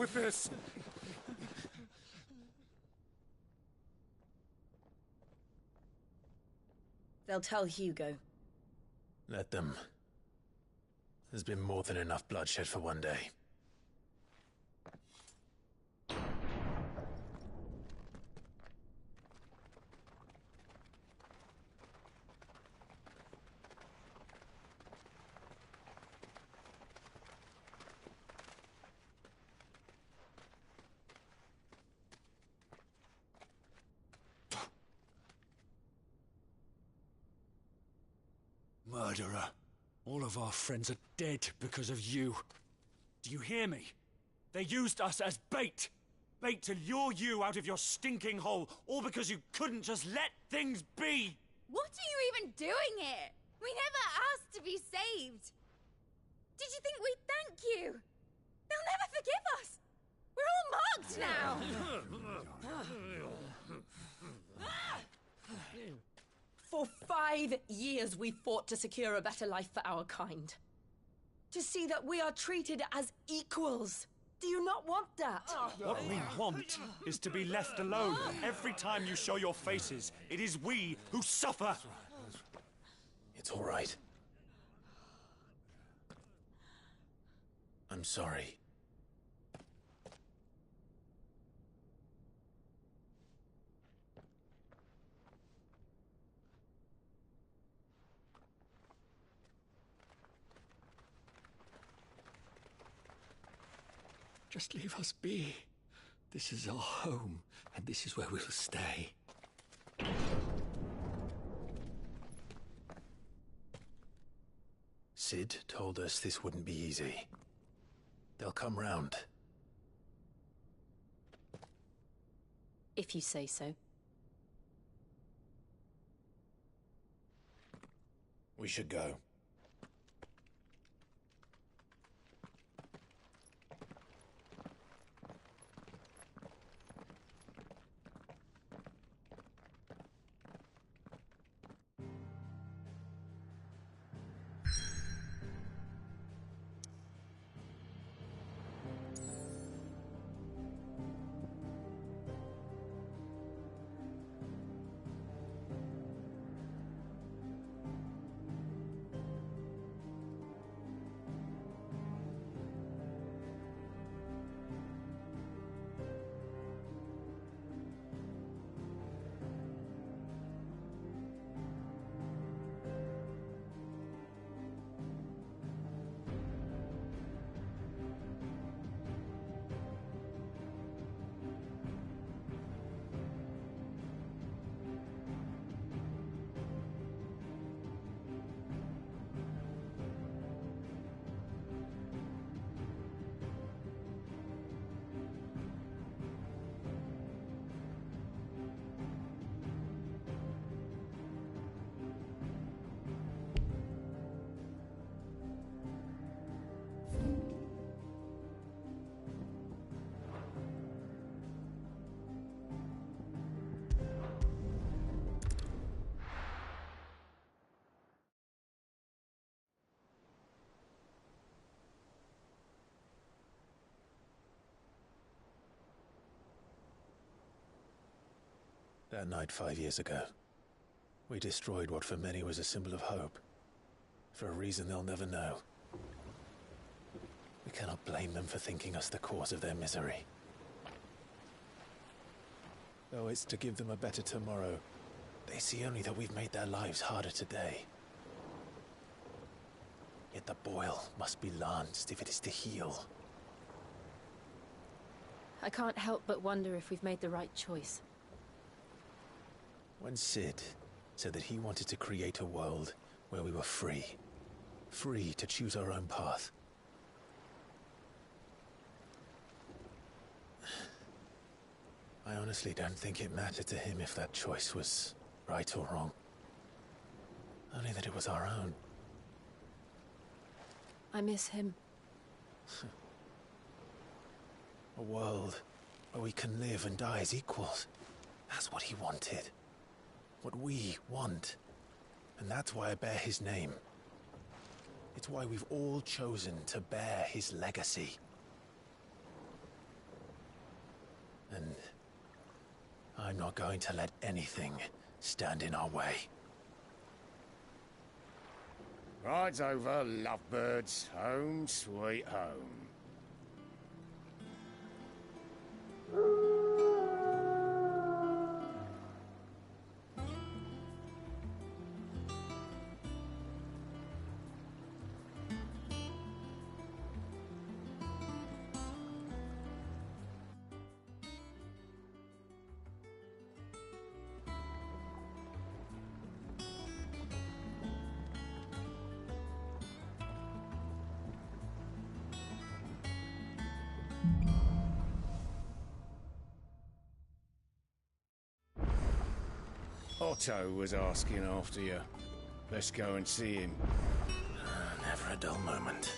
with this! They'll tell Hugo. Let them. There's been more than enough bloodshed for one day. Murderer. All of our friends are dead because of you. Do you hear me? They used us as bait. Bait to lure you out of your stinking hole, all because you couldn't just let things be. What are you even doing here? We never asked to be saved. Did you think we'd thank you? They'll never forgive us. We're all marked now. For 5 years we fought to secure a better life for our kind. To see that we are treated as equals. Do you not want that? What we want is to be left alone. Every time you show your faces, it is we who suffer. It's all right. I'm sorry. Just leave us be. This is our home, and this is where we'll stay. Sid told us this wouldn't be easy. They'll come round. If you say so. We should go. That night 5 years ago, we destroyed what for many was a symbol of hope. For a reason they'll never know. We cannot blame them for thinking us the cause of their misery. Though it's to give them a better tomorrow, they see only that we've made their lives harder today. Yet the boil must be lanced if it is to heal. I can't help but wonder if we've made the right choice. When Sid said that he wanted to create a world where we were free. Free to choose our own path. I honestly don't think it mattered to him if that choice was right or wrong. Only that it was our own. I miss him. A world where we can live and die as equals. That's what he wanted. What we want. And that's why I bear his name. It's why we've all chosen to bear his legacy. And I'm not going to let anything stand in our way. Ride's over, lovebirds. Home sweet home. Otto was asking after you. Let's go and see him. Never a dull moment.